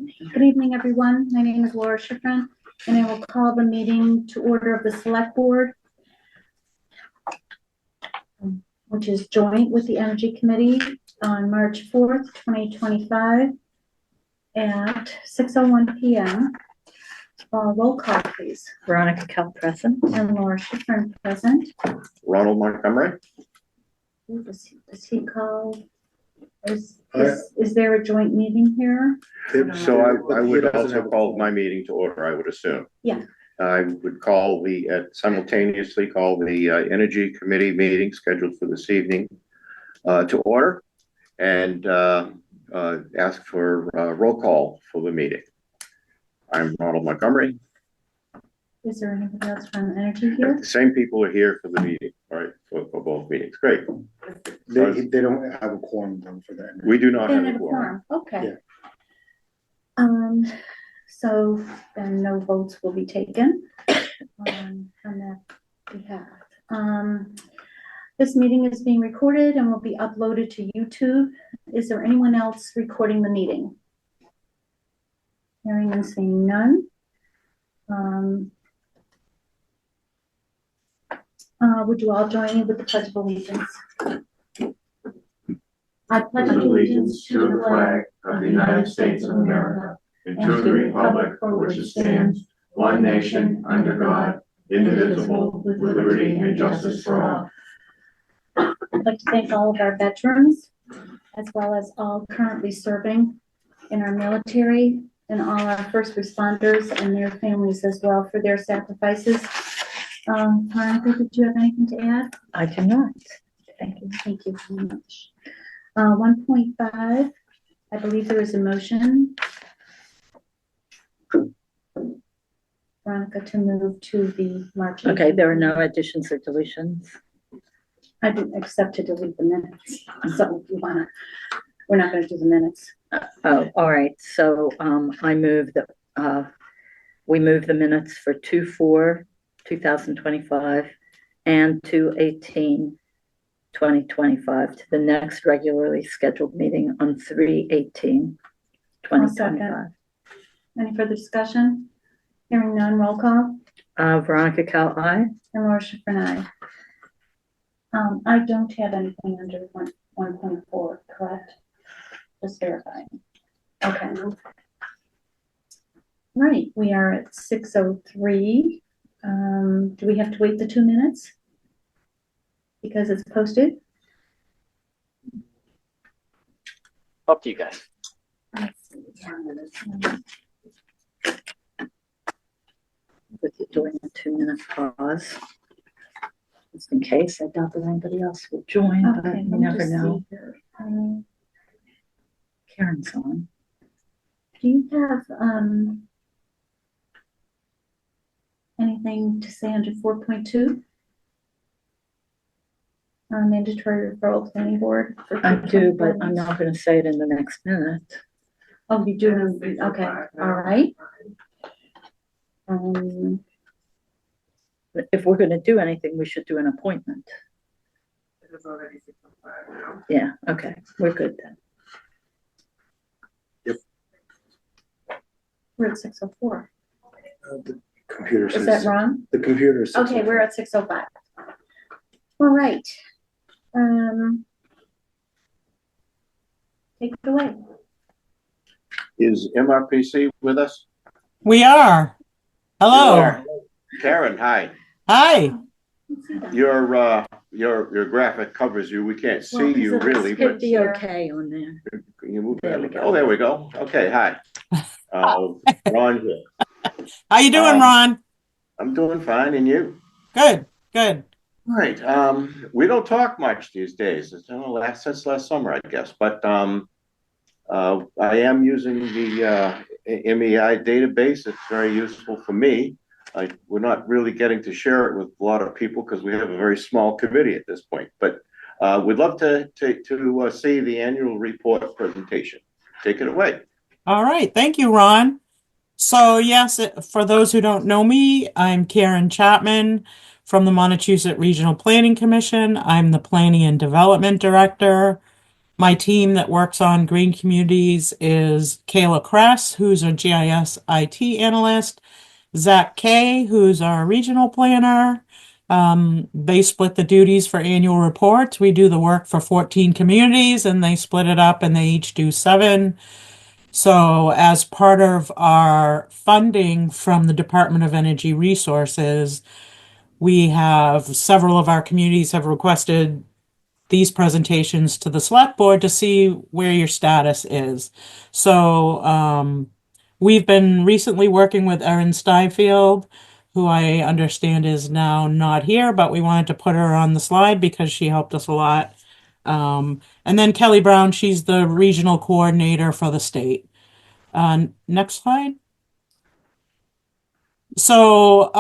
Good evening, everyone. My name is Laura Schifrin, and I will call the meeting to order of the Select Board, which is joint with the Energy Committee on March 4th, 2025 at 6:01 p.m. Roll call, please. Veronica Kell present. And Laura Schifrin present. Ronald Montgomery. Is he called? Is there a joint meeting here? So I would also call my meeting to order, I would assume. Yeah. I would call simultaneously call the Energy Committee meeting scheduled for this evening to order and ask for a roll call for the meeting. I'm Ronald Montgomery. Is there anybody else from Energy here? The same people are here for the meeting, right? For both meetings. Great. They don't have a quorum though for that. We do not have a quorum. Okay. Yeah. So then no votes will be taken on that behalf. This meeting is being recorded and will be uploaded to YouTube. Is there anyone else recording the meeting? Hearing and seeing none. Would you all join me with the Pledge of Allegiance? I pledge allegiance to the flag of the United States of America and to the republic for which it stands, one nation, under God, indivisible, with liberty and justice for all. I'd like to thank all of our veterans, as well as all currently serving in our military and all our first responders and their families as well for their sacrifices. Veronica, did you have anything to add? I do not. Thank you. Thank you very much. 1.5, I believe there is a motion. Veronica, to move to the March. Okay, there are no additions or deletions. I didn't accept to delete the minutes. So if you wanna, we're not gonna do the minutes. Oh, all right. So I move that we move the minutes for 2/4/2025 and 2/18/2025 to the next regularly scheduled meeting on 3/18/2025. Any further discussion? Hearing none, roll call. Veronica Kell, aye. And Laura Schifrin, aye. I don't have anything under 1.4, correct? Just verifying. Okay. Right, we are at 6:03. Do we have to wait the 2 minutes? Because it's posted? Up to you guys. With you doing a 2-minute pause. Just in case, I doubt that anybody else will join, but Okay, you never know. Karen's on. Do you have anything to say under 4.2? Mandatory referral planning board. I do, but I'm not going to say it in the next minute. Oh, you do? Okay, all right. If we're going to do anything, we should do an appointment. Yeah, okay, we're good then. Yep. We're at 6:04. The computer says. Is that wrong? The computer says. Okay, we're at 6:05. All right. Take it away. Is MRPC with us? We are. Hello. You are. Karen, hi. Hi. Your graphic covers you. We can't see you really, Hit but the okay on there. can you move There that? we go. Oh, there we go. Okay, hi. Ron here. How you doing, Ron? I'm doing fine, and you? Good. Good. All right. We don't talk much these days. It's since last summer, I guess. But I am using the MEI database. It's very useful for me. We're not really getting to share it with a lot of people because we have a very small committee at this point. But we'd love to see the annual report presentation. Take it away. All right. Thank you, Ron. So yes, for those who don't know me, I'm Karen Chapman from the Montechusett Regional Planning Commission. I'm the Planning and Development Director. My team that works on green communities is Kayla Kress, who's a GIS IT analyst, Zach Kay, who's our regional planner. They split the duties for annual reports. We do the work for 14 communities and they split it up and they each do 7. So as part of our funding from the Department of Energy Resources, we have several of our communities have requested these presentations to the select board to see where your status is. So we've been recently working with Erin Steinfield, who I understand is now not here, but we wanted to put her on the slide because she helped us a lot. And then Kelly Brown, she's the regional coordinator for the state. Next slide. So,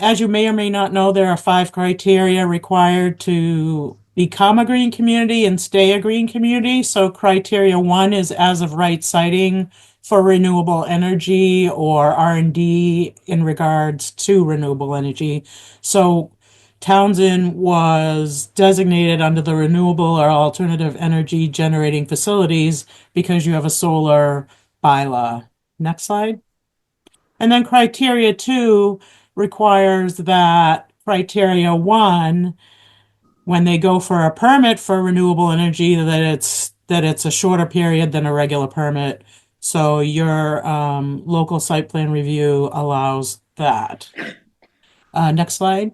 as you may or may not know, there are 5 criteria required to become a green community and stay a green community. So criteria 1 is as of right siting for renewable energy or R&D in regards to renewable energy. So Townsend was designated under the renewable or alternative energy generating facilities because you have a solar bylaw. Next slide. And then criteria 2 requires that criteria 1, when they go for a permit for renewable energy, that it's a shorter period than a regular permit. So your local site plan review allows that. Next slide.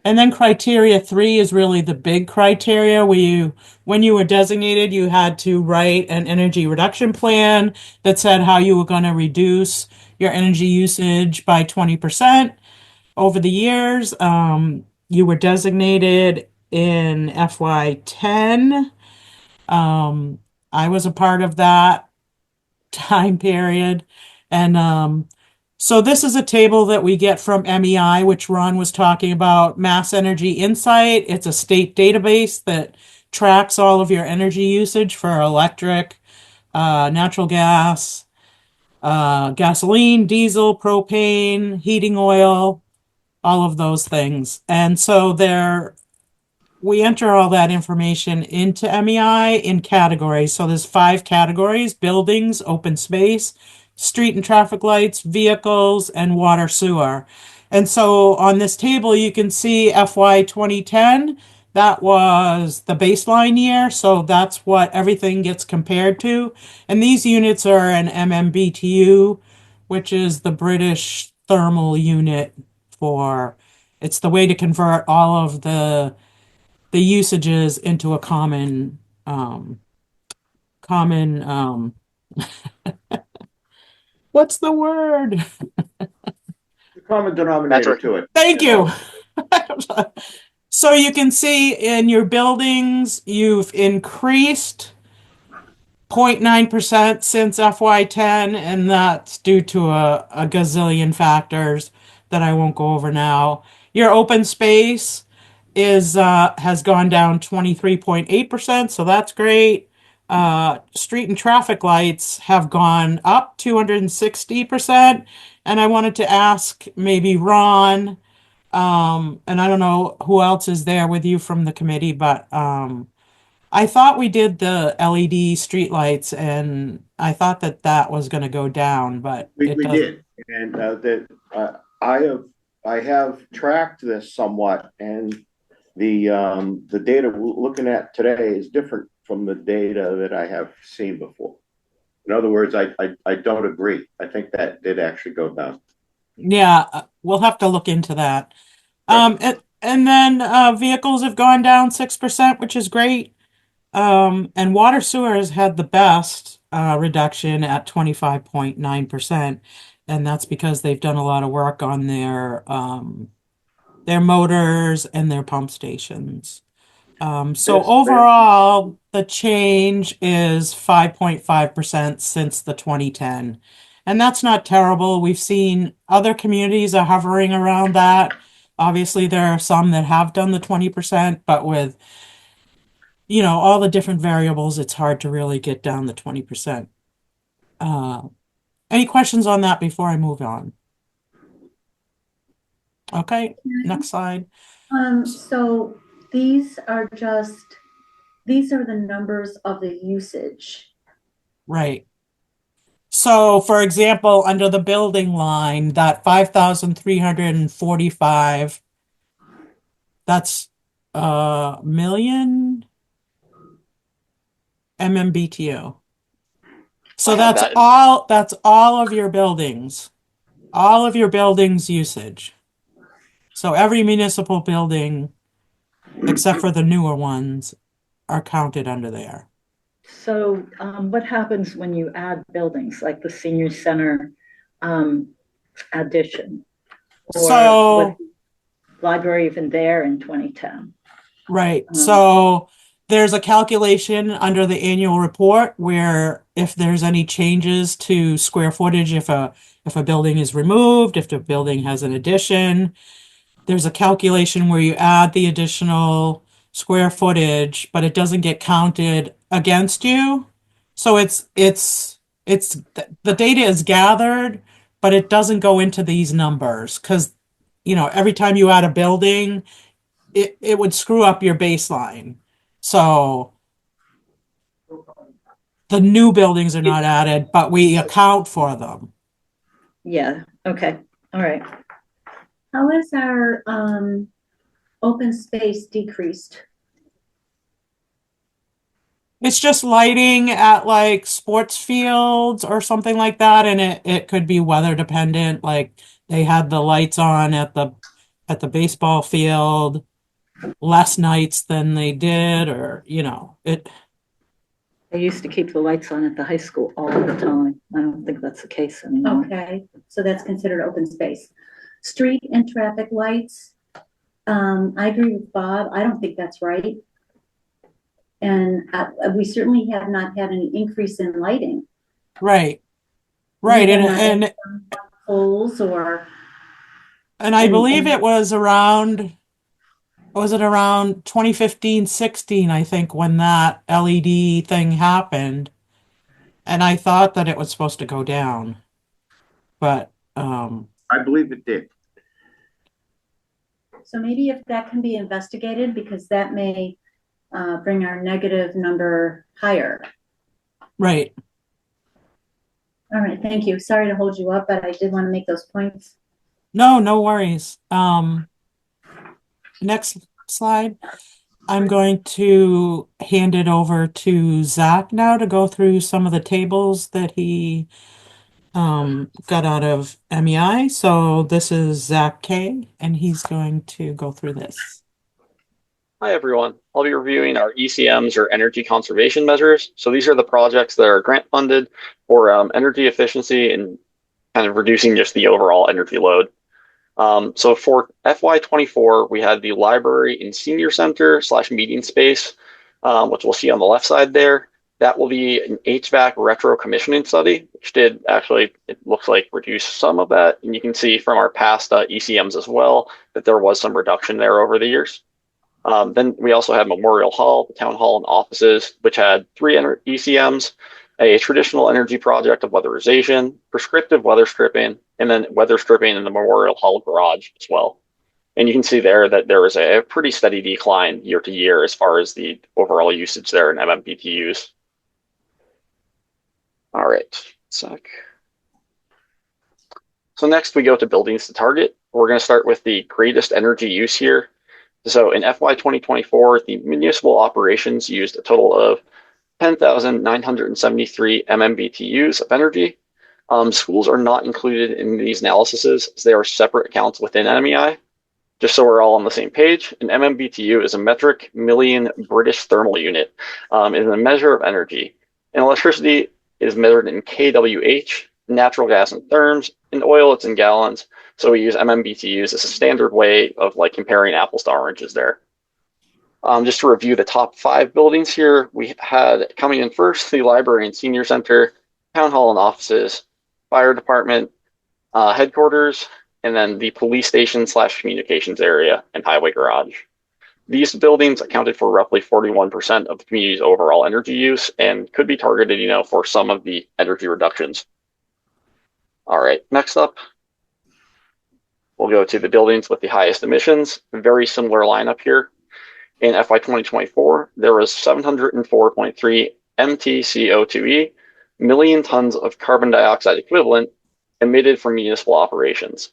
And then criteria 3 is really the big criteria where when you were designated, you had to write an energy reduction plan that said how you were going to reduce your energy usage by 20% over the years. You were designated in FY10. I was a part of that time period. And so this is a table that we get from MEI, which Ron was talking about, Mass Energy Insight. It's a state database that tracks all of your energy usage for electric, natural gas, gasoline, diesel, propane, heating oil, all of those things. And so we enter all that information into MEI in categories. So there's 5 categories: buildings, open space, street and traffic lights, vehicles, and water sewer. And so on this table, you can see FY 2010, that was the baseline year. So that's what everything gets compared to. And these units are an MMBTU, which is the British thermal unit it's the way to convert all of the usages into a common what's the word? The common denominator Metric. to it. Thank you. So you can see in your buildings, you've increased 0.9% since FY10, and that's due to a gazillion factors that I won't go over now. Your open space has gone down 23.8%, so that's great. Street and traffic lights have gone up 260%. And I wanted to ask maybe Ron, and I don't know who else is there with you from the committee, but I thought we did the LED streetlights, and I thought that was going to go down, but We it doesn't. did, and I have tracked this somewhat, and the data we're looking at today is different from the data that I have seen before. In other words, I don't agree. I think that did actually go down. Yeah, we'll have to look into that. And then vehicles have gone down 6%, which is great. And water sewer has had the best reduction at 25.9%. And that's because they've done a lot of work on their motors and their pump stations. So overall, the change is 5.5% since the 2010. And that's not terrible. We've seen other communities are hovering around that. Obviously, there are some that have done the 20%, but with all the different variables, it's hard to really get down the 20%. Any questions on that before I move on? Okay, next slide. So these are just these are the numbers of the usage. Right. So, for example, under the building line, that 5,345, that's a million MMBTU. So I have that's all of your buildings, usage. So every municipal building, except for the newer ones, are counted under there. So, what happens when you add buildings like the senior center addition? Or So, was the library even there in 2010? right. So there's a calculation under the annual report where if there's any changes to square footage, if a building is removed, if the building has an addition, there's a calculation where you add the additional square footage, but it doesn't get counted against you. So the data is gathered, but it doesn't go into these numbers because, every time you add a building, it would screw up your baseline. So the new buildings are not added, but we account for them. Yeah, okay, all right. How is our open space decreased? It's just lighting at like sports fields or something like that, and it could be weather dependent. Like they had the lights on at the baseball field less nights than they did, or it. They used to keep the lights on at the high school all the time. I don't think that's the case anymore. Okay, so that's considered open space. Street and traffic lights. I agree with Bob. I don't think that's right. And we certainly have not had any increase in lighting. Right. And poles or. And I believe it was around 2015, 16, I think, when that LED thing happened. And I thought that it was supposed to go down. But I believe it did. So maybe if that can be investigated, because that may bring our negative number higher. Right. All right, thank you. Sorry to hold you up, but I did want to make those points. No worries. Next slide. I'm going to hand it over to Zach now to go through some of the tables that he got out of MEI. So this is Zach K, and he's going to go through this. Hi, everyone. I'll be reviewing our ECMs, or energy conservation measures. So these are the projects that are grant funded for energy efficiency and kind of reducing just the overall energy load. So for FY24, we had the library and senior center / meeting space, which we'll see on the left side there. That will be an HVAC retro commissioning study, which did actually, it looks like, reduce some of that. And you can see from our past ECMs as well that there was some reduction there over the years. Then we also had Memorial Hall, the Town Hall, and offices, which had 3 ECMs, a traditional energy project of weatherization, prescriptive weather stripping, and then weather stripping in the Memorial Hall garage as well. And you can see there that there was a pretty steady decline year to year as far as the overall usage there in MMBTUs. All right, sec. So next we go to buildings to target. We're going to start with the greatest energy use here. So in FY 2024, the municipal operations used a total of 10,973 MMBTUs of energy. Schools are not included in these analyses, as they are separate accounts within MEI. Just so we're all on the same page, an MMBTU is a metric million British thermal unit. It is a measure of energy. And electricity is measured in kWh, natural gas in therms, and oil it's in gallons. So we use MMBTUs as a standard way of like comparing apples to oranges there. Just to review the top 5 buildings here, we had coming in first the library and senior center, town hall and offices, fire department, headquarters, and then the police station / communications area and highway garage. These buildings accounted for roughly 41% of the community's overall energy use and could be targeted, for some of the energy reductions. All right, next up, we'll go to the buildings with the highest emissions. Very similar lineup here. In FY 2024, there was 704.3 MTCO2e, million tons of carbon dioxide equivalent emitted from municipal operations.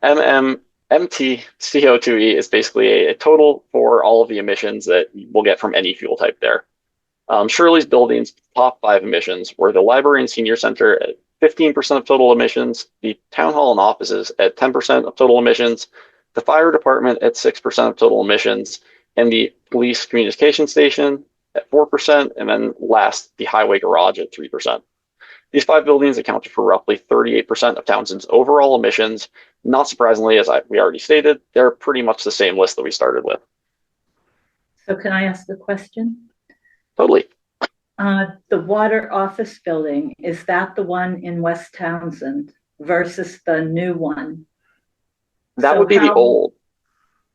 MTCO2e is basically a total for all of the emissions that we'll get from any fuel type there. Shirley's buildings top 5 emissions were the library and senior center at 15% of total emissions, the town hall and offices at 10% of total emissions, the fire department at 6% of total emissions, and the police communication station at 4%, and then last, the highway garage at 3%. These 5 buildings accounted for roughly 38% of Townsend's overall emissions. Not surprisingly, as we already stated, they're pretty much the same list that we started with. So can I ask the question? Totally. The water office building, is that the one in West Townsend versus the new one? That So would be the old.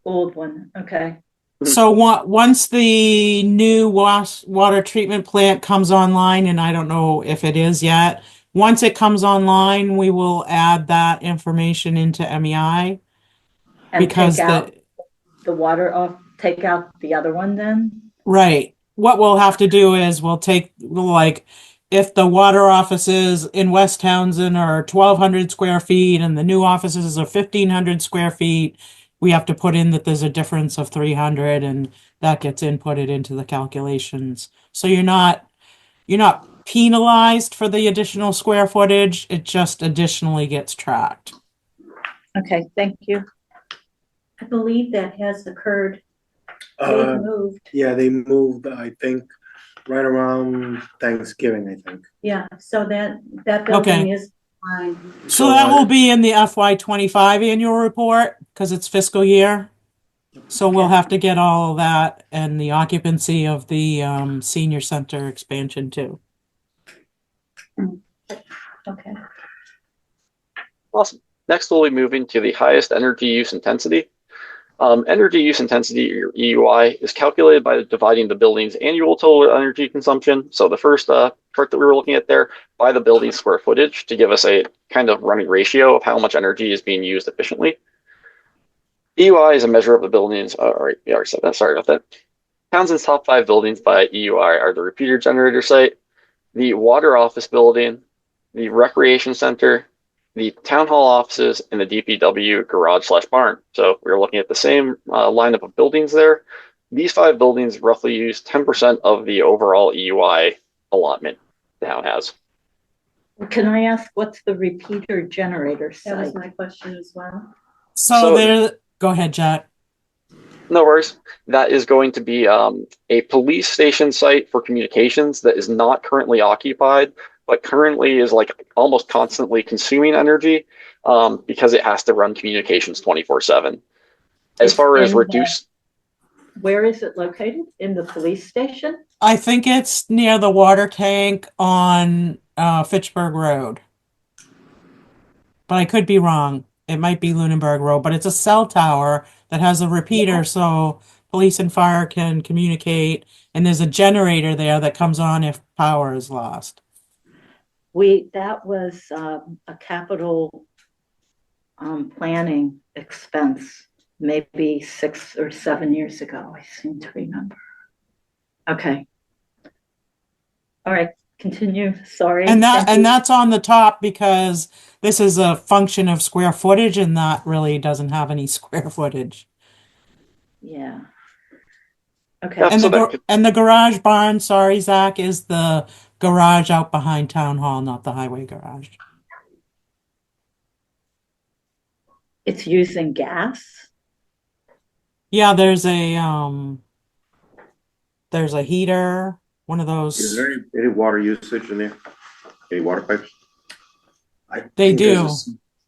Old one, okay. So once the new water treatment plant comes online, and I don't know if it is yet, once it comes online, we will add that information into MEI. And because take out the water off, take out the other one then? Right. What we'll have to do is we'll like, if the water offices in West Townsend are 1,200 square feet and the new offices are 1,500 square feet, we have to put in that there's a difference of 300, and that gets inputted into the calculations. So you're not penalized for the additional square footage. It just additionally gets tracked. Okay, thank you. I believe that has occurred. They've moved. Yeah, they moved, I think, right around Thanksgiving, I think. Yeah, so that building is fine. So that will be in the FY25 annual report because it's fiscal year. So we'll have to get all of that and the occupancy of the senior center expansion too. Okay. Awesome. Next, we'll be moving to the highest energy use intensity. Energy use intensity, or EUI, is calculated by dividing the building's annual total energy consumption. So the first chart that we were looking at there, by the building square footage to give us a kind of running ratio of how much energy is being used efficiently. EUI is a measure of the buildings. All right, we already said that. Sorry about that. Townsend's top 5 buildings by EUI are the repeater generator site, the water office building, the recreation center, the town hall offices, and the DPW garage/barn. So we're looking at the same lineup of buildings there. These 5 buildings roughly use 10% of the overall EUI allotment the town has. Can I ask what's the repeater generator That was site? my question as well. So there, go ahead, Jack. No worries. That is going to be a police station site for communications that is not currently occupied, but currently is like almost constantly consuming energy because it has to run communications 24/7. As far as reduce, Where is it located? In the police station? I think it's near the water tank on Fitchburg Road. But I could be wrong. It might be Lunenburg Road, but it's a cell tower that has a repeater so police and fire can communicate, and there's a generator there that comes on if power is lost. That was a capital planning expense, maybe 6 or 7 years ago, I seem to remember. Okay. All right, continue, sorry. And that's on the top because this is a function of square footage, and that really doesn't have any square footage. Yeah. Okay. And the garage barn, sorry, Zach, is the garage out behind town hall, not the highway garage. It's using gas? Yeah, there's a heater, one of those. Is there any water usage in there? Any water pipes? They do.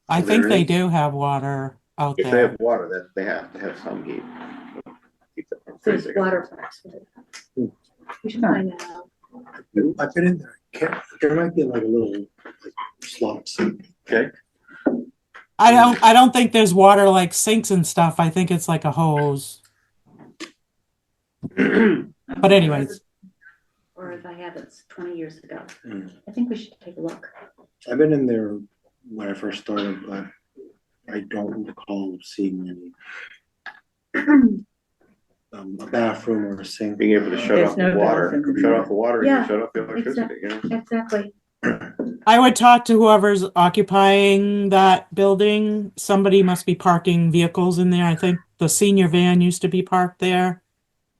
I there think they is? do have water out If they there. have water, that they have to have some heat. Keep that from There's freezing. water pipes. We should find out. I've been in there. There might be like a little like slops. Okay. I don't think there's water like sinks and stuff. I think it's like a hose. But anyways. Or if I have, it's 20 years ago. Mm. I think we should take a look. I've been in there when I first started, but I don't recall seeing any a bathroom or a sink. Being able to shut There's off no the water, bathroom in shut there. off the water, and Yeah, you shut off the electricity, you know? Exactly. I would talk to whoever's occupying that building. Somebody must be parking vehicles in there. I think the senior van used to be parked there.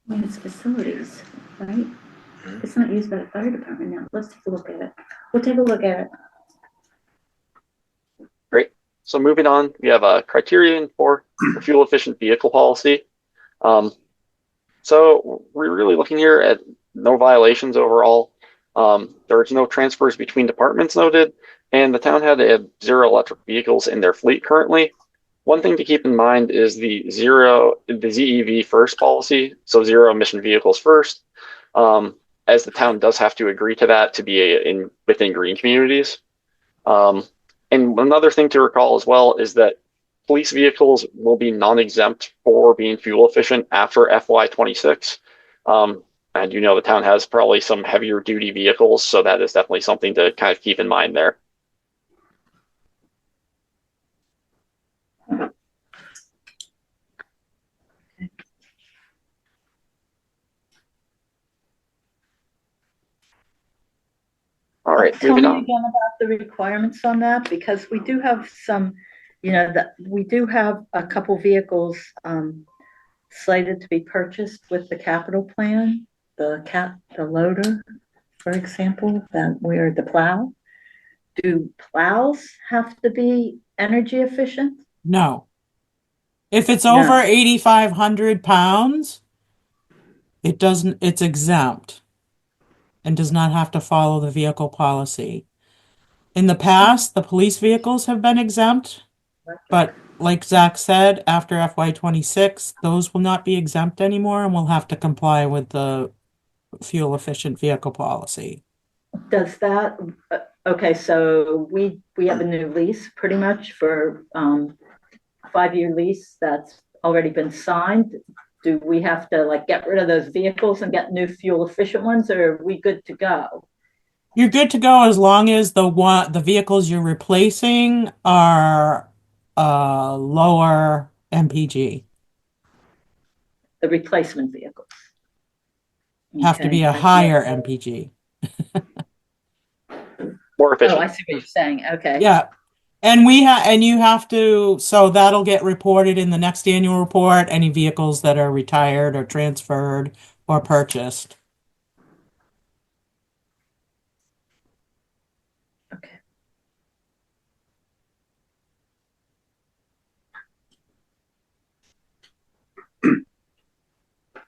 I mean, it's facilities, right? It's not used by the fire department now. Let's take a look at it. We'll take a look at it. Great. So moving on, we have a criterion for the fuel efficient vehicle policy. So we're really looking here at no violations overall. There's no transfers between departments noted, and the town had 0 electric vehicles in their fleet currently. One thing to keep in mind is the ZEV first policy, so zero emission vehicles first, as the town does have to agree to that to be within green communities. And another thing to recall as well is that police vehicles will be non-exempt for being fuel efficient after FY26. And you know the town has probably some heavier duty vehicles, so that is definitely something to kind of keep in mind there. All right, Tell moving me on. again about the requirements on that, because we do have some, that we do have a couple vehicles slated to be purchased with the capital plan, the loader, for example, where the plow. Do plows have to be energy efficient? No. If it's No. over 8,500 pounds, it's exempt and does not have to follow the vehicle policy. In the past, the police vehicles have been exempt, but like Zach said, after FY26, those will not be exempt anymore and will have to comply with the fuel efficient vehicle policy. Does that, okay, so we have a new lease pretty much for 5-year lease that's already been signed. Do we have to get rid of those vehicles and get new fuel efficient ones, or are we good to go? You're good to go as long as the vehicles you're replacing are lower MPG. The replacement vehicles Have to be a higher MPG. More efficient. Oh, I see what you're saying. Okay. Yeah. And you have to, so that'll get reported in the next annual report, any vehicles that are retired or transferred or purchased. Okay.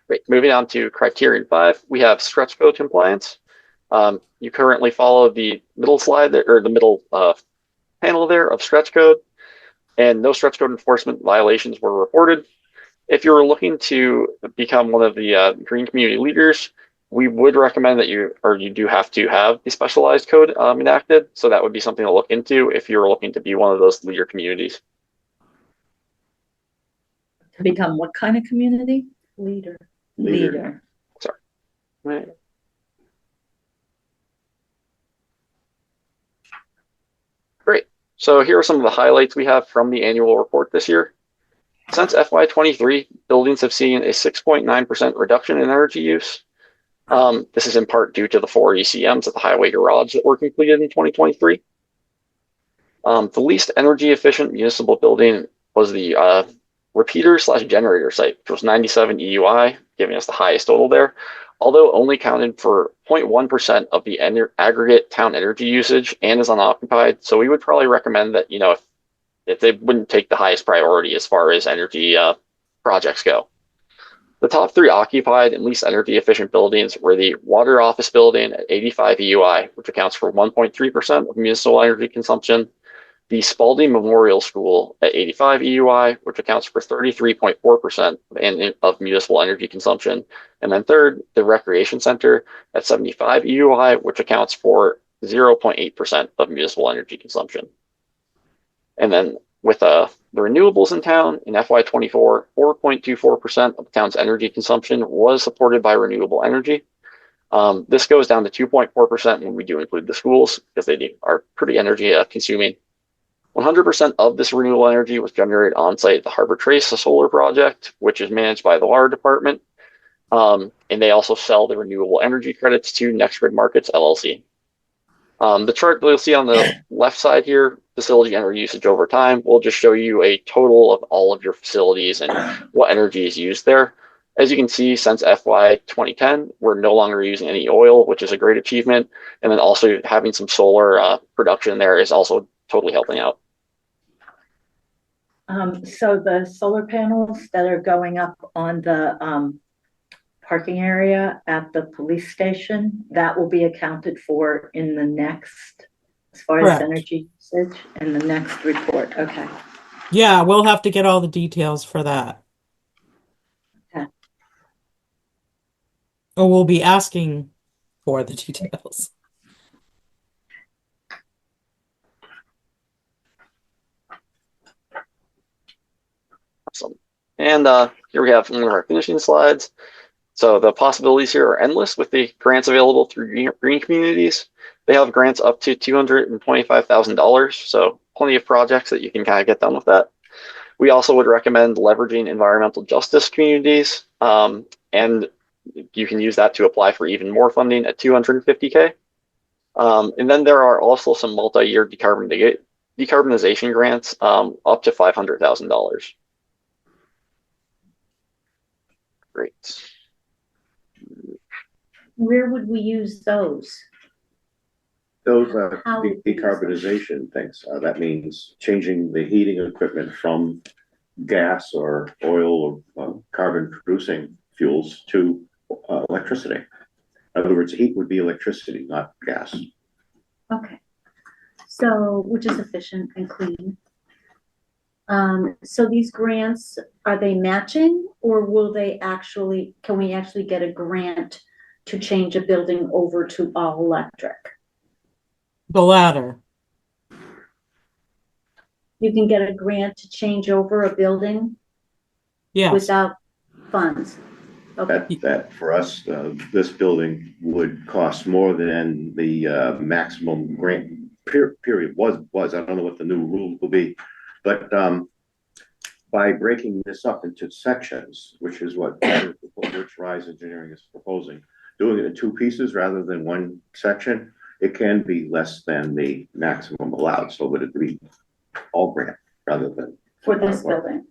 Great. Moving on to criterion 5, we have stretch code compliance. You currently follow the middle slide there, or the middle panel there of stretch code, and no stretch code enforcement violations were reported. If you're looking to become one of the green community leaders, we would recommend that you do have to have the specialized code enacted. So that would be something to look into if you're looking to be one of those leader communities. To become what kind of community? Leader. Sorry. Right. Great. So here are some of the highlights we have from the annual report this year. Since FY23, buildings have seen a 6.9% reduction in energy use. This is in part due to the 4 ECMs at the highway garage that were completed in 2023. The least energy efficient municipal building was the repeater/generator site, which was 97 EUI, giving us the highest total there, although only counted for 0.1% of the aggregate town energy usage and is unoccupied. So we would probably recommend that, if they wouldn't take the highest priority as far as energy projects go. The top 3 occupied and least energy efficient buildings were the Water Office Building at 85 EUI, which accounts for 1.3% of municipal energy consumption, the Spalding Memorial School at 85 EUI, which accounts for 33.4% of municipal energy consumption, and then third, the Recreation Center at 75 EUI, which accounts for 0.8% of municipal energy consumption. And then with the renewables in town, in FY24, 4.24% of the town's energy consumption was supported by renewable energy. This goes down to 2.4% when we do include the schools, because they are pretty energy consuming. 100% of this renewable energy was generated on-site at the Harbor Trace, a solar project, which is managed by the water department. And they also sell the renewable energy credits to Next Grid Markets LLC. The chart that you'll see on the left side here, facility energy usage over time, will just show you a total of all of your facilities and what energy is used there. As you can see, since FY 2010, we're no longer using any oil, which is a great achievement. And then also having some solar production there is also totally helping out. So the solar panels that are going up on the parking area at the police station, that will be accounted for in the next, as far as Correct. energy usage, in the next report. Okay. Yeah, we'll have to get all the details for that. Okay. Or we'll be asking for the details. Awesome. And here we have one of our finishing slides. So the possibilities here are endless with the grants available through green communities. They have grants up to $225,000, so plenty of projects that you can kind of get done with that. We also would recommend leveraging environmental justice communities, and you can use that to apply for even more funding at $250K. And then there are also some multi-year decarbonization grants up to $500,000. Great. Where would we use those? Those How would we use decarbonization things, that means changing the heating equipment from gas or oil or carbon producing fuels to electricity. In other words, heat would be electricity, not gas. Okay. So, which is efficient and clean. So these grants, are they matching, or will they actually, can we actually get a grant to change a building over to all electric? The latter. You can get a grant to change over a building Yes. without funds? Okay. That for us, this building would cost more than the maximum grant period was. I don't know what the new rule will be, but by breaking this up into sections, which is what Rise Engineering is proposing, doing it in two pieces rather than one section, it can be less than the maximum allowed. So would it be all grant rather than For this building?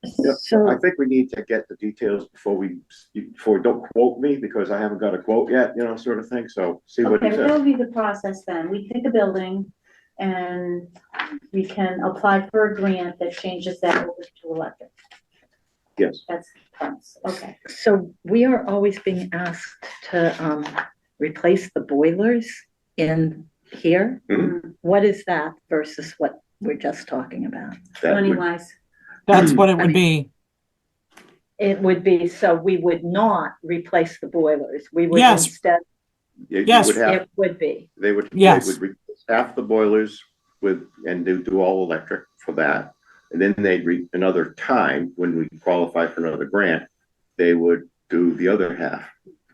Yep. So I think we need to get the details before don't quote me, because I haven't got a quote yet, you know, sort of thing. So see what he Okay, well, that says. would be the process then. We pick a building and we can apply for a grant that changes that over to electric. Yes. That's the premise. Okay. So we are always being asked to replace the boilers in here. Mhm. What is that versus what we're just talking about? That Money would- wise. That's what it I would mean- be. It would be, so we would not replace the boilers. We would Yes. instead, you Yes. would have, it would be. they would Yes. replace half the boilers and do all electric for that. And then they'd another time when we qualify for another grant, they would do the other half,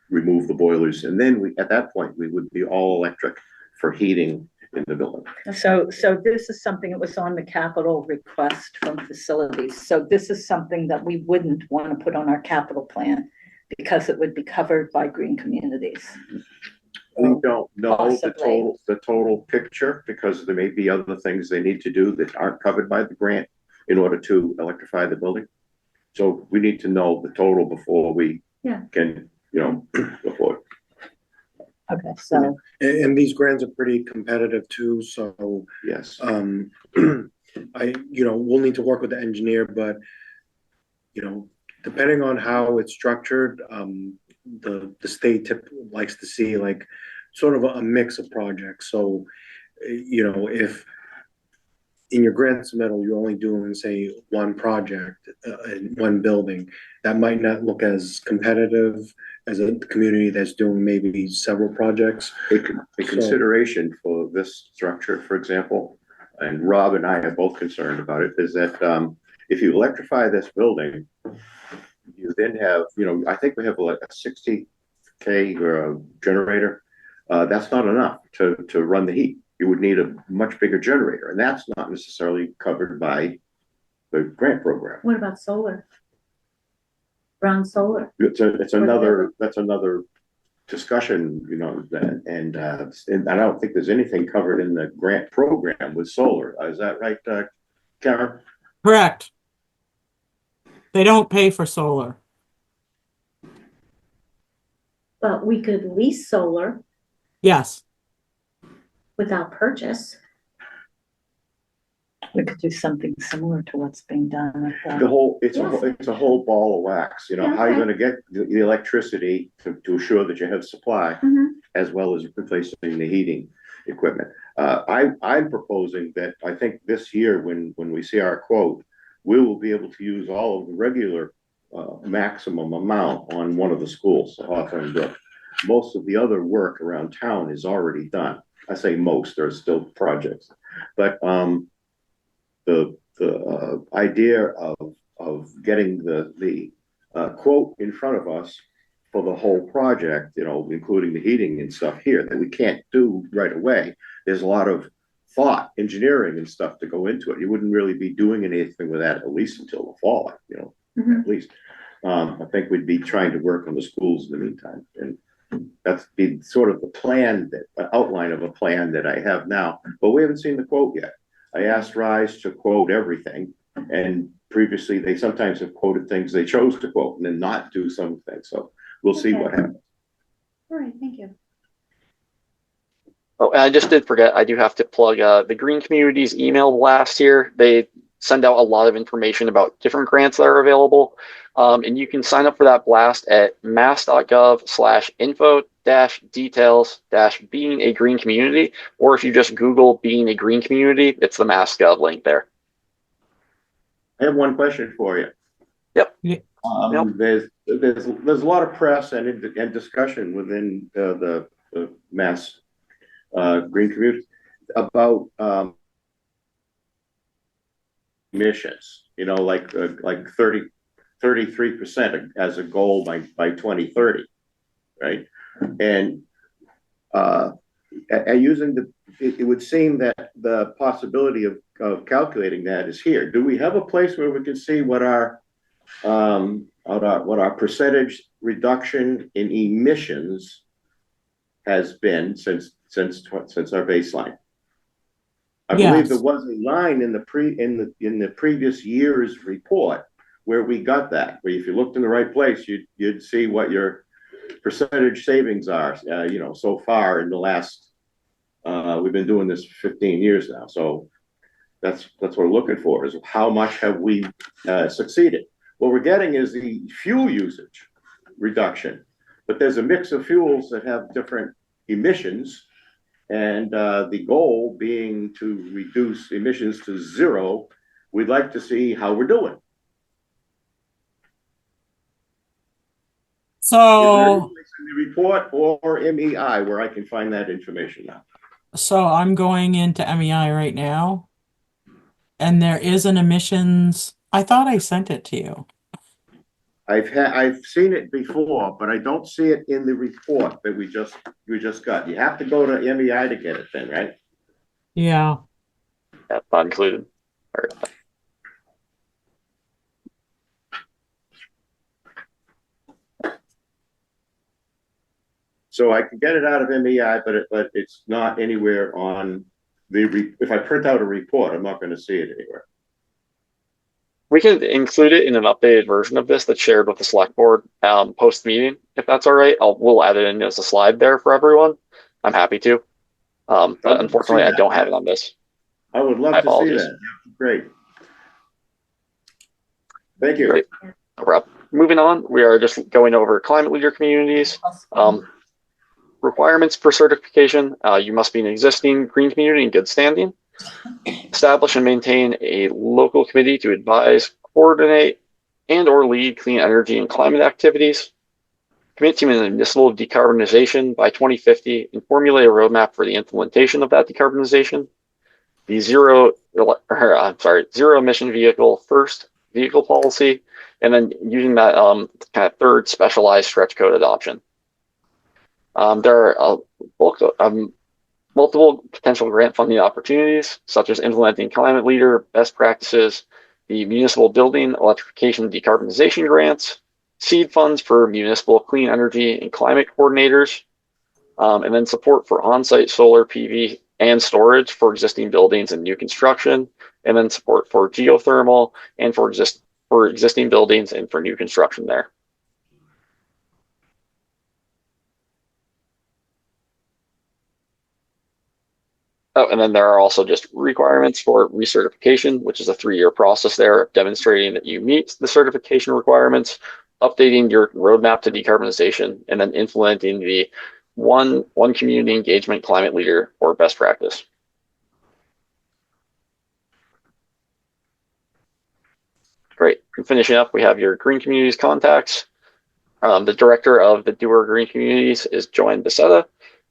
remove the boilers. And then at that point, we would be all electric for heating in the building. So this is something that was on the capital request from facilities. So this is something that we wouldn't want to put on our capital plan because it would be covered by green communities. We don't know Possibly. the total picture, because there may be other things they need to do that aren't covered by the grant in order to electrify the building. So we need to know the total before we can, go forward. Okay, so And these grants are pretty competitive too, so, Yes. we'll need to work with the engineer, but, depending on how it's structured, the state likes to see like sort of a mix of projects. So, if in your grant submittal, you're only doing, say, one project in one building, that might not look as competitive as a community that's doing maybe several projects. A consideration for this structure, for example, and Rob and I are both concerned about it, is that if you electrify this building, you then have, I think we have like a 60K generator. That's not enough to run the heat. You would need a much bigger generator, and that's not necessarily covered by the grant program. What about solar? Ground solar. It's another, that's another discussion, you know, and I don't think there's anything covered in the grant program with solar. Is that right, Karen? Correct. They don't pay for solar. But we could lease solar Yes. without purchase. We could do something similar to what's being done with The whole, it's Yes. it's a whole ball of wax, you know, how you're Okay. gonna get the electricity to assure that you have supply, Mhm. as well as replacing the heating equipment. I'm proposing that, I think this year, when we see our quote, we will be able to use all of the regular maximum amount on one of the schools, Hawthorne Brook. Most of the other work around town is already done. I say most, there's still projects, but the idea of getting the quote in front of us for the whole project, you know, including the heating and stuff here that we can't do right away. There's a lot of thought, engineering and stuff to go into it. You wouldn't really be doing anything with that at least until the fall, you know, Mhm. at least. I think we'd be trying to work on the schools in the meantime, and that's been sort of the plan, that outline of a plan that I have now, but we haven't seen the quote yet. I asked Rise to quote everything, and previously they sometimes have quoted things they chose to quote and then not do some things, so we'll see what happens. All right, thank you. Oh, and I just did forget, I do have to plug the Green Communities email blast here. They send out a lot of information about different grants that are available. And you can sign up for that blast at mass.gov/info-details-being a green community. Or if you just Google being a green community, it's the Mass.gov link there. I have one question for you. Yep. Yeah. There's a lot of press and discussion within the Mass green community about emissions, you know, like 33% as a goal by 2030, right? And using it would seem that the possibility of calculating that is here. Do we have a place where we can see what our percentage reduction in emissions has been since our baseline? I believe there was a line in the previous year's report where we got that, where if you looked in the right place, you'd see what your percentage savings are, you know, so far in the last, we've been doing this 15 years now. So that's what we're looking for, is how much have we succeeded? What we're getting is the fuel usage reduction, but there's a mix of fuels that have different emissions, and the goal being to reduce emissions to zero. We'd like to see how we're doing. So, Is there any place in the report or MEI where I can find that information now? so I'm going into MEI right now, and there is an emissions. I thought I sent it to you. I've seen it before, but I don't see it in the report that we just got. You have to go to MEI to get it then, right? Yeah. Yeah, not included. All right. So I can get it out of MEI, but it's not anywhere on if I print out a report, I'm not going to see it anywhere. We can include it in an updated version of this that's shared with the select board post meeting, if that's all right. We'll add it in as a slide there for everyone. I'm happy to. But unfortunately, I don't have it on this. I would love to see that. Great. Thank you. Great. No problem. Moving on, we are just going over climate leader communities. Requirements for certification: you must be an existing green community in good standing. Establish and maintain a local committee to advise, coordinate, and or lead clean energy and climate activities. Commit to municipal decarbonization by 2050 and formulate a roadmap for the implementation of that decarbonization. The zero emission vehicle first vehicle policy, and then using that kind of third specialized stretch code adoption. There are multiple potential grant funding opportunities, such as implementing climate leader best practices, the municipal building electrification decarbonization grants, seed funds for municipal clean energy and climate coordinators, and then support for on-site solar PV and storage for existing buildings and new construction, and then support for geothermal and for existing buildings and for new construction there. Oh, and then there are also just requirements for recertification, which is a 3-year process there, demonstrating that you meet the certification requirements, updating your roadmap to decarbonization, and then implementing the one community engagement climate leader or best practice. Great. And finishing up, we have your green communities contacts. The director of the Doer Green Communities is Joanne Becerra.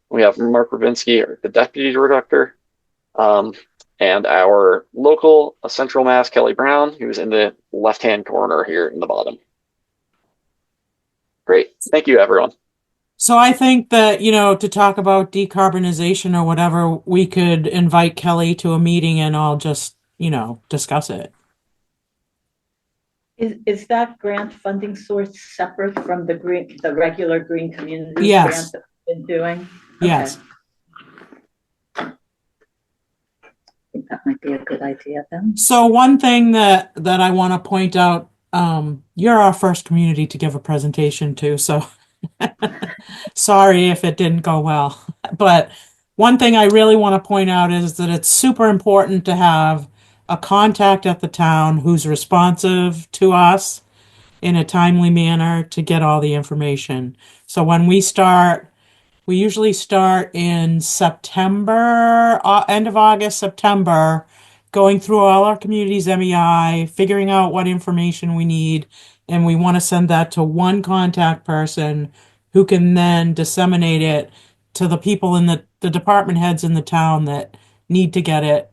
We have Mark Ravinsky, the deputy director, and our local Central Mass, Kelly Brown, who's in the left-hand corner here in the bottom. Great. Thank you, everyone. So I think that, to talk about decarbonization or whatever, we could invite Kelly to a meeting and I'll just, discuss it. Is that grant funding source separate from the regular green communities Yes. grant that we've been doing? Yes. Okay. I think that might be a good idea then. So one thing that I want to point out, you're our first community to give a presentation to, so sorry if it didn't go well. But one thing I really want to point out is that it's super important to have a contact at the town who's responsive to us in a timely manner to get all the information. So when we usually start in September, end of August, September, going through all our community's MEI, figuring out what information we need, and we want to send that to one contact person who can then disseminate it to the people in the department heads in the town that need to get it.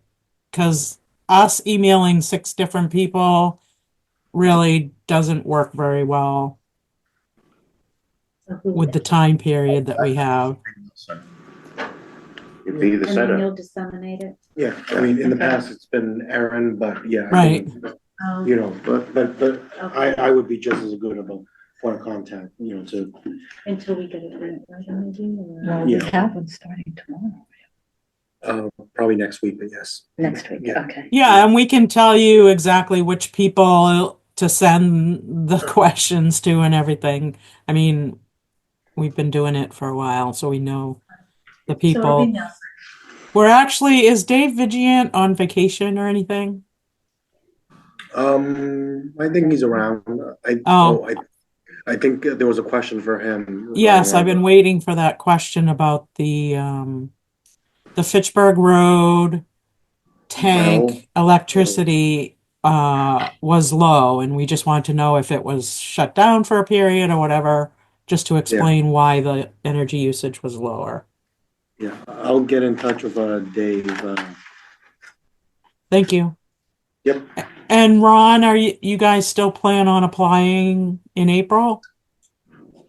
Because us emailing 6 different people really doesn't work very well with the time period that we have. It'd be the And then setup. you'll disseminate it. Yeah, I mean, in the Okay. past, it's been Aaron, but yeah. Right. But Okay. I would be just as good of a point of contact, to, Until we get it right, maybe, or Well, we Yeah. have one starting tomorrow, probably next week, but yes. next week. Yeah. Okay. Yeah, and we can tell you exactly which people to send the questions to and everything. I mean, we've been doing it for a while, so we know the So it'll people. be Nelson. Is Dave Vigilant on vacation or anything? I think he's around. I think there was a question for him. Yes, I've been waiting for that question about the Fitchburg Road tank electricity was low, and we just want to know if it was shut down for a period or whatever, just to explain why the energy usage was lower. Yeah, I'll get in touch with Dave. Thank you. Yep. And Ron, are you guys still plan on applying in April?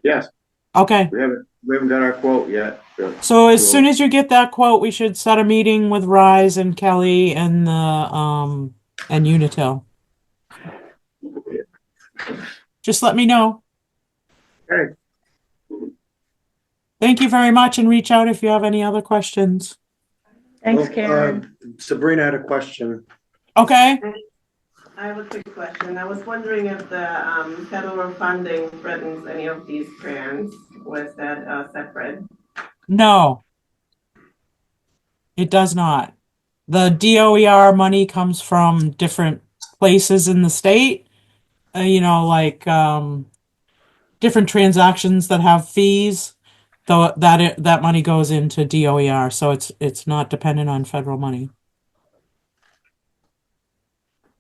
Yes, Okay. we haven't got our quote yet. So as soon as you get that quote, we should set a meeting with Rise and Kelly and the and Unitil. Just let me know. Okay. Thank you very much, and reach out if you have any other questions. Thanks, Karen. Sabrina had a question. Okay. I have a quick question. I was wondering if the federal funding threatens any of these grants. Was that separate? No, it does not. The DOER money comes from different places in the state, like different transactions that have fees. Though that money goes into DOER, so it's not dependent on federal money.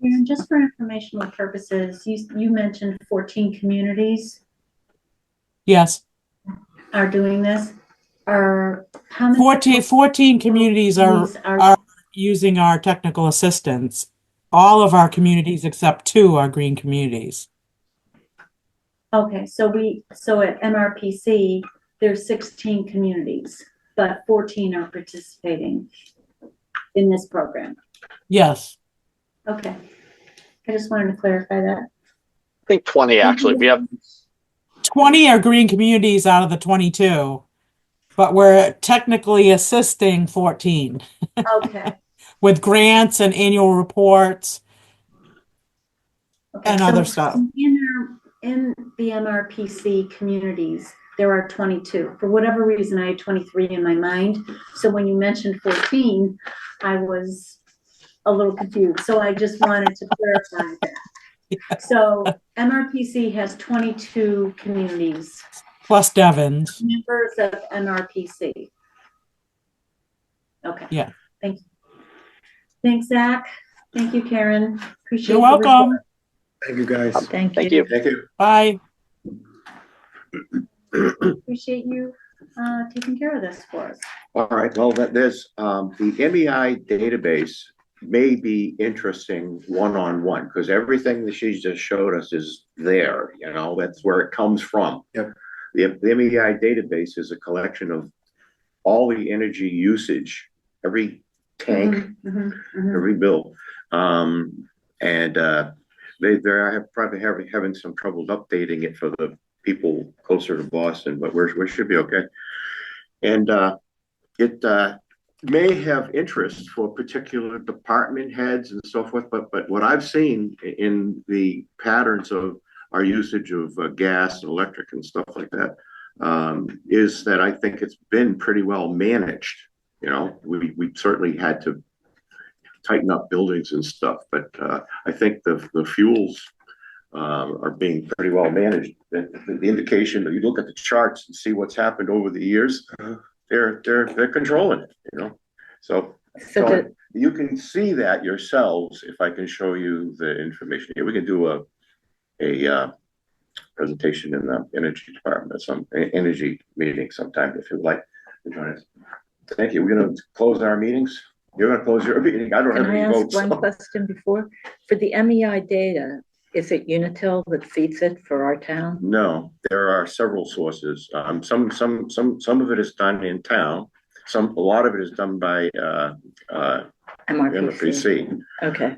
And just for informational purposes, you mentioned 14 communities Yes, are doing this. How many 14 communities are using our technical assistance. All of our communities except 2 are green communities. Okay, so at MRPC, there's 16 communities, but 14 are participating in this program. Yes. Okay. I just wanted to clarify that. I think 20 actually. We have 20 are green communities out of the 22, but we're technically assisting 14 Okay. with grants and annual reports Okay, and so other stuff. in the MRPC communities, there are 22. For whatever reason, I had 23 in my mind. So when you mentioned 14, I was a little confused. So I just wanted to clarify that. Yeah. So MRPC has 22 communities, Plus Devon's. members of MRPC. Okay. Yeah. Thank you. Thanks, Zach. Thank you, Karen. Appreciate You're the welcome. report. Thank you, guys. Thank Thank you. you. Thank you. Bye. Appreciate you taking care of this for us. All right, well, there's, the MEI database may be interesting one-on-one, because everything that she just showed us is there, you know, that's where it comes from. Yep. The MEI database is a collection of all the energy usage, every tank, every bill. They're probably having some trouble updating it for the people closer to Boston, but we should be okay. And it may have interest for particular department heads and so forth, but what I've seen in the patterns of our usage of gas and electric and stuff like that is that I think it's been pretty well managed. You know, we certainly had to tighten up buildings and stuff, but I think the fuels are being pretty well managed. The indication that you look at the charts and see what's happened over the years, they're controlling it, you know. So you can see that yourselves if I can show you the information. Yeah, we can do a presentation in the energy department, some energy meeting sometime if you'd like to join us. Thank you. We're going to close our meetings. You're going to close your meeting. I don't have Can I any ask votes. one question before? For the MEI data, is it Unitil that feeds it for our town? No, there are several sources. Some of it is done in town. A lot of it is done by MRPC. Okay.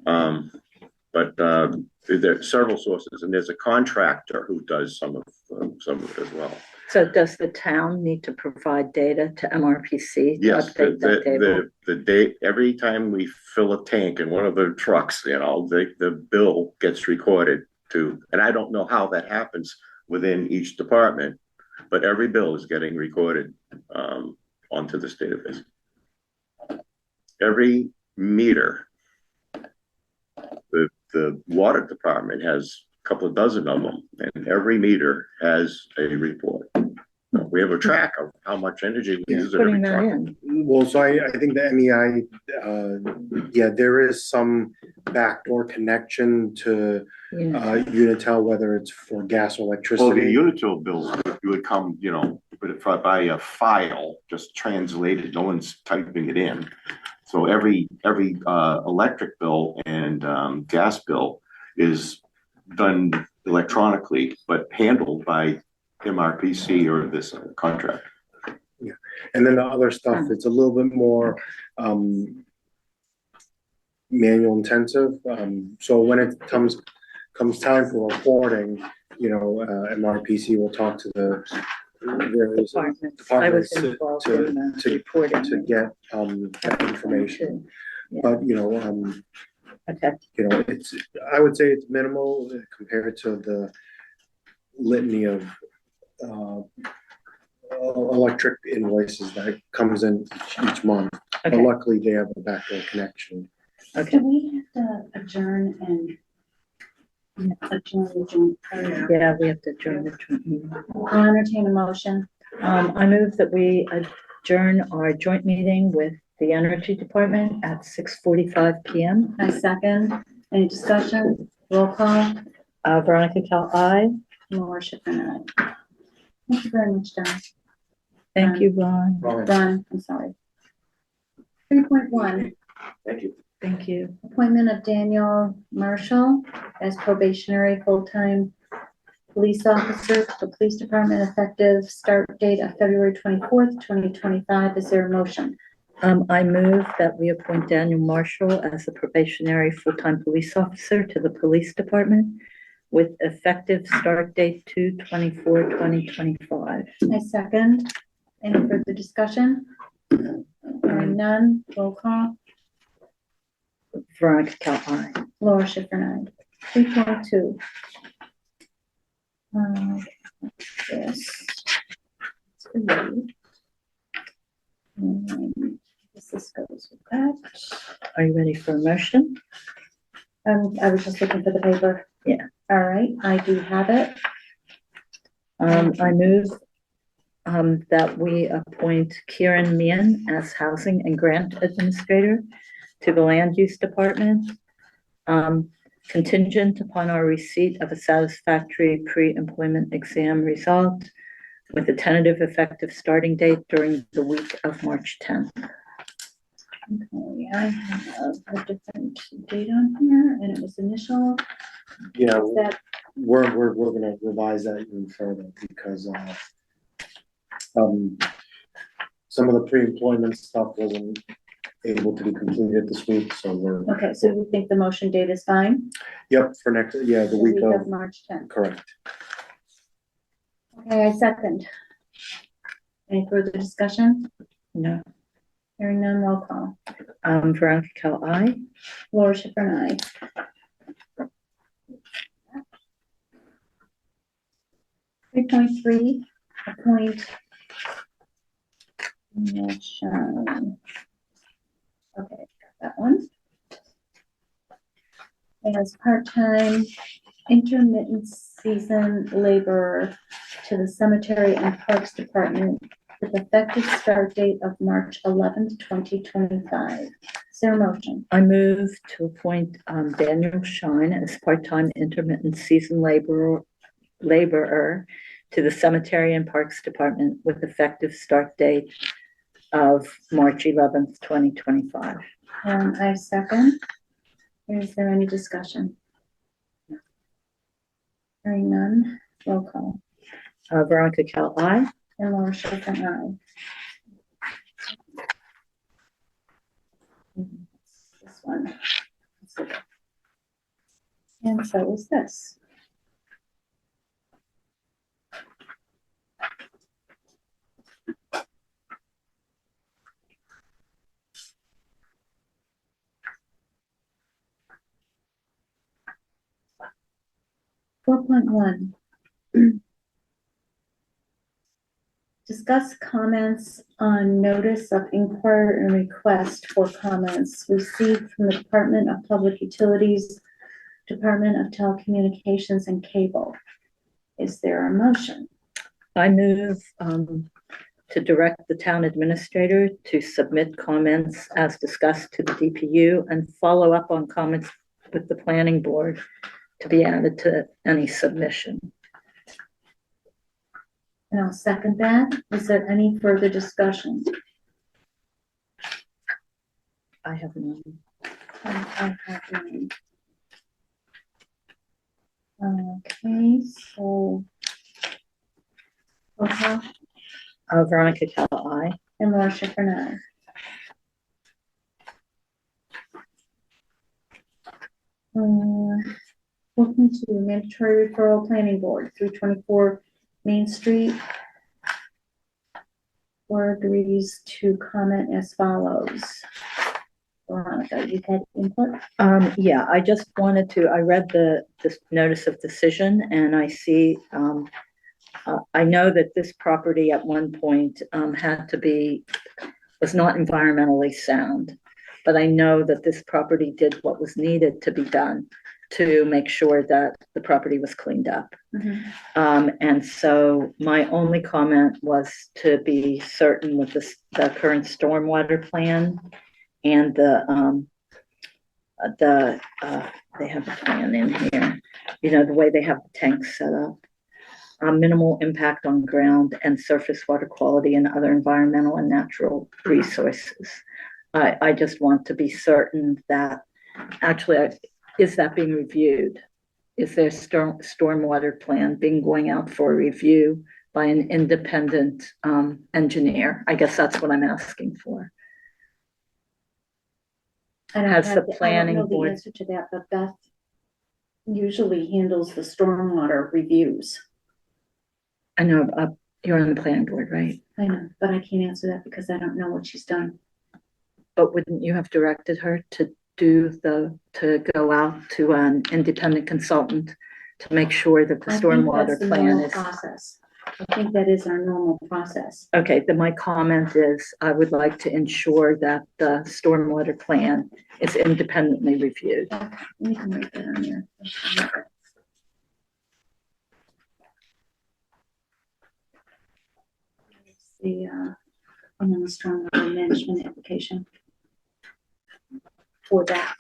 But there are several sources, and there's a contractor who does some of it as well. So does the town need to provide data to MRPC? Yes, the date every time we fill a tank in one of the trucks, you know, the bill gets recorded to, and I don't know how that happens within each department, but every bill is getting recorded onto this database. Every meter, the water department has a couple of dozen of them, and every meter has a report. We have a track of how much energy we use in every truck. Well, so I think the MEI, yeah, there is some backdoor connection to Unitel, whether it's for gas or electricity. Well, the Unitil bills, you would come, you know, by a file, just translated. No one's typing it in. So every electric bill and gas bill is done electronically, but handled by MRPC or this contract. Yeah, and then the other stuff, it's a little bit more manual intensive. So when it comes time for reporting, you know, MRPC will talk to the various departments to get that information. Yeah. But you know, okay. You know, I would say it's minimal compared to the litany of electric invoices that comes in each month. Okay. But luckily they have a backdoor connection. Okay. Do we have to adjourn and adjourn the joint prayer? Yeah, we have to adjourn the joint meeting. I'll entertain a motion. I move that we adjourn our joint meeting with the Energy Department at 6:45 p.m. I second. Any discussion? Roll call. Veronica Cal, aye. Laura Schiffern, aye. Thank you very much, Don. Thank you, Ron. Ron, I'm sorry. 3.1. Thank you. Thank you. Appointment of Daniel Marshall as probationary full-time police officer for the police department, effective start date of February 24th, 2025. Is there a motion? I move that we appoint Daniel Marshall as a probationary full-time police officer to the police department with effective start date 2/24/2025. I second. Any further discussion? Hearing none, roll call. Veronica Cal, aye. Laura Schifrin, aye. 3.2. This. It's for you. And this goes with that. Are you ready for a motion? I was just looking for the paper. Yeah. All right, I do have it. I move that we appoint Kieran Meehan as Housing and Grant Administrator to the Land Use Department, contingent upon our receipt of a satisfactory pre-employment exam result with a tentative effective starting date during the week of March 10th. Okay, I have a different date on here, and it was initial. Yeah, That we're gonna revise that even further because, some of the pre-employment stuff wasn't able to be completed this week, so we're. okay? So you think the motion date is fine? Yep, for next, yeah, the week of, March 10th. correct. Okay, I second. Any further discussion? No. Hearing none, roll call. Veronica Cal, aye. Laura Schifrin, aye. 3.3, appoint. Okay, got that one. As part-time intermittent season laborer to the Cemetery and Parks Department with effective start date of March 11th, 2025. Is there a motion? I move to appoint Daniel Shine as part-time intermittent season laborer to the Cemetery and Parks Department with effective start date of March 11th, 2025. And I second. Is there any discussion? Hearing none, roll call. Veronica Cal, aye. And Laura Schifrin, aye. This one. And so is this. Four point one. Discuss comments on notice of inquiry and request for comments received from the Department of Public Utilities, Department of Telecommunications and Cable. Is there a motion? I move to direct the town administrator to submit comments as discussed to the DPU and follow up on comments with the planning board to be added to any submission. And I'll second that. Is there any further discussion? I have none. I have none. Okay, so. Okay, Veronica Cal, aye. and Laura Schifrin, aye. 4.2 mandatory referral planning board 324 Main Street. Board agrees to comment as follows. Veronica, you had input? Yeah, I just wanted to, I read this notice of decision and I see, I know that this property at one point was not environmentally sound, but I know that this property did what was needed to be done to make sure that the property was cleaned up. Mm-hmm. And so my only comment was to be certain with the current stormwater plan and they have a plan in here, you know, the way they have the tanks set up. Minimal impact on ground and surface water quality and other environmental and natural resources. I just want to be certain that actually, is that being reviewed? Is their stormwater plan going out for review by an independent engineer? I guess that's what I'm asking for. I don't Has have the I don't planning know the board- answer to that, but Beth, usually handles the stormwater reviews. I know, you're on the planning board, right? I know, but I can't answer that because I don't know what she's done. But wouldn't you have directed her to to go out to an independent consultant to make sure that the I think stormwater that's the plan normal is? process. I think that is our normal process. Okay, then my comment is, I would like to ensure that the stormwater plan is independently reviewed. We can write that on there. The, and then the stormwater management application for that.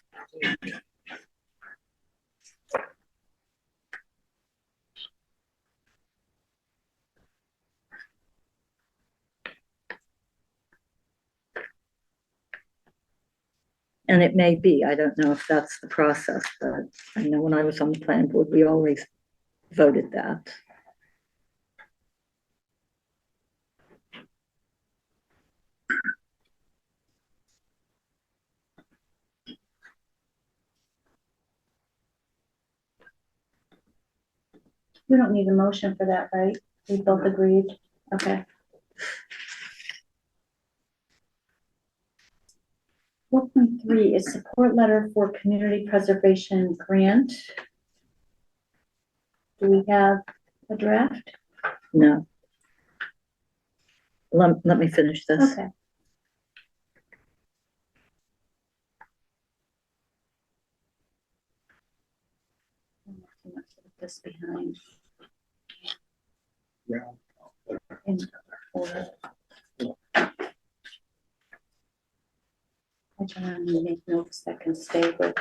And it may be, I don't know if that's the process, but I know when I was on the planning board, we always voted that. We don't need a motion for that, right? We both agreed. Okay. 4.3 is support letter for community preservation grant. Do we have a draft? No. Let me finish this. Okay. This behind. Yeah. In order. I generally make notes that can stay with.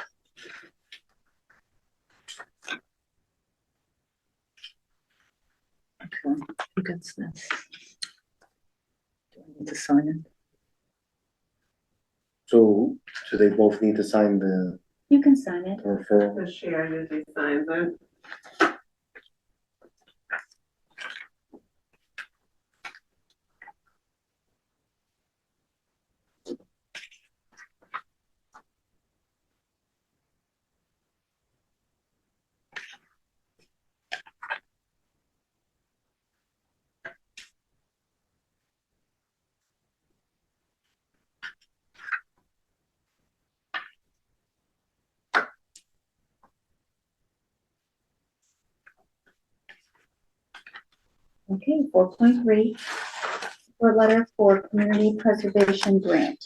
Okay, who gets this? Do I need to sign it? So, do they both need to sign the You can sign it. referral? The chair usually signs it. Okay, 4.3, for letter for community preservation grant.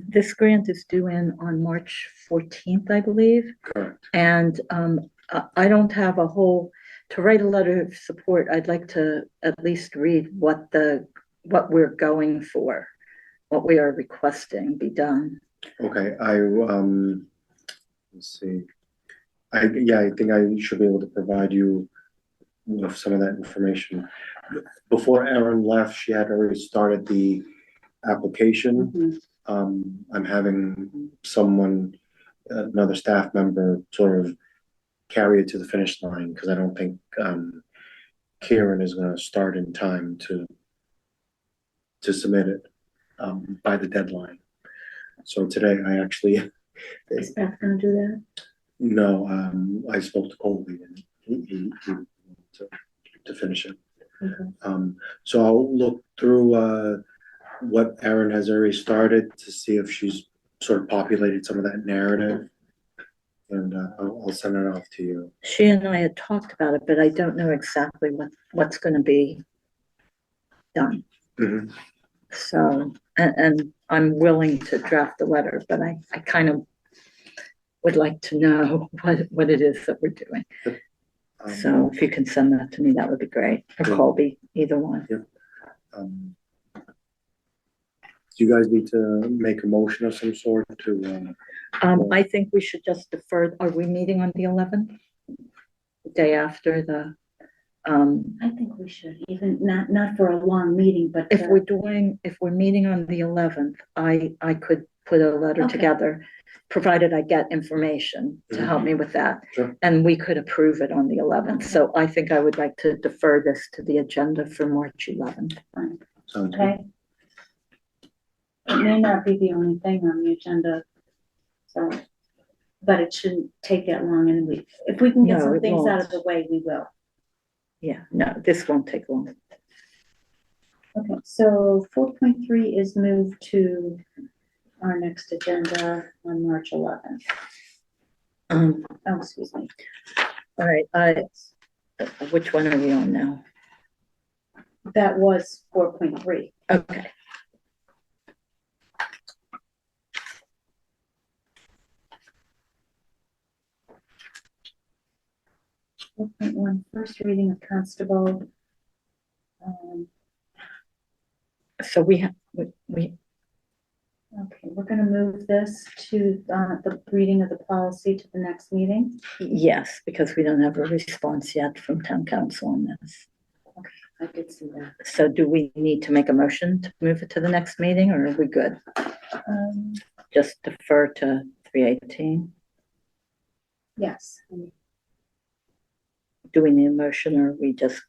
This grant is due in on March 14th, I believe. Correct. And I don't have a whole, to write a letter of support, I'd like to at least read what we're going for, what we are requesting be done. Okay, let's see. I think I should be able to provide you with some of that information. Before Erin left, she had already started the application. Mhm. I'm having someone, another staff member, sort of carry it to the finish line, because I don't think Kieran is gonna start in time to submit it by the deadline. So today I actually Is Beth gonna do that? no, I spoke to Colby and he to finish it. Okay. So I'll look through what Erin has already started to see if she's sort of populated some of that narrative. And I'll send it off to you. She and I had talked about it, but I don't know exactly what's going to be done. Mhm. So, and I'm willing to draft the letter, but I kind of would like to know what it is that we're doing. So if you can send that to me, that would be great. Or Yeah. Colby, either one. Do you guys need to make a motion of some sort to? I think we should just defer. Are we meeting on the 11th? The day after the, I think we should, even not for a long meeting, but. if we're meeting on the 11th, I could put a letter Okay. together, provided I get information to help me with that. Sure. And we could approve it on the 11th. So I think I would like to defer this to the agenda for March 11th. Sounds good. Okay. It may not be the only thing on the agenda, so but it shouldn't take that long, and if we can get No, some it things out won't. of the way, we will. Yeah, no, this won't take long. Okay, so 4.3 is moved to our next agenda on March 11th. Oh, excuse me. All right, which one are we on now? That was 4.3. Okay. First reading of constable. So we have, Okay, we're gonna move this to the reading of the policy to the next meeting. yes, because we don't have a response yet from town council on this. I did see that. So do we need to make a motion to move it to the next meeting, or are we good? Just defer to 318? Yes. Do we need a motion, or are we just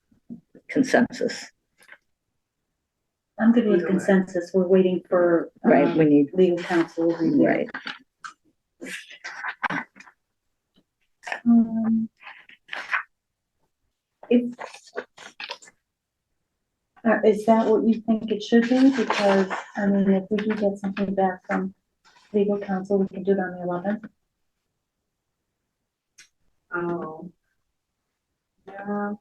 consensus? I'm good with consensus. We're waiting for Right, we need, legal counsel review. right. If is that what you think it should be? Because I mean, if we do get something back from legal counsel, we can do it on the 11th. Oh. Yeah.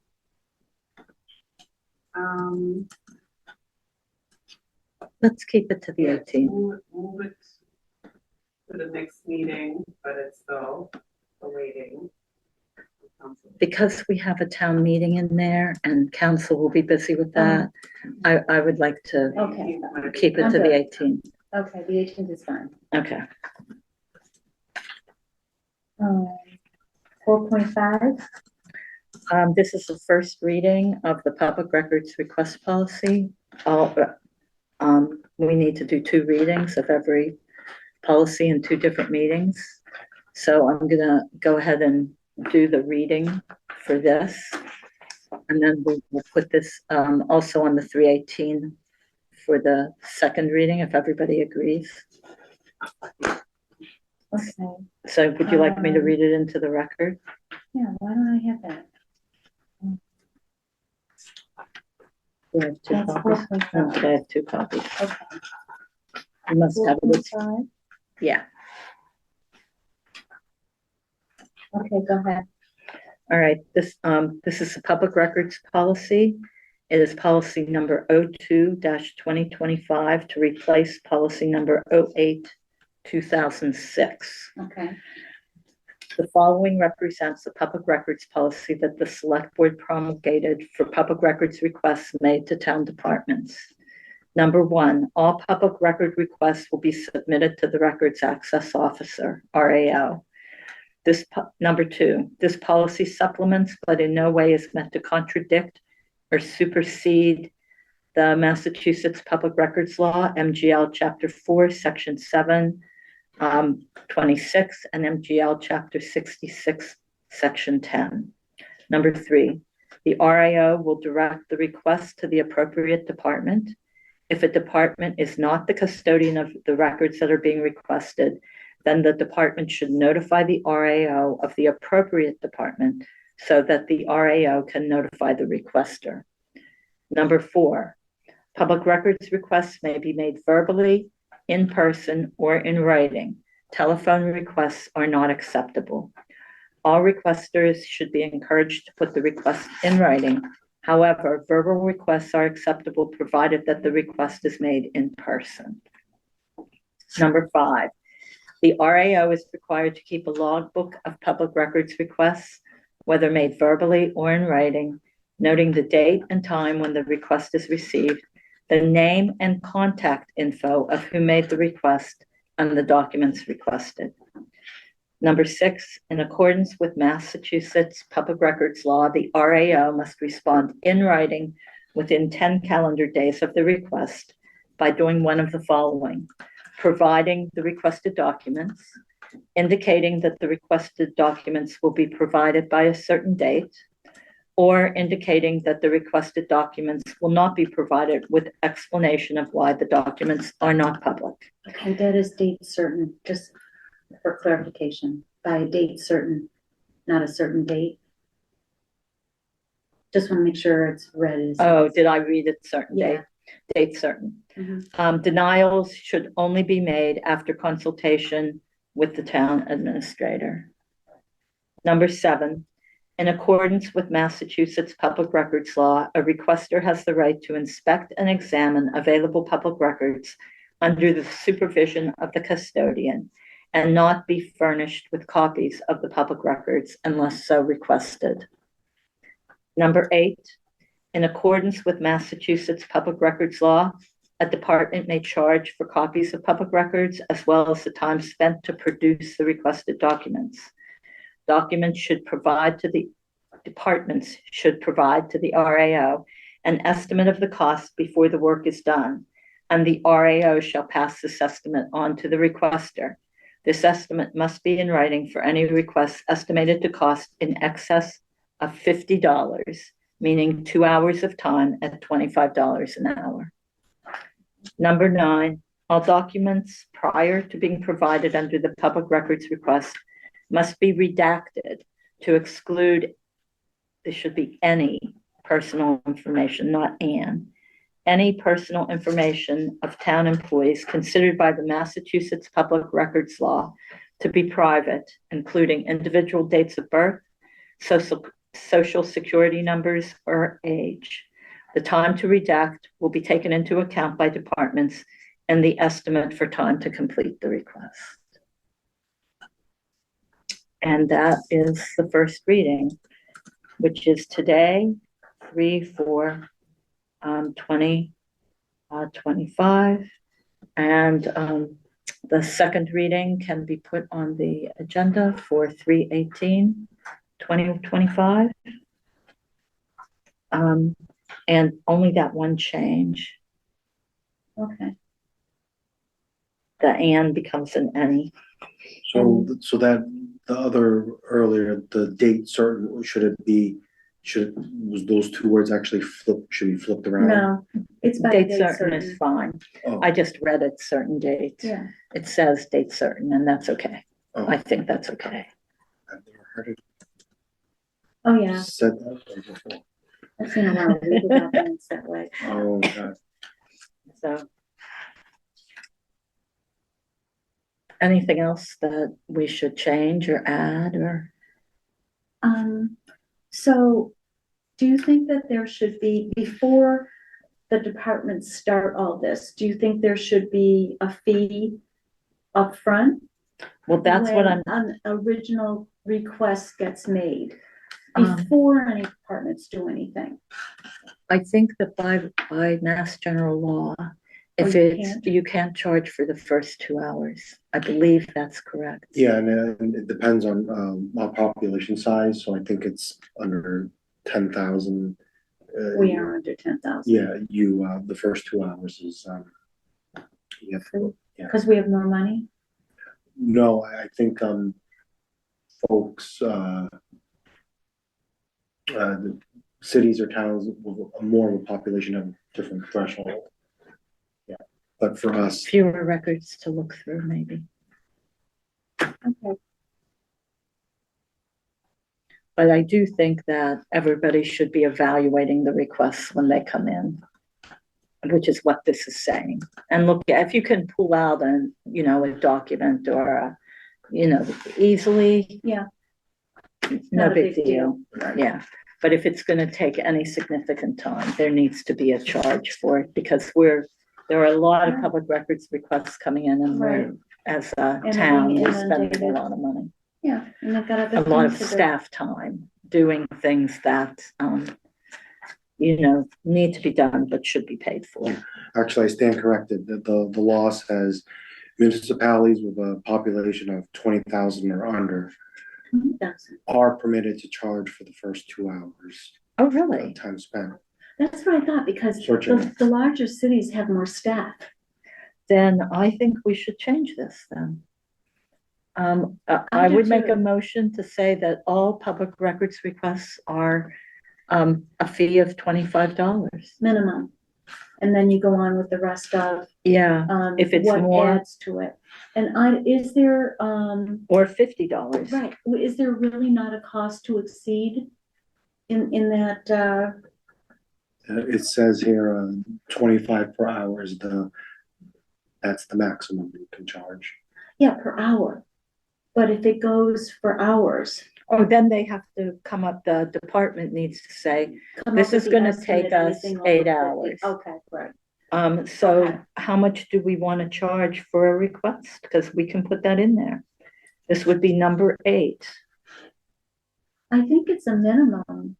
Let's keep it to the 18th. Move it to the next meeting, but it's still awaiting. Because we have a town meeting in there and council will be busy with that, I would like to Okay. keep it I'm to the good. 18th. Okay, the 18th is fine. Okay. 4.5. This is the first reading of the public records request policy. We need to do 2 readings of every policy in 2 different meetings. So I'm gonna go ahead and do the reading for this. And then we'll put this also on the 318 for the second reading, if everybody agrees. Okay. So would you like me to read it into the record? Yeah, why don't I have that? Do I have 2 That's copies? 4.5. Okay, I have 2 copies. Okay. You must have it. 4.5. Yeah. Okay, go ahead. All right, this is the public records policy. It is policy number 02-2025 to replace policy number 08-2006. Okay. The following represents the public records policy that the select board promulgated for public records requests made to town departments. Number 1, all public record requests will be submitted to the Records Access Officer, RAO. Number 2, this policy supplements, but in no way is meant to contradict or supersede the Massachusetts Public Records Law, MGL Chapter 4, Section 7, 26, and MGL Chapter 66, Section 10. Number 3, the RAO will direct the request to the appropriate department. If a department is not the custodian of the records that are being requested, then the department should notify the RAO of the appropriate department so that the RAO can notify the requester. Number 4, public records requests may be made verbally, in person, or in writing. Telephone requests are not acceptable. All requesters should be encouraged to put the request in writing. However, verbal requests are acceptable provided that the request is made in person. Number 5, the RAO is required to keep a logbook of public records requests, whether made verbally or in writing, noting the date and time when the request is received, the name and contact info of who made the request, and the documents requested. Number 6, in accordance with Massachusetts Public Records Law, the RAO must respond in writing within 10 calendar days of the request by doing one of the following: providing the requested documents, indicating that the requested documents will be provided by a certain date, or indicating that the requested documents will not be provided with explanation of why the documents are not public. Okay, that is date certain, just for clarification. by a date certain, not a certain date. Just want to make sure it's read as. Oh, did I read it certain Yeah. date certain? Mhm. Denials should only be made after consultation with the town administrator. Number 7, in accordance with Massachusetts Public Records Law, a requester has the right to inspect and examine available public records under the supervision of the custodian and not be furnished with copies of the public records unless so requested. Number 8, in accordance with Massachusetts Public Records Law, a department may charge for copies of public records as well as the time spent to produce the requested documents. Departments should provide to the RAO an estimate of the cost before the work is done, and the RAO shall pass this estimate on to the requester. This estimate must be in writing for any requests estimated to cost in excess of $50, meaning 2 hours of time at $25 an hour. Number 9, all documents prior to being provided under the public records request must be redacted to exclude, there should be any personal information, not any personal information of town employees considered by the Massachusetts Public Records Law to be private, including individual dates of birth, social security numbers, or age. The time to redact will be taken into account by departments and the estimate for time to complete the request. And that is the first reading, which is today, 3/4/2025. And the second reading can be put on the agenda for 3/18/2025. And only that one change. Okay. The and becomes an any. So that the other earlier, the date certain, was those two words actually should be flipped around? No, it's by Date date certain is fine. Oh, I just read it certain date. Yeah. It says date certain, and that's okay. oh, I think that's okay. I've never heard it Oh, yeah. said that before. I've seen a lot of legal documents that way. Oh, God. So. Anything else that we should change or add or? So do you think that there should be, before the departments start all this, do you think there should be a fee up front? Well, that's what when I'm, an original request gets made Um, before any departments do anything. I think that by Mass General Law, if you it's, can't? you can't charge for the first 2 hours. I believe that's correct. Yeah, and it depends on our population size, so I think it's under 10,000. We are under 10,000. Yeah, the first 2 hours is, you have to, yeah. Because we have more money? No, I think, folks, the cities or towns with more of a population have a different threshold. Yeah, but for us, Fewer records to look through, maybe. Okay. But I do think that everybody should be evaluating the requests when they come in, which is what this is saying. And look, if you can pull out a document or, easily. Yeah. No Not a big big deal. Right. Yeah. But if it's going to take any significant time, there needs to be a charge for it because there are a lot of public records requests coming in and Right. as a And town, being we're spending a inundated. lot of money. Yeah, and they've got other A lot of things to do. staff time doing things that, need to be done, but should be paid for. actually, I stand corrected, the law says municipalities with a population of 20,000 or under That's are permitted to charge for the first 2 hours Oh, really? of time spent. what I thought, because Searching. the larger cities have more staff. Then I think we should change this then. I I do would make too. a motion to say that all public records requests are a fee of $25. Minimum. and then you go on with the rest of, Yeah, if it's what more. adds to it. And is there, Or $50. right, is there really not a cost to exceed in that, It says here, 25 per hour is that's the maximum you can charge. yeah, per hour? But if it goes for hours. Oh, then they have to come up, the department needs to say, come this up with is the gonna estimate, take us anything over 8 50. hours. Okay, right. So Okay. how much do we want to charge for a request? Because we can put that in there. This would be number 8. I think it's a minimum.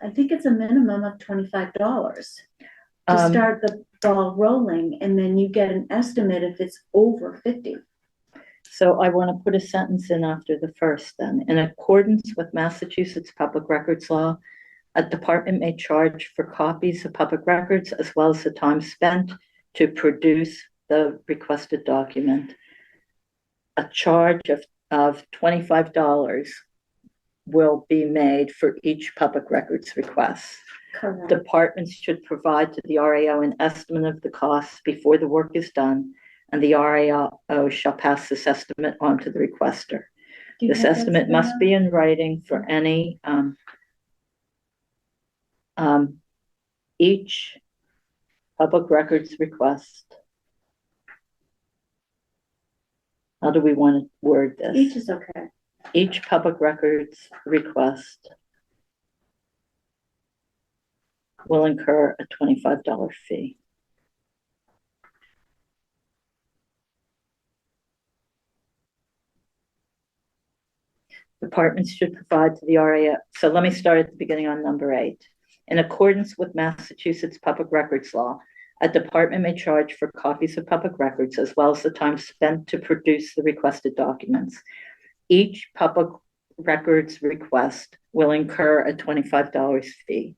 I think it's a minimum of $25 to start the ball rolling, and then you get an estimate if it's over 50. So I want to put a sentence in after the first then. In accordance with Massachusetts Public Records Law, a department may charge for copies of public records as well as the time spent to produce the requested document. A charge of $25 will be made for each public records request. Correct. Departments should provide to the RAO an estimate of the costs before the work is done, and the RAO shall pass this estimate on to the requester. This estimate must be in writing for any each public records request. How do we want to word this? Each is okay. Each public records request will incur a $25 fee. Departments should provide to the RAO. So let me start at the beginning on number 8. In accordance with Massachusetts Public Records Law, a department may charge for copies of public records as well as the time spent to produce the requested documents. Each public records request will incur a $25 fee.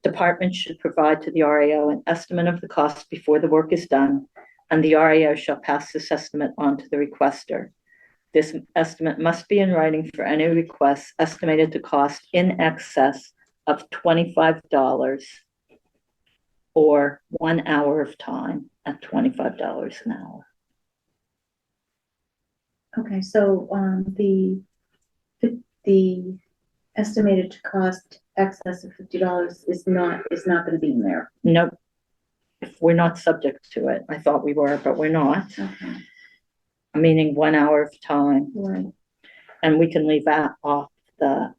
Departments should provide to the RAO an estimate of the cost before the work is done, and the RAO shall pass this estimate on to the requester. This estimate must be in writing for any requests estimated to cost in excess of $25 or 1 hour of time at $25 an hour. Okay, so the estimated to cost excess of $50 is not going to be in there. Nope. If we're not subject to it. I thought we were, but we're not. Okay. Meaning 1 hour of time. Right. And we can leave that off the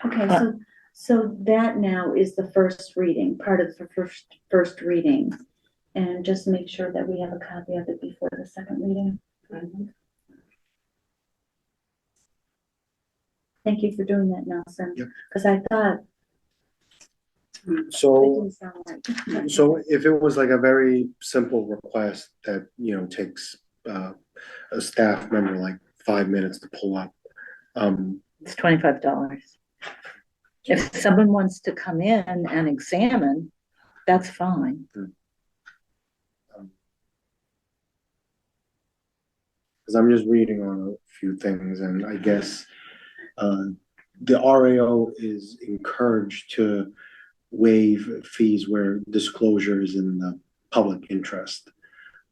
okay, so that now is the first reading, part of the first reading. And just make sure that we have a copy of it before the second reading. Mm-hmm. Thank you for doing that, Nelson. Yep. Because I thought it So, didn't sound right. so if it was like a very simple request that, takes a staff member like 5 minutes to pull up, it's $25. If someone wants to come in and examine, that's fine. because I'm just reading on a few things, and I guess the RAO is encouraged to waive fees where disclosure is in the public interest.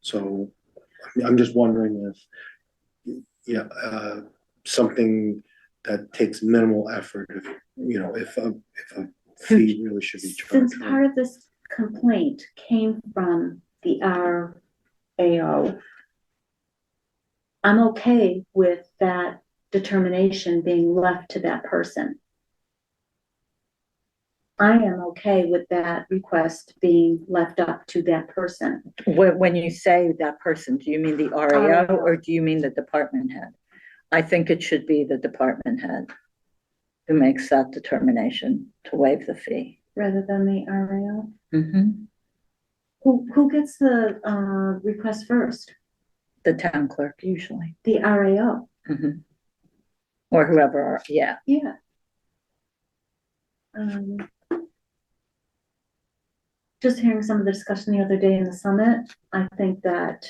So I'm just wondering if, something that takes minimal effort, if a fee really should be charged. Since part of this complaint came from the RAO, I'm okay with that determination being left to that person. I am okay with that request being left up to that person. When you say that person, do you mean the RAO or do you mean the department head? I think it should be the department head who makes that determination to waive the fee. Rather than the RAO? Mm-hmm. Who gets the request first? The town clerk usually. The RAO? Mm-hmm. Or whoever, yeah. Yeah. Just hearing some of the discussion the other day in the summit, I think that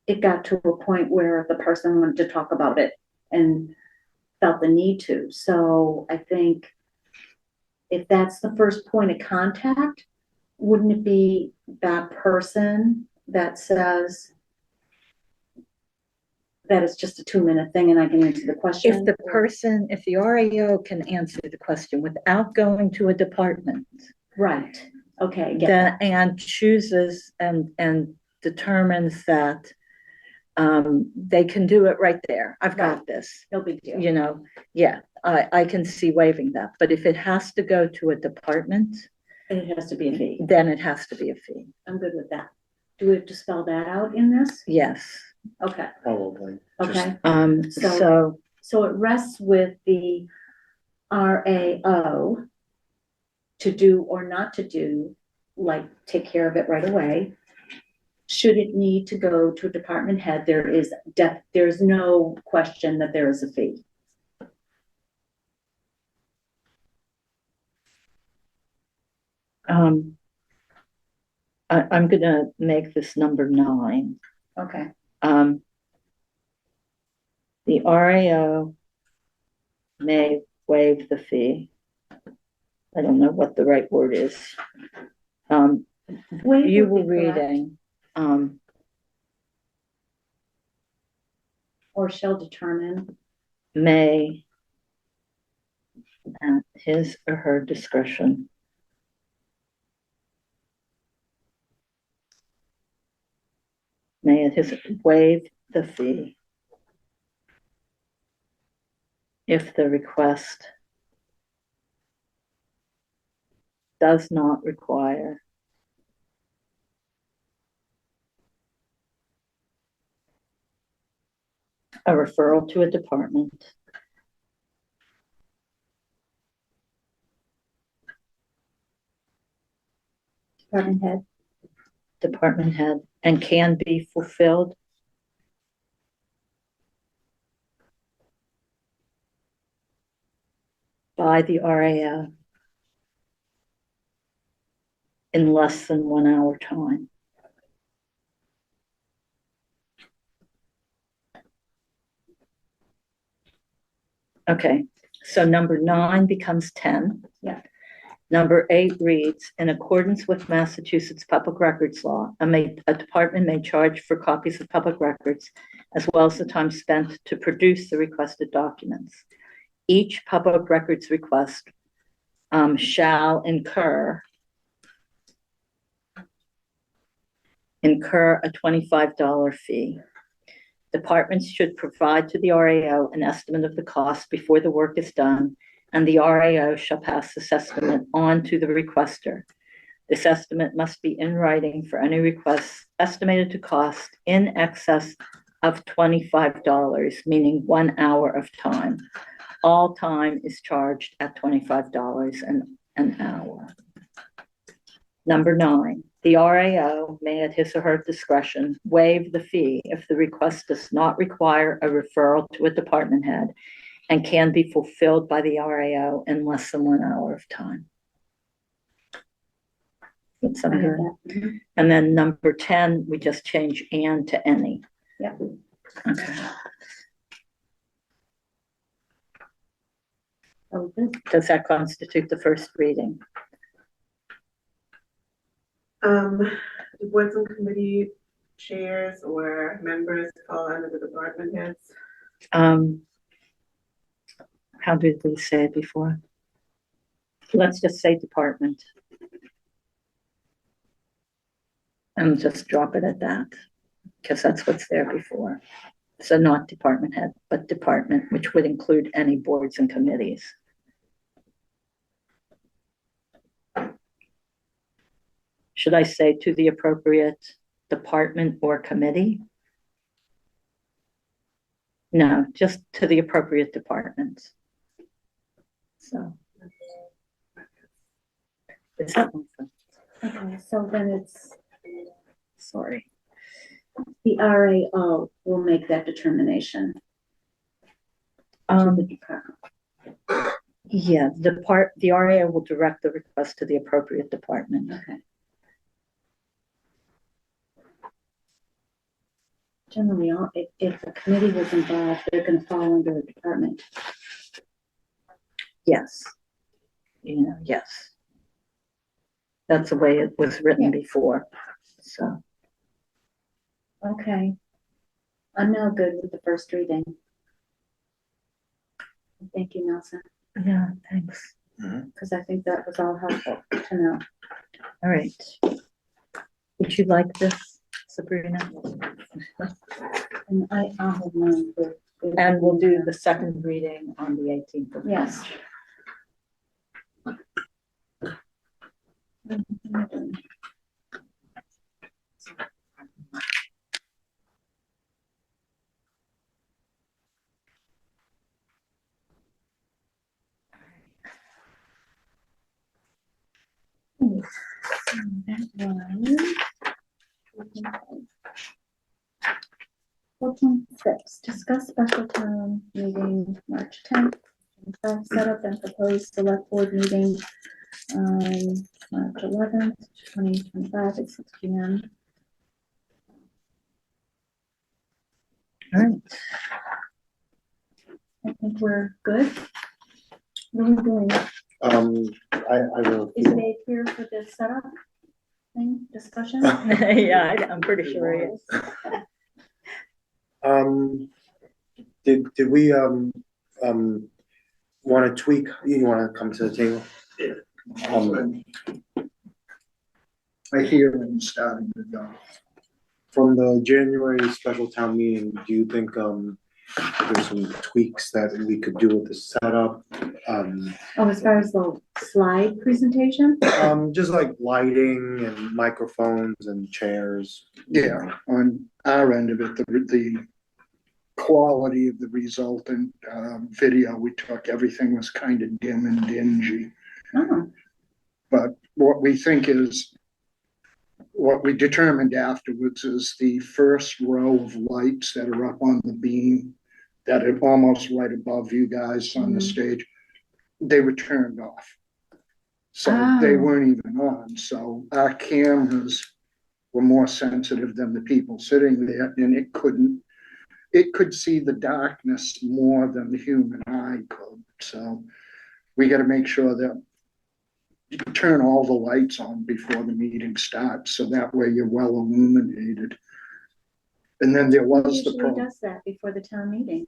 it got to a point where the person wanted to talk about it and felt the need to. So I think if that's the first point of contact, wouldn't it be that person that says that it's just a 2-minute thing and I can answer the question? If the RAO can answer the question without going to a department, Right, okay, get then, that. and chooses and determines that they can do it right there. I've got this, No big deal. you know, yeah, I can see waiving that. But if it has to go to a department, It has to be a fee. then it has to be a fee. I'm good with that. Do we have to spell that out in this? Yes. Okay, Probably. okay. So So it rests with the RAO to do or not to do, like take care of it right away. Should it need to go to a department head, there's no question that there is a fee. I'm gonna make this number 9. Okay, The RAO may waive the fee. I don't know what the right word is. Waive You would were be correct. reading, Or shall determine. may at his or her discretion. May at his waive the fee if the request does not require a referral to a department, Department head. and can be fulfilled by the RAO in less than 1 hour time. Okay, so number 9 becomes 10. Yeah. Number 8 reads, in accordance with Massachusetts public records law, a department may charge for copies of public records as well as the time spent to produce the requested documents. Each public records request shall incur a $25 fee. Departments should provide to the RAO an estimate of the cost before the work is done, and the RAO shall pass this estimate on to the requester. This estimate must be in writing for any requests estimated to cost in excess of $25, meaning 1 hour of time. All time is charged at $25 an hour. Number 9, the RAO may at his or her discretion waive the fee if the request does not require a referral to a department head and can be fulfilled by the RAO in less than 1 hour of time. That's I have good. that. And then number 10, we just change and to any. Yep. Okay. Oh, good. Does that constitute the first reading? Boards and committee chairs or members fall under the department heads? How did we say it before? Let's just say department. And just drop it at that, because that's what's there before. So not department head, but department, which would include any boards and committees. Should I say to the appropriate department or committee? No, just to the appropriate departments. So. Is that one for? Okay, so then it's, Sorry. the RAO will make that determination. To the department. Yeah, the RAO will direct the request to the appropriate department. Okay. Generally, if the committee was involved, they're gonna fall under a department. Yes. Yes. That's the way it was written Yeah. before, so. Okay. I'm now good with the first reading. Thank you, Nelson, Yeah, thanks. because I think that was all helpful to know. All right. Would you like this, Sabrina? And I'll have mine for. And we'll do the second reading on the 18th of Yes. Fourteen six, discuss special town meeting March 10th. Set up and propose select board meeting March 11th, 2025 at 6 p.m. All right. I think we're good. What are we doing? I will. Is Dave here for the setup thing, discussion? Yeah, I'm pretty sure he is. Did we, want to tweak, you want to come to the table? I hear them starting to go. From the January special town meeting, do you think, there's some tweaks that we could do with the setup? Oh, as far as the slide presentation? Just like lighting and microphones and chairs. Yeah, on our end of it, the quality of the resultant video we took, everything was kind of dim and dingy. Oh, But what we determined afterwards is the first row of lights that are up on the beam that are almost right above you guys on the stage, they were turned off. So they weren't even on. So our cameras were more sensitive than the people sitting there, and it could see the darkness more than the human eye could. So we got to make sure that you turn all the lights on before the meeting starts, so that way you're well illuminated. And then there was the usually problem. does that before the town meeting,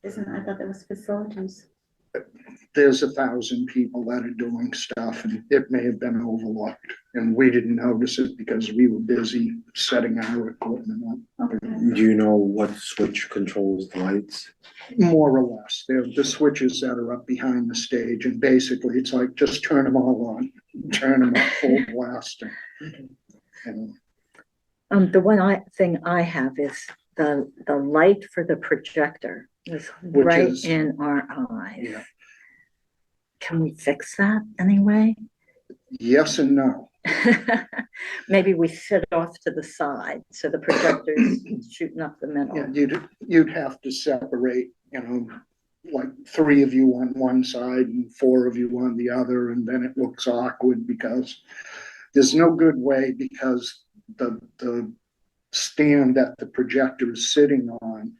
isn't? I thought that was facilities. There's 1,000 people that are doing stuff, and it may have been overlooked, and we didn't notice it because we were busy setting our equipment up. Okay. Do you know what switch controls the lights? More or less, they're the switches that are up behind the stage, and basically it's like just turn them all on, turn them up full blast. And The thing I have is the light for the projector is Which right is- in our eyes. Yeah. Can we fix that anyway? yes and no. Maybe we sit off to the side so the projector's shooting up the middle. Yeah, you'd have to separate, like 3 of you on one side and 4 of you on the other, and then it looks awkward because there's no good way, because the stand that the projector is sitting on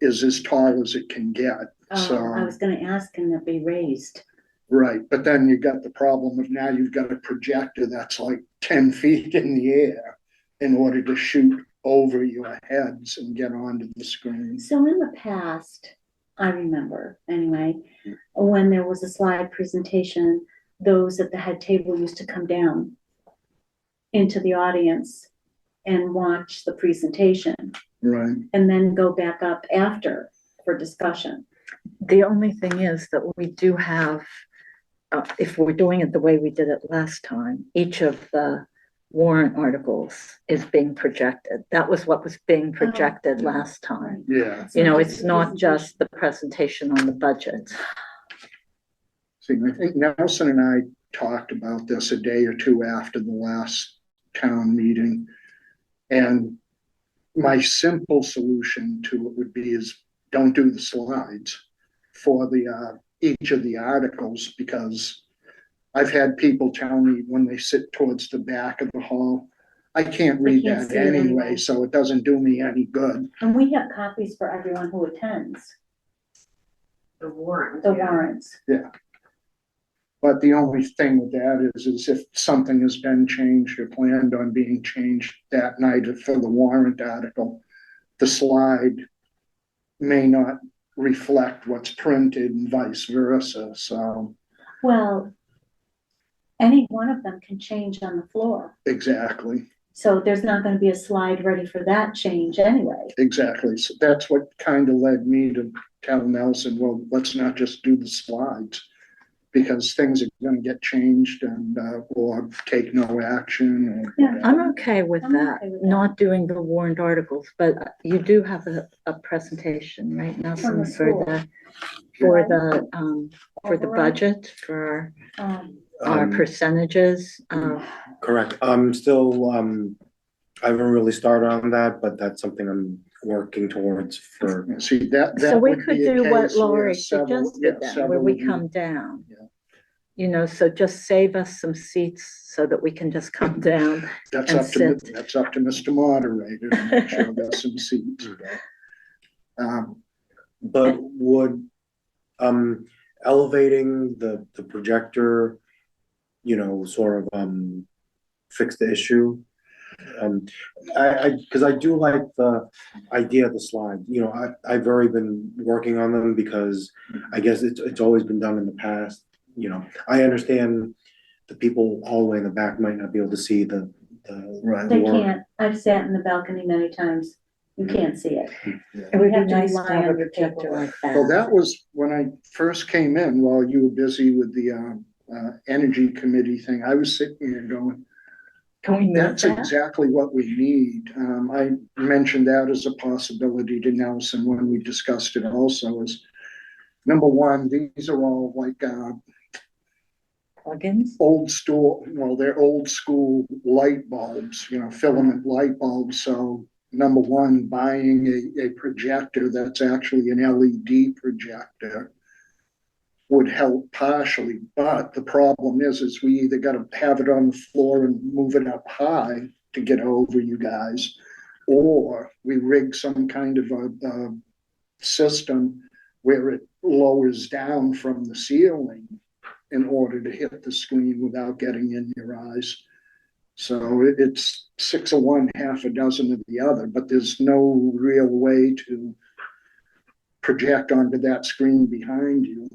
is as tall as it can get. So, I was gonna ask, can that be raised? right, but then you got the problem of now you've got a projector that's like 10 feet in the air in order to shoot over your heads and get onto the screen. So in the past, I remember anyway, when there was a slide presentation, those at the head table used to come down into the audience and watch the presentation Right. and then go back up after for discussion. The only thing is that we do have, if we're doing it the way we did it last time, each of the warrant articles is being projected. That was what was being projected last time. Yeah. It's not just the presentation on the budget. See, I think Nelson and I talked about this a day or two after the last town meeting. And my simple solution to it would be is don't do the slides for the each of the articles, because I've had people tell me when they sit towards the back of the hall, I can't read can't that see it anyway, anyway. so it doesn't do me any good. And we have copies for everyone who attends The warrant. the yeah. warrants. But the only thing with that is if something has been changed or planned on being changed that night for the warrant article, the slide may not reflect what's printed and vice versa, so. Well, any one of them can change on the floor. Exactly, So there's not gonna be a slide ready for that change anyway. exactly. So that's what kind of led me to tell Nelson, well, let's not just do the slides. Because things are gonna get changed and, or take no action or Yeah, whatever. I'm okay with I'm that, okay with that. not doing the warrant articles, but you do have a presentation, right, Nelson, the school. for Right. for the Override. budget, for Um, our percentages, Correct. I'm still, I haven't really started on that, but that's something I'm working towards for, See, that so we would could be a do what case where Laurie several- suggested yeah, then, where we several- come down. Yeah. You know, so just save us some seats so that we can just come down. That's and up to, sit. that's up to Mr. Moderator to make sure there's some seats. but would, elevating the projector, you know, sort of, fix the issue? Cause I do like the idea of the slide, you know, I've already been working on them because I guess it's always been done in the past, you know. I understand the people all the way in the back might not be able to see the Right. They work. can't, I've sat in the balcony many times, you can't see it. It would be have to nice to rely have a on your projector paperwork. like that. Well, that was when I first came in, while you were busy with the, energy committee thing, I was sitting here going, Can we move that's that? exactly what we need. I mentioned that as a possibility to Nelson when we discussed it also is, number one, these are all like, Plugins? they're old school light bulbs, you know, filament light bulbs. So number one, buying a projector that's actually an LED projector would help partially, but the problem is we either gotta have it on the floor and move it up high to get over you guys, or we rig some kind of a system where it lowers down from the ceiling in order to hit the screen without getting in your eyes. So it's 6 of one, half a dozen of the other, but there's no real way to project onto that screen behind you,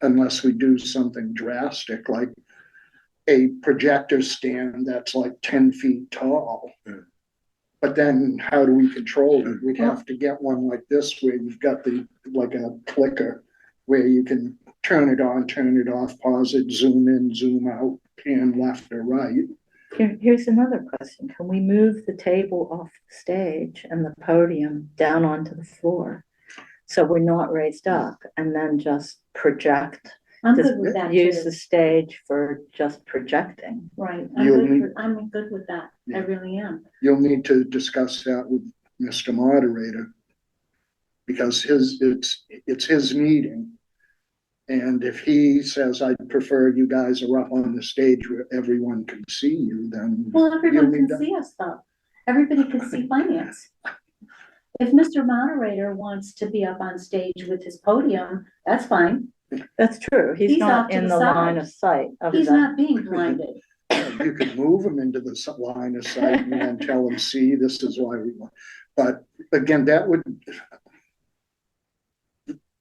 unless we do something drastic, like a projector stand that's like 10 feet tall. But then how do we control it? We'd have to get one like this where you've got like a clicker where you can turn it on, turn it off, pause it, zoom in, zoom out, pan left or right. Here's another question. Can we move the table off the stage and the podium down onto the floor? So we're not raised up and then just project, I'm just good with that use too. the stage for just projecting. Right, You'll I'm good with that, I Yeah. really am. You'll need to discuss that with Mr. Moderator. Because it's his meeting. And if he says, I'd prefer you guys are up on the stage where everyone can see you, then. Well, everyone you'll can need to- see us though, everybody can see finance. If Mr. Moderator wants to be up on stage with his podium, that's fine, That's true. He's He's off not to in the the side. line of sight of he's the. not being blinded. You could move him into the line of sight and then tell him, see, this is why we want. But again, that would.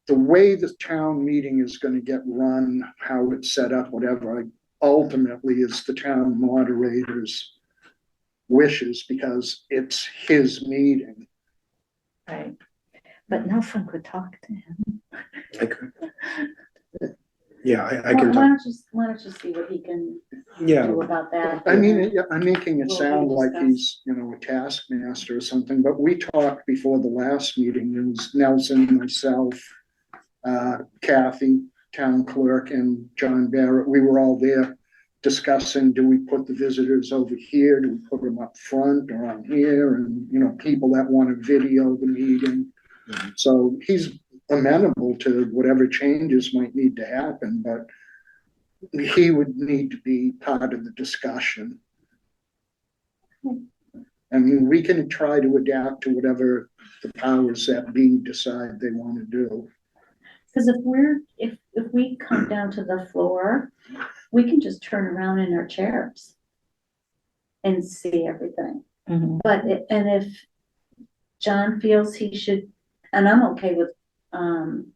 The way the town meeting is gonna get run, how it's set up, whatever, ultimately is the town moderator's wishes, because it's his meeting. Right. But Nelson could talk to him. I could. Yeah, I Why can talk, why don't you see what he can yeah, do about that? I mean, I'm making it Will sound we like discuss? he's, you know, a taskmaster or something, but we talked before the last meeting. It was Nelson, myself, Kathy, town clerk, and John Barrett. We were all there discussing, do we put the visitors over here? Do we put them up front or on here? And, you know, people that want to video the meeting. So he's amenable to whatever changes might need to happen, but he would need to be part of the discussion. I mean, we can try to adapt to whatever the powers that be decide they want to do. Because if we come down to the floor, we can just turn around in our chairs and see everything. Mhm. And if John feels he should, and I'm okay with,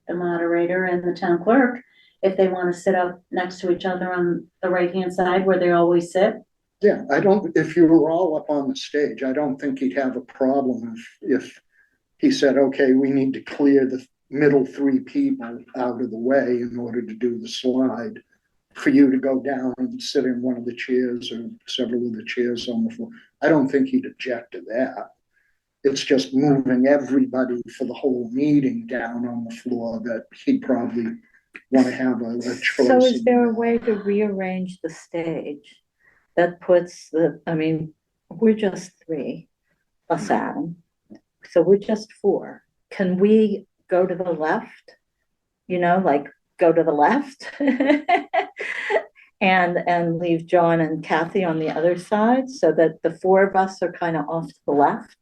the moderator and the town clerk, if they want to sit up next to each other on the right-hand side where they always sit. Yeah, if you were all up on the stage, I don't think he'd have a problem if he said, okay, we need to clear the middle three people out of the way in order to do the slide, for you to go down and sit in one of the chairs or several of the chairs on the floor. I don't think he'd object to that. It's just moving everybody for the whole meeting down on the floor that he'd probably want to have a choice. So is there a way to rearrange the stage that puts we're just three plus Adam, so we're just four. Can we go to the left? Go to the left and leave John and Kathy on the other side so that the four of us are kind of off to the left?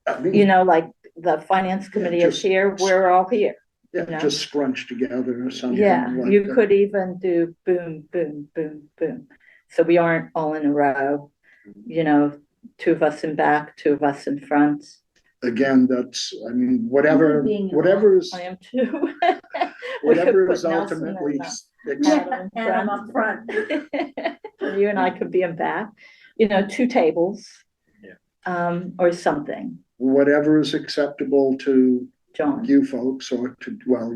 Like the finance committee is here, we're all here. Yeah, just scrunch together or something. Yeah, like you that. could even do boom, boom, boom, boom. So we aren't all in a row, two of us in back, two of us in front. Again, whatever is, I am too. whatever is ultimately. And I'm up front. You and I could be in back, two tables. Yeah. Or something. Whatever is acceptable to John. You folks, or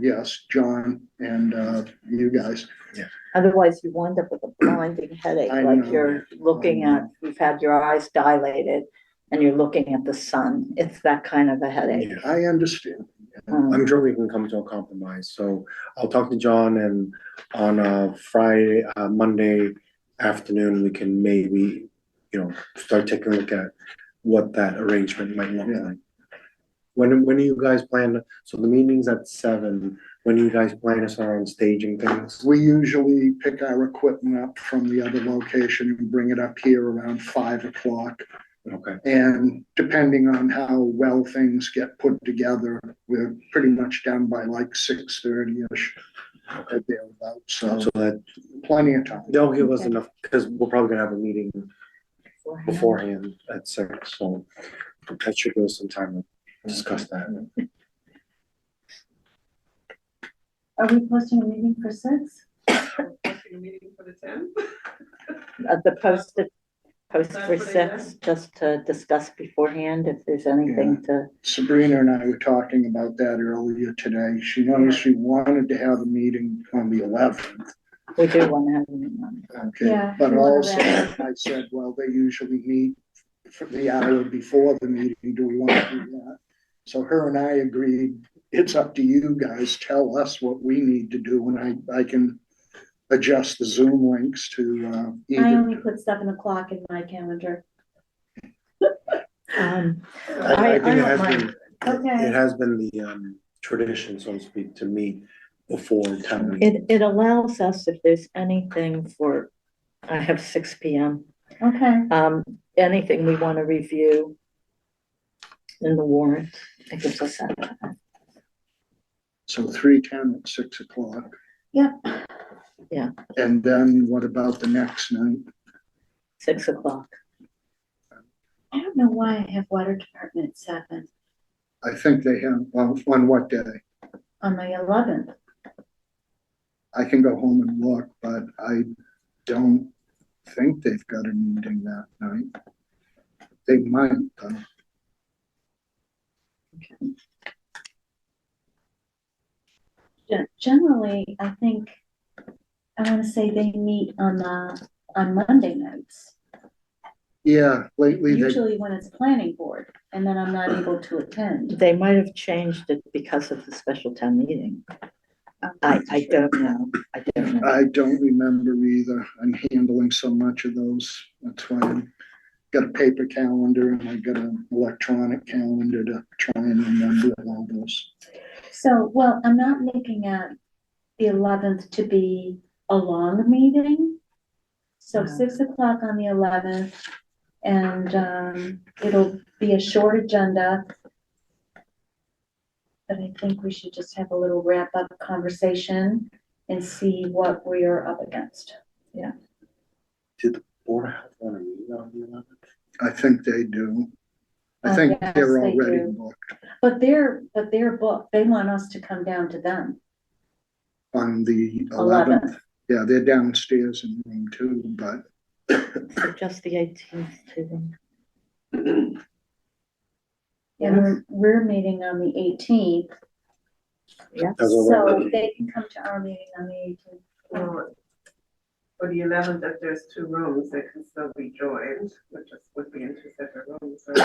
yes, John and you guys. Yeah. Otherwise, you wind up with a blinding headache, you're looking at, you've had your eyes dilated, and you're looking at the sun. It's that kind of a headache. Yeah. I understand. I'm sure we can come to a compromise. So I'll talk to John, and on Monday afternoon, we can maybe, start taking a look at what that arrangement might look like. When do you guys plan? So the meeting's at 7. When do you guys plan to start on staging things? We usually pick our equipment up from the other location and bring it up here around 5 o'clock. Okay. And depending on how well things get put together, we're pretty much done by like 6:30-ish. Okay. So that plenty of time. they'll give us enough, because we're probably gonna have a meeting beforehand at 6. So that should give us some time to discuss that. Are we posting a meeting for 6? Posting a meeting for the 10th? The post for 6, just to discuss beforehand if there's anything to. Sabrina and I were talking about that earlier today. She knows she wanted to have a meeting on the 11th. We do want to have a meeting on it. Okay, Yeah, but we wanna also wrap I said, well, they usually meet for the hour before the meeting. Do we want to do that? So her and I agreed, it's up to you guys. Tell us what we need to do, and I can adjust the Zoom links to I either. only put 7 o'clock in my calendar. I I think don't mind. Okay. it has been the tradition, so to speak, to meet before town meeting. It allows us, if there's anything I have 6 p.m. Okay. Anything we want to review in the warrant, it gives us that. So 3:10 at 6 o'clock. Yeah. Yeah. And then what about the next night? 6 o'clock. I don't know why I have water department at 7 I think they have, well, on what day? on my 11th. I can go home and look, but I don't think they've got a meeting that night. They might, though. Generally, I think, I want to say they meet on Monday nights. Yeah, lately they, Usually when it's planning board, and then I'm not able to attend. They might have changed it because of the special town meeting. I don't know. I don't remember either. I'm handling so much of those. That's why I've got a paper calendar and I've got an electronic calendar to try and remember all those. So, well, I'm not looking at the 11th to be a long meeting. So No. 6 o'clock on the 11th, And it'll be a short agenda. But I think we should just have a little wrap-up conversation and see what we are up against. Did the board have one on the 11th? I think they do. I Oh, think yes, they're they already do. booked But they're booked. They want us to come down to them. on the 11th. 11th. Yeah, they're downstairs in room 2, but So just the 18th to And we're meeting on the 18th, yes. so they can come to our meeting on the 18th. Well, for the 11th, if there's 2 rooms, they can still be joined, which is, would be in 2 separate rooms, right?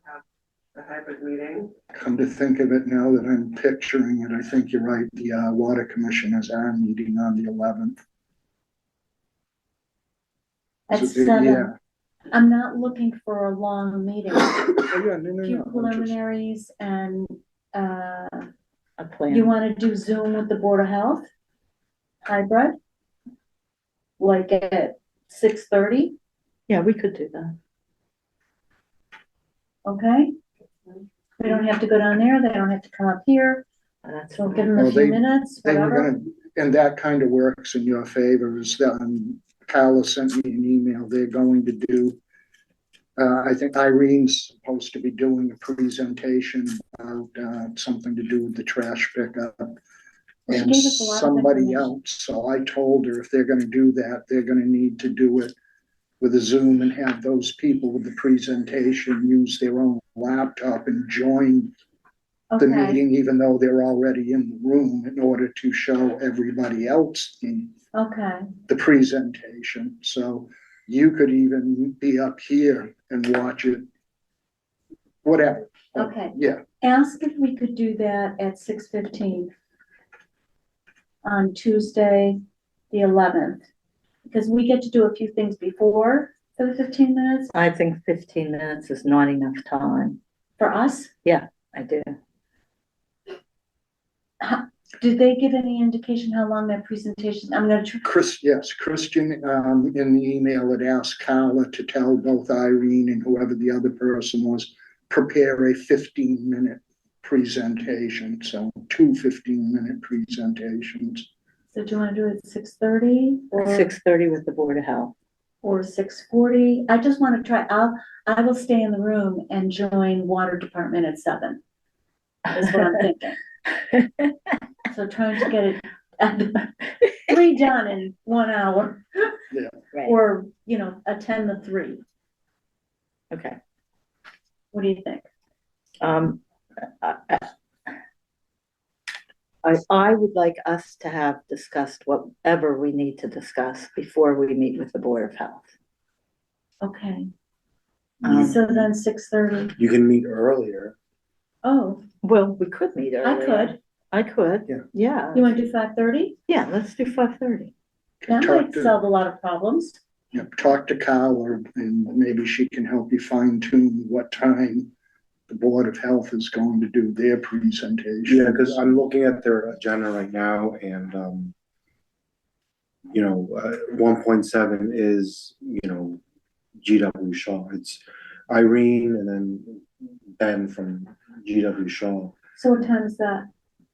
Have the hybrid meeting. come to think of it, now that I'm picturing it, I think you're right. The water commissioners are meeting on the 11th. At So, 7. yeah. I'm not looking for a long meeting. Oh, yeah, no, A few I'm just- preliminaries and, A plan. you wanna do Zoom with the Board of Health? Hybrid? Like at 6:30, Yeah, we could do that. okay? We don't have to go down there, they don't have to come up here, That's so we'll fine. give them a Well, few minutes, They were whatever. gonna, and that kind of works in your favor, is that, Carla sent me an email, they're going to do, I think Irene's supposed to be doing a presentation about, something to do with the trash pickup. She And gave us a lot of somebody information. else, so I told her if they're gonna do that, they're gonna need to do it with a Zoom and have those people with the presentation use their own laptop and join the Okay, meeting, even though they're already in the room, in order to show everybody else okay, the presentation. So you could even be up here and watch it, whatever. okay. Yeah, Ask if we could do that at 6:15 on Tuesday, the 11th. Because we get to do a few things before for the 15 minutes I think 15 minutes is not enough time. for us. I do. Did they give any indication how long that presentation? I'm gonna try. Christian, in the email had asked Carla to tell both Irene and whoever the other person was, prepare a 15-minute presentation, so 2 15-minute presentations. So do you wanna do it at 6:30 or 6:30 with the Board of Health. 6:40? I just wanna try, I will stay in the room and join water department at 7. Is what I'm thinking. So trying to get it 3 done in 1 hour, Right. or, a 10 to 3. Okay. What do you think? I would like us to have discussed whatever we need to discuss before we meet with the Board of Health. Okay, Um, so then 6:30. You can meet earlier. Oh, Well, we could meet I earlier. could. I could. Yeah. Yeah. You wanna do 5:30? Yeah, let's do 5:30. That Talk might to- solve a lot of problems. Yeah, talk to Carla and maybe she can help you fine tune what time the Board of Health is going to do their presentation. Yeah, because I'm looking at their agenda right now and, 1.7 is, GW Shaw. It's Irene and then Ben from GW Shaw. So what time is that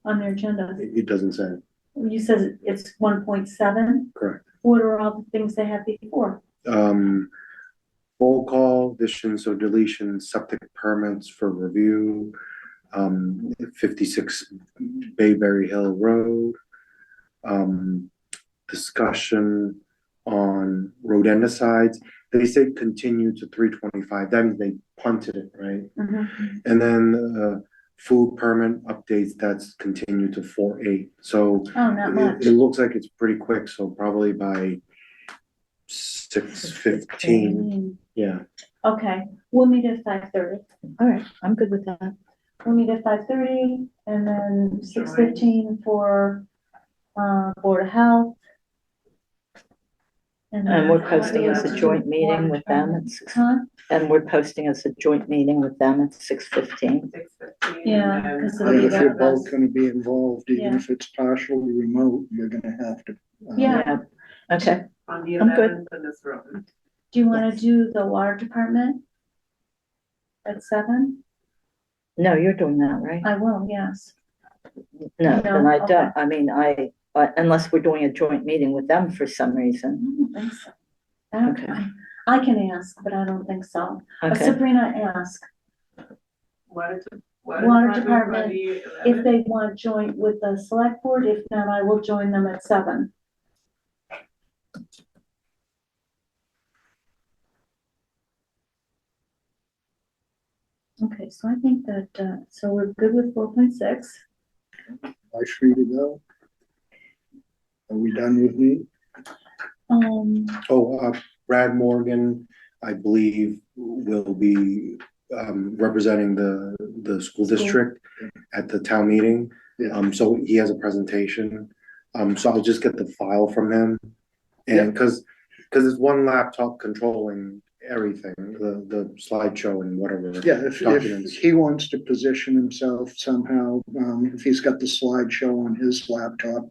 on their agenda? It doesn't say, You said it's 1.7. correct. What are all the things they had before? Roll call, additions or deletions, septic permits for review, 56 Bayberry Hill Road, discussion on rodenticides. They say continue to 325. That means they punted it, right? Mhm. And then food permit updates, that's continued to 4/8. So Oh, not much. it looks like it's pretty quick, so probably by 6:15, yeah. Okay, we'll meet at 5:30. All right, I'm good with that. We'll meet at 5:30 and then 6:15 for, Board of Health. And we're posting as a joint meeting with them at 6. Huh? And we're posting as a joint meeting with them at 6:15. 6:15. Yeah, and 'cause And it'll be if that you're both fast. gonna be involved, even Yeah. if it's partially remote, you're gonna have to. Yeah. Okay, On the I'm good. 11th in this room. Do you want Yes. to do the water department at 7? No, you're doing that, right? I will, yes. No, then No? I Okay. don't, I mean, unless we're doing a joint meeting with them for some I reason. don't think so. I don't, Okay. I can ask, but I don't think so. Okay, Sabrina, ask Water Water department, department, Friday, if 11? they want to join with the select board. If not, I will join them at 7. Okay, so I think that, so we're good with 4.6. Am I free to go? Are we done with me? Brad Morgan, I believe, will be representing the school district at the town meeting. Yeah. So he has a presentation. So I'll just get the file from him. And because it's one laptop controlling everything, the slideshow and whatever. Yeah, if documents. he wants to position himself somehow, if he's got the slideshow on his laptop,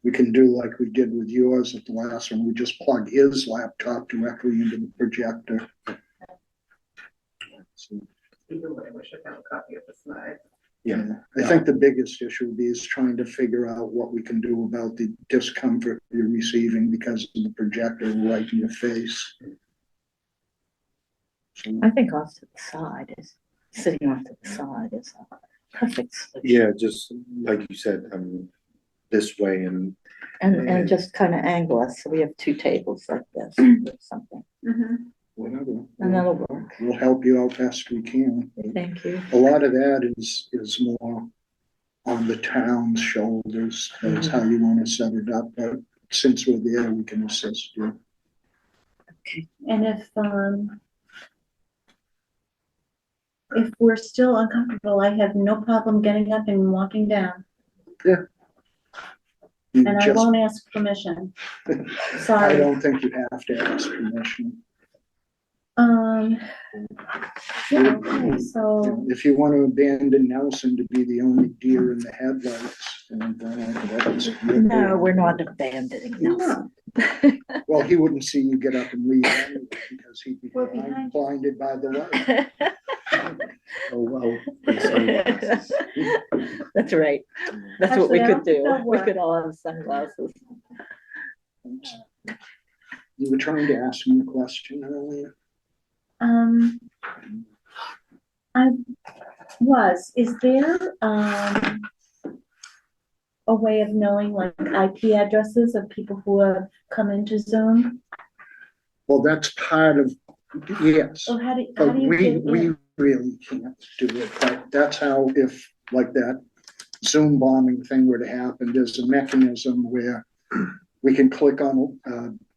we can do like we did with yours at the last one. We just plug his laptop directly into the projector. So, Either way, we should have a copy of the slide. Yeah. I think the biggest issue would be is trying to figure out what we can do about the discomfort you're receiving because of the projector right in your face. So, I think off to the side is, sitting off to the side is a perfect solution. Yeah, just like you said, this way and And just kind of angle us, so we have 2 tables like this or something, whatever. and that'll work. We'll help you out best we can. Thank you. A lot of that is more on the town's shoulders. That's how you want to set it up. But since we're there, we can assist you. And if we're still uncomfortable, I have no problem getting up and walking down, You and I just, won't ask permission. I Sorry. don't think you have to ask permission. Yeah, okay, so, If you want to abandon Nelson to be the only deer in the headlights, then that's. No, we're not abandoning Nelson. Well, he wouldn't see you get up and leave anyway because he'd be We're behind. blinded by the light. oh well. the sunglasses. That's right. That's what we Actually, I could don't think do. they'll We work. could all have sunglasses. You were trying to ask me a question earlier. Is there, a way of knowing like IP addresses of people who have come into Zoom? Well, that's part of, yes. Or how do But you we get in? really can't do it, but that's how, if like that Zoom bombing thing were to happen, there's a mechanism where we can click on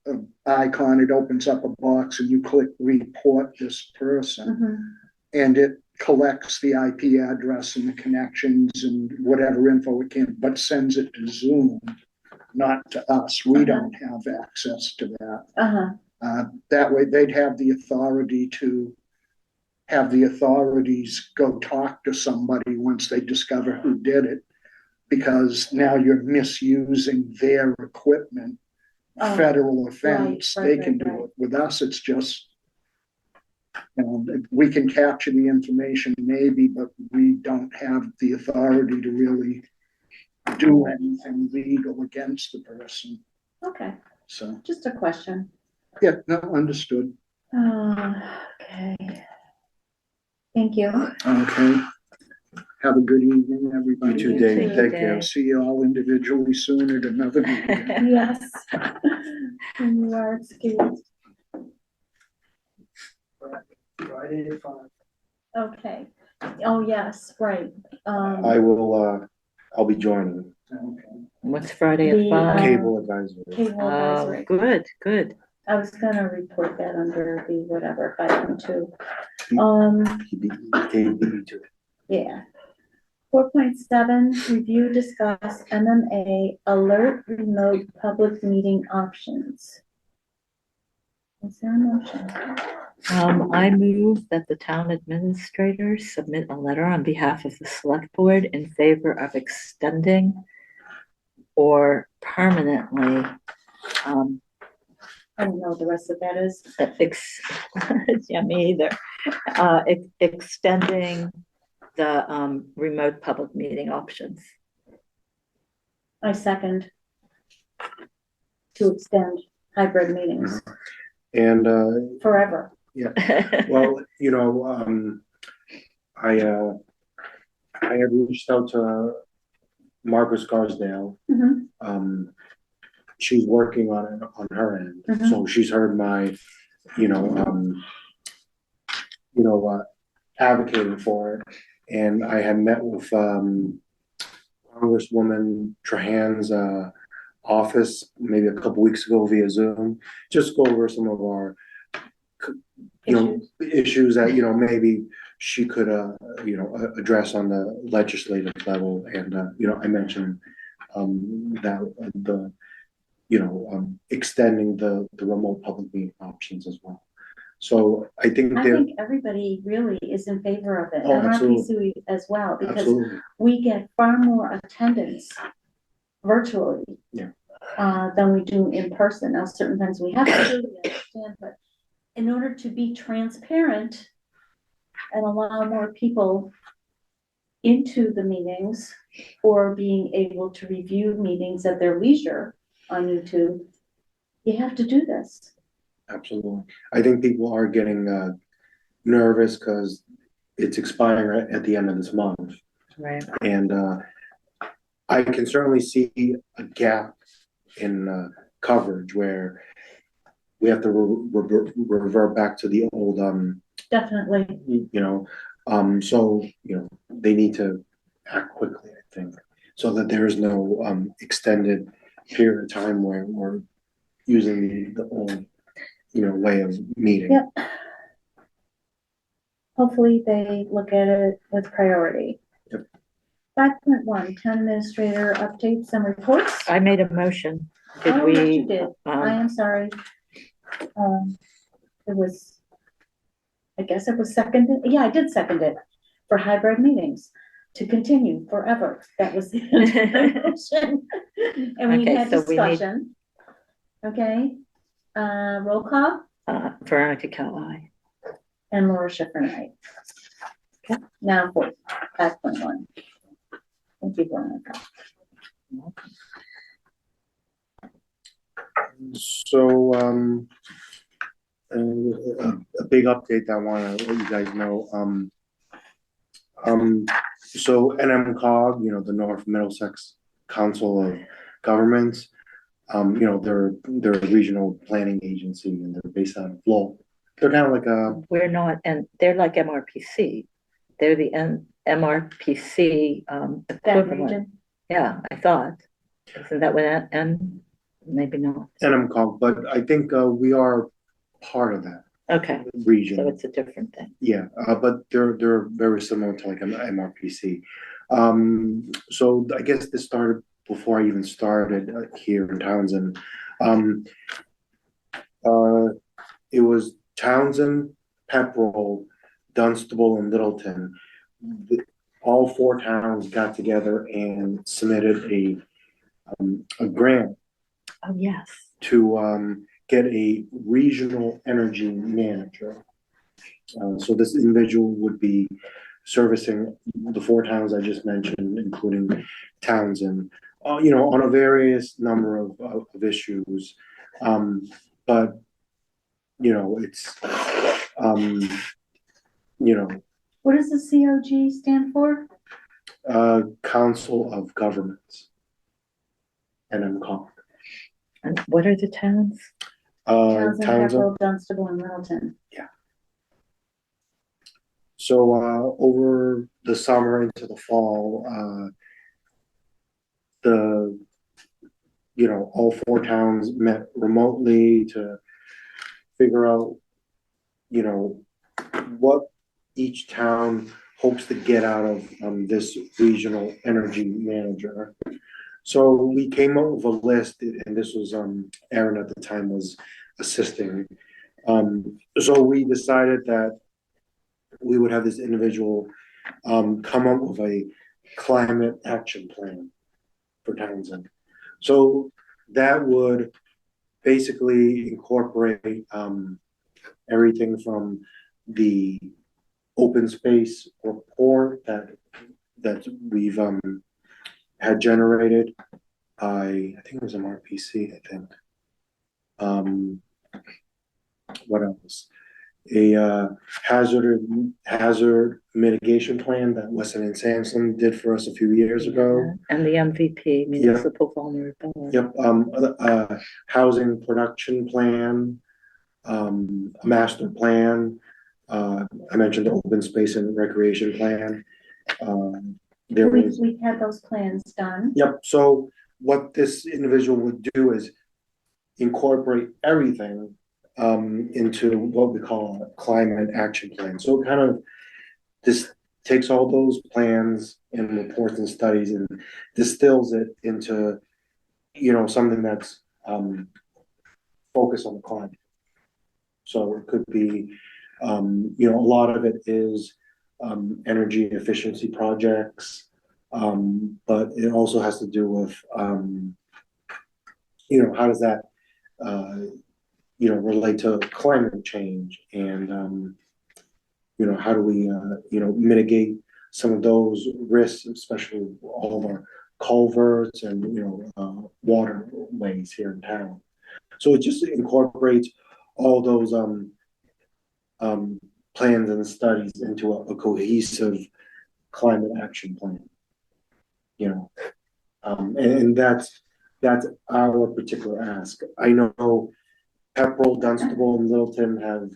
an icon, it opens up a box and you click report this person. And it collects the IP address and the connections and whatever info it can, but sends it to Zoom, not to us. We don't have access to that. That way they'd have the authority to have the authorities go talk to somebody once they discover who did it, because now you're misusing their equipment. Federal offense, they can do it. With us, it's just, we can capture the information maybe, but we don't have the authority to really do anything legal against the person. Okay, So, just a question. yeah, no, understood. Okay. Thank you. Okay. Have a good evening, everybody. You too, Dave. too, Take Dave. care. See you all individually soon at another meeting. Yes. You are excused. Friday at 5. Okay. Oh, yes, right. I will, I'll be joining Okay. What's Friday The, at 5? cable advisory. Cable Oh, advisory. good, good. I was gonna report that under the whatever, 5.2. He beat me to it. Yeah. 4.7, review, discuss MMA alert remote public meeting options. Is there a motion? I move that the town administrator submit a letter on behalf of the select board in favor of extending or permanently I don't know what the rest of that is. Yeah, me either. Extending the remote public meeting options. I second to extend hybrid meetings And, forever. well, I had reached out to Margaret Scarsdale. Mhm. She's working on it on her end, Mhm. so she's heard my, advocating for it. And I had met with, Congresswoman Trahan's, office maybe a couple weeks ago via Zoom, just go over some of our, issues that, maybe she could, address on the legislative level. And, I mentioned, that extending the remote public meeting options as well. So I think I think everybody really is in favor of it, Oh, MRPC as well, because absolutely, we get far more attendance virtually. Yeah. Than we do in person. Now, certain times we have to, we understand, but in order to be transparent and allow more people into the meetings or being able to review meetings at their leisure on YouTube, you have to do this. absolutely. I think people are getting nervous because it's expiring at the end of this month. Right. And I can certainly see a gap in coverage where we have to revert back to the old, Definitely. so, they need to act quickly, I think, so that there is no extended period of time where we're using the old, way of meeting. Yep. Hopefully they look at it with priority. Yep. 5.1, town administrator updates and reports. I made a motion. Did Oh, we? yes, you did. I am sorry. It was, I guess it was seconded. Yeah, I did second it for hybrid meetings to continue forever. That was the motion. And we Okay, had so we need- discussion. Okay, roll call Veronica Cal, aye. and Laura Schiffer and I. Okay, now for 5.1. Thank you, Veronica. So, a big update that I want to let you guys know. So NMCOG, the North Middlesex Council of Governments, they're a regional planning agency and they're based out of Lowell. They're kind of like a. We're not, and they're like MRPC. They're the MRPC That equivalent. region. Yeah, I thought. Isn't that what that, and maybe not. NMCOG, but I think we are part of that Okay, region. so it's a different thing. Yeah, but they're very similar to like an MRPC. So I guess this started before I even started here in Townsend. It was Townsend, Pepperell, Dunstable, and Littleton. All four towns got together and submitted a grant Oh, yes. to get a regional energy manager. So this individual would be servicing the four towns I just mentioned, including Townsend, on a various number of issues. But, it's, What does the COG stand for? Council of Governments, NMCOG. And what are the towns? Townsend, Townsend. Pepperell, Dunstable, and Littleton. So over the summer into the fall, all four towns met remotely to figure out, what each town hopes to get out of this regional energy manager. So we came up with a list, and this was Aaron at the time was assisting. So we decided that we would have this individual come up with a climate action plan for Townsend. So that would basically incorporate, everything from the open space report that we've, had generated. I think it was MRPC, I think. What else? A hazard mitigation plan that Weston and Sampson did for us a few years ago. And the MVP, municipal vulnerability. Yep, housing production plan, a master plan. I mentioned the open space and recreation plan. There was, We had those plans done. yep, so what this individual would do is incorporate everything into what we call a climate action plan. So it kind of this takes all those plans and reports and studies and distills it into, something that's focused on the climate. So it could be, a lot of it is energy efficiency projects, but it also has to do with, how does that relate to climate change and, how do we, mitigate some of those risks, especially all of our culverts and, waterways here in town. So it just incorporates all those plans and studies into a cohesive climate action plan. And that's our particular ask. I know Pepperell, Dunstable, and Littleton have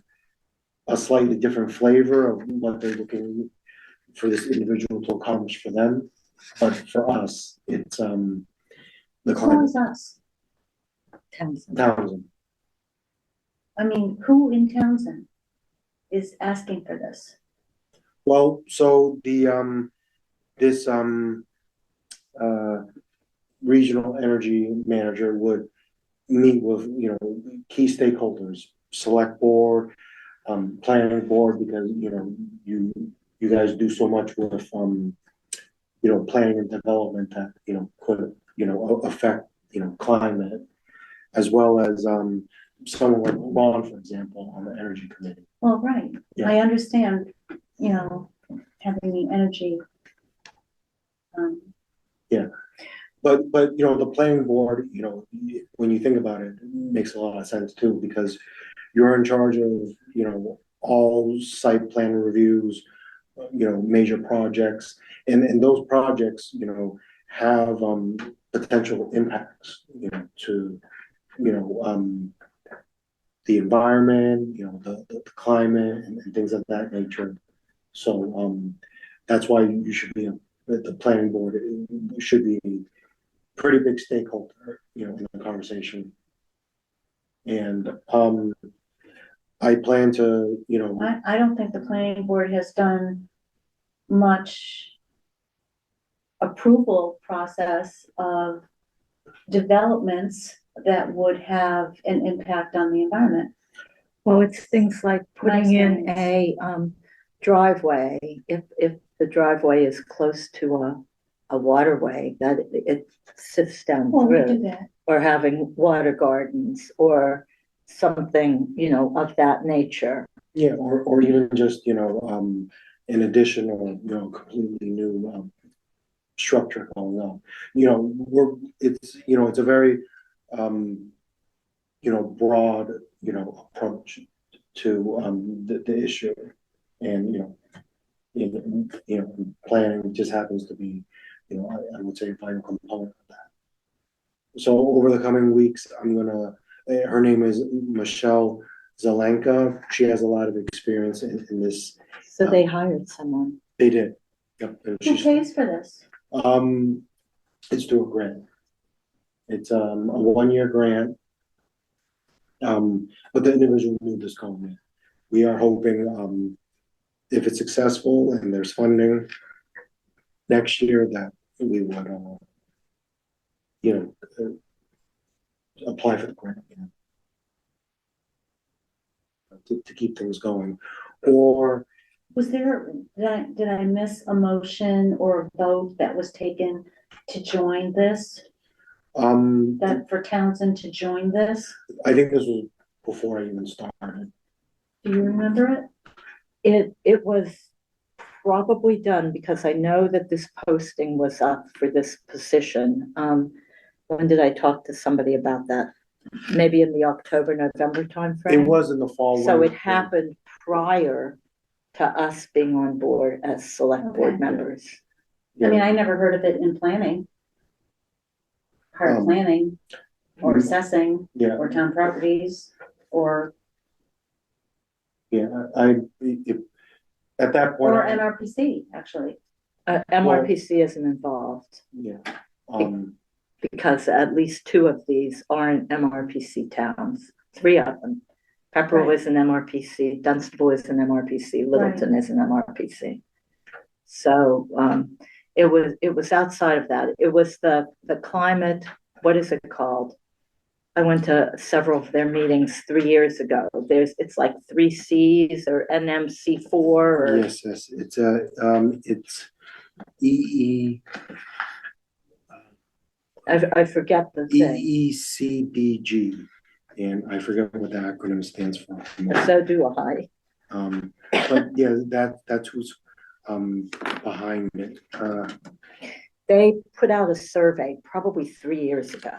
a slightly different flavor of what they're looking for this individual to accomplish for them. But for us, it's the Who climate. is us? Townsend. I mean, who in Townsend is asking for this? Well, so the this regional energy manager would meet with key stakeholders, select board, planning board, because you guys do so much with planning and development that could affect climate, as well as someone like Ron, for example, on the energy committee. Well, right, Yeah. I understand, having the energy. But the planning board, when you think about it, it makes a lot of sense too, because you're in charge of all site plan reviews, major projects, and those projects have potential impacts to the environment, the climate and things of that nature. So that's why you should be the planning board should be a pretty big stakeholder, in the conversation. And I plan to, I don't think the planning board has done much approval process of developments that would have an impact on the environment. Well, it's things like putting in a driveway, if the driveway is close to a waterway, that it sits down Well, we do through, that. or having water gardens or something, of that nature. yeah, or even just, an addition or, completely new structure going on. It's a very, broad, approach to the issue. And, planning just happens to be, I would say a vital component of that. So over the coming weeks, her name is Michelle Zelenka. She has a lot of experience in this. So they hired someone. They did. Yep. And Who pays for this? It's through a grant. It's a 1-year grant. But the individual knew this coming in. We are hoping, if it's successful and there's funding next year, that we would, apply for the grant again to keep things going. Or Was there, did I miss a motion or a vote that was taken to join this? that for Townsend to join this? I think this was before I even started. Do you remember it? It was probably done because I know that this posting was up for this position. When did I talk to somebody about that? Maybe in the October, November timeframe? It was in the fall. So when- it happened prior to us being on board as select board Okay. members. I mean, I never heard of it in planning. Part of planning or assessing Yeah, or town properties or, yeah, at that point. or NRPC, actually. MRPC isn't involved Yeah, because at least two of these aren't MRPC towns, three of them. Pepperell Right. is an MRPC, Dunstable is an MRPC, Littleton is an MRPC. So it was outside of that. It was the climate, what is it called? I went to several of their meetings 3 years ago. It's like 3 Cs or NMC4 or yes, it's EE. I forget the thing. EECBG, and I forget what the acronym stands for. So do I. But yeah, that's who's behind it. They put out a survey probably 3 years ago,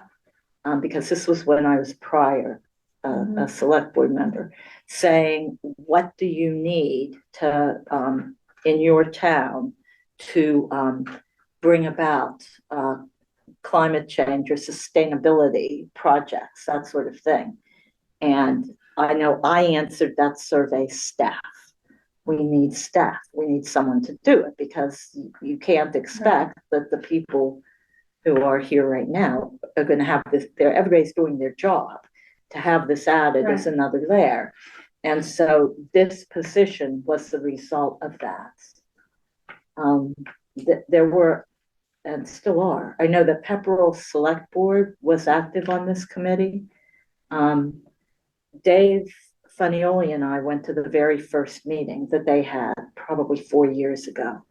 because this was when I was prior a select board member, saying, what do you need to in your town to bring about climate change or sustainability projects, that sort of thing. And I know I answered that survey, staff. We need staff. We need someone to do it because you can't expect that the people who are here right now are going to have this. Everybody's doing their job. To have this added is another layer. And so this position was the result of that. There were, and still are, I know that Pepperell Select Board was active on this committee. Dave Funioli and I went to the very first meeting that they had probably 4 years ago.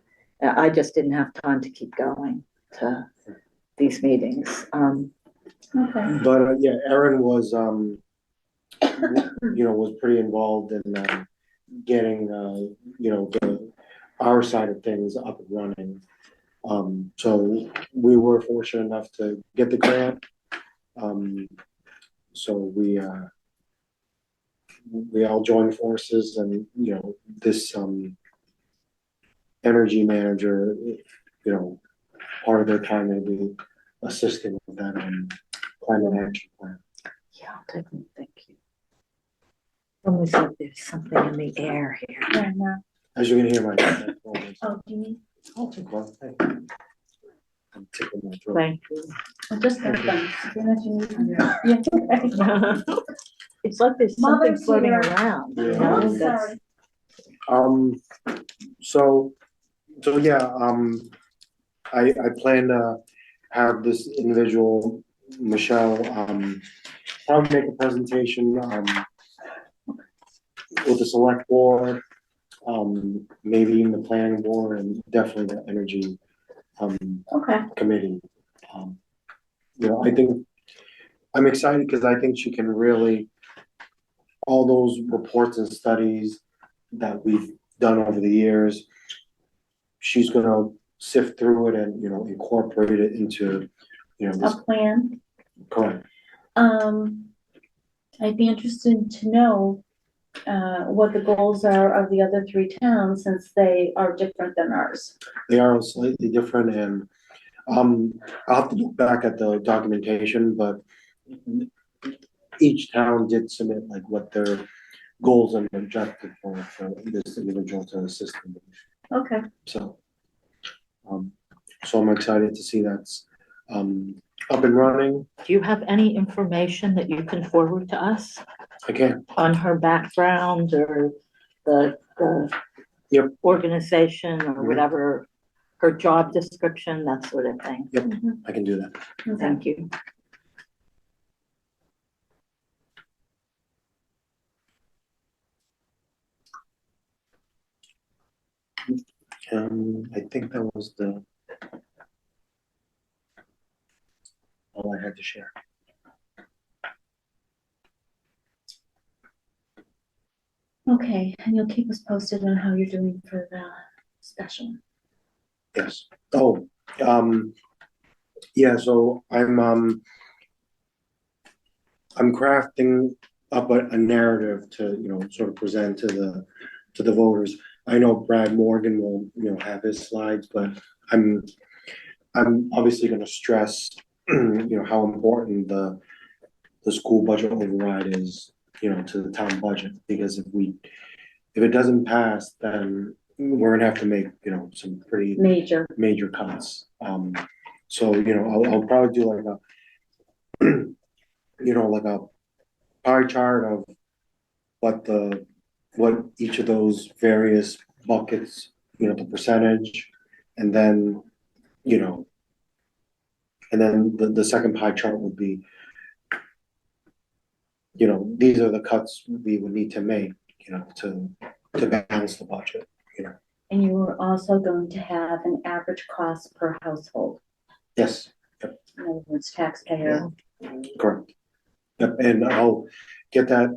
I just didn't have time to keep going to these meetings. Okay. But yeah, Erin was, was pretty involved in getting, our side of things up and running. So we were fortunate enough to get the grant. So we all joined forces, and this energy manager, part of their time will be assisting with that climate action plan. Yeah, I'll take them. Thank you. Almost like there's something in the air here. Yeah, no. As you can hear, my Oh, do you need? I'll take one. Hey. I'm tickling my throat. Thank you. I just got them. Do you need? Yeah. Yeah. It's like there's something Mother's floating here. around. Yeah. You know, Oh, that's- sorry. So yeah, I plan to have this individual, Michelle, probably make a presentation, with the select board, maybe even the planning board, and definitely the energy, Okay. committee. I think I'm excited because I think she can really, all those reports and studies that we've done over the years, she's gonna sift through it and, incorporate it into, this. A plan. Correct. I'd be interested to know what the goals are of the other 3 towns, since they are different than ours. They are slightly different, and I'll have to look back at the documentation, but each town did submit like what their goals and objective for this individual to assist them. Okay. So I'm excited to see that's up and running. Do you have any information that you can forward to us I can. on her background or the Yep. organization or Mhm. whatever, her job description, that sort of thing? Yep, I can do that. Thank you. I think that was all I had to share. Okay, and you'll keep us posted on how you're doing for the special. Yes. Oh, yeah, so I'm crafting up a narrative to, sort of present to the voters. I know Brad Morgan will, have his slides, but I'm obviously gonna stress, how important the school budget override is, to the town budget, because if it doesn't pass, then we're gonna have to make, some pretty major cuts. So, I'll probably do like a, like a pie chart of what each of those various buckets, the percentage, and then, the second pie chart would be, these are the cuts we would need to make, to balance the budget, And you were also going to have an average cost per household, Yes, in other words, taxpayer. correct. Yep, and I'll get that,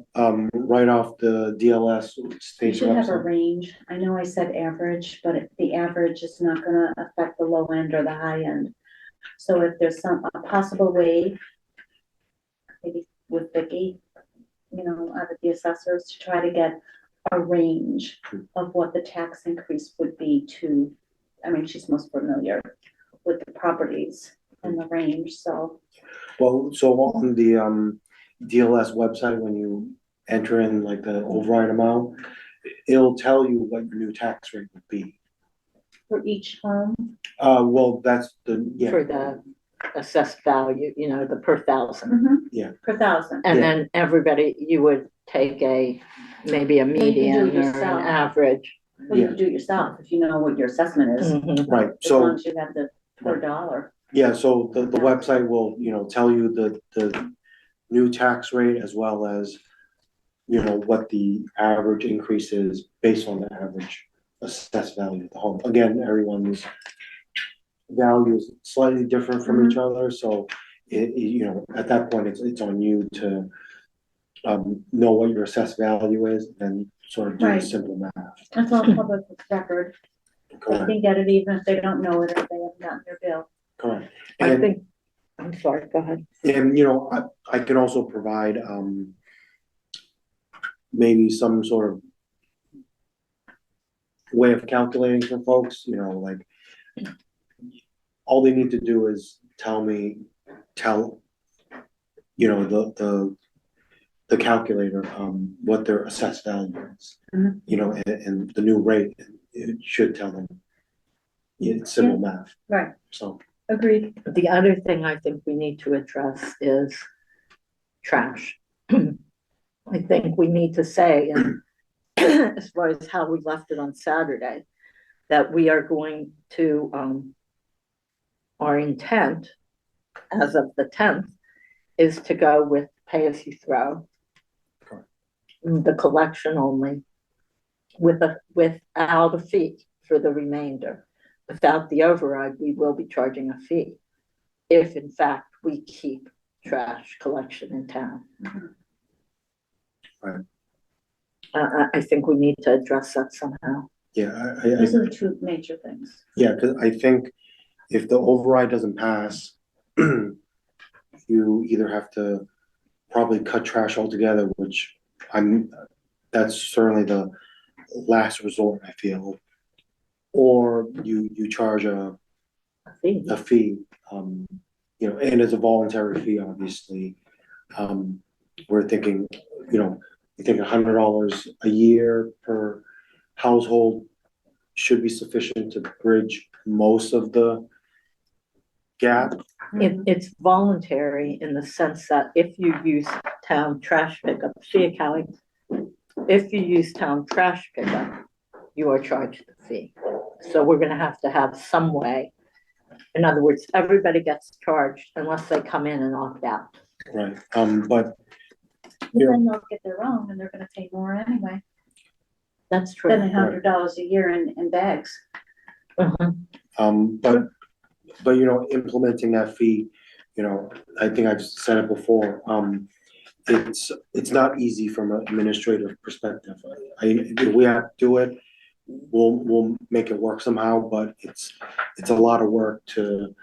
right off the DLS You state should have a website. range. I know I said average, but the average is not gonna affect the low end or the high end. So if there's a possible way, maybe with Vicky, out of the assessors, to try to get a range of what the tax increase would be to, I mean, she's most familiar with the properties and the range, so. Well, so on the, DLS website, when you enter in like the override amount, it'll tell you what your new tax rate would be. For each home, Well, that's yeah. For the assessed value, the per thousand. per thousand. And Yeah. then everybody, you would take maybe a you can do it median or an yourself. average. Well, you can do it yourself if you know what your assessment is, Mhm. Right, as long so, as you have the per dollar. yeah, so the website will, tell you the new tax rate as well as, what the average increase is based on the average assessed value of the home. Again, everyone's value is slightly different from each other, so at that point, it's on you to know what your assessed value is and sort of do the Right. simple math. That's all public record. They Correct, can get it even if they don't know it, if they haven't gotten their bill. correct. I And, think, I'm sorry, go ahead. and, I can also provide, maybe some sort of way of calculating for folks, like, all they need to do is tell, the calculator, what their assessed value is. Mhm. And the new rate, it should tell them. It's simple math, Right, so, agreed. The other thing I think we need to address is trash. I think we need to say, and as far as how we left it on Saturday, that we are going to, our intent as of the 10th is to go with pay as you throw. Correct. The collection only, without a fee for the remainder. Without the override, we will be charging a fee if in fact we keep trash collection in town. Right. I think we need to address that somehow. yeah, Those are the two major things. yeah, because I think if the override doesn't pass, you either have to probably cut trash altogether, which that's certainly the last resort, I feel. Or you charge a fee, and it's a voluntary fee, obviously. We're thinking, you think $100 a year per household should be sufficient to bridge most of the gap. It's voluntary in the sense that if you use town trash pickup, see, Callie, if you use town trash pickup, you are charged the fee. So we're gonna have to have some way. In other words, everybody gets charged unless they come in and opt out. Right, but But then they'll get their own and they're gonna pay more anyway, That's true. than $100 a year in bags. Uh-huh. but implementing that fee, you know, I think I've said it before, it's not easy from an administrative perspective. If we have to do it, we'll make it work somehow, but it's a lot of work to,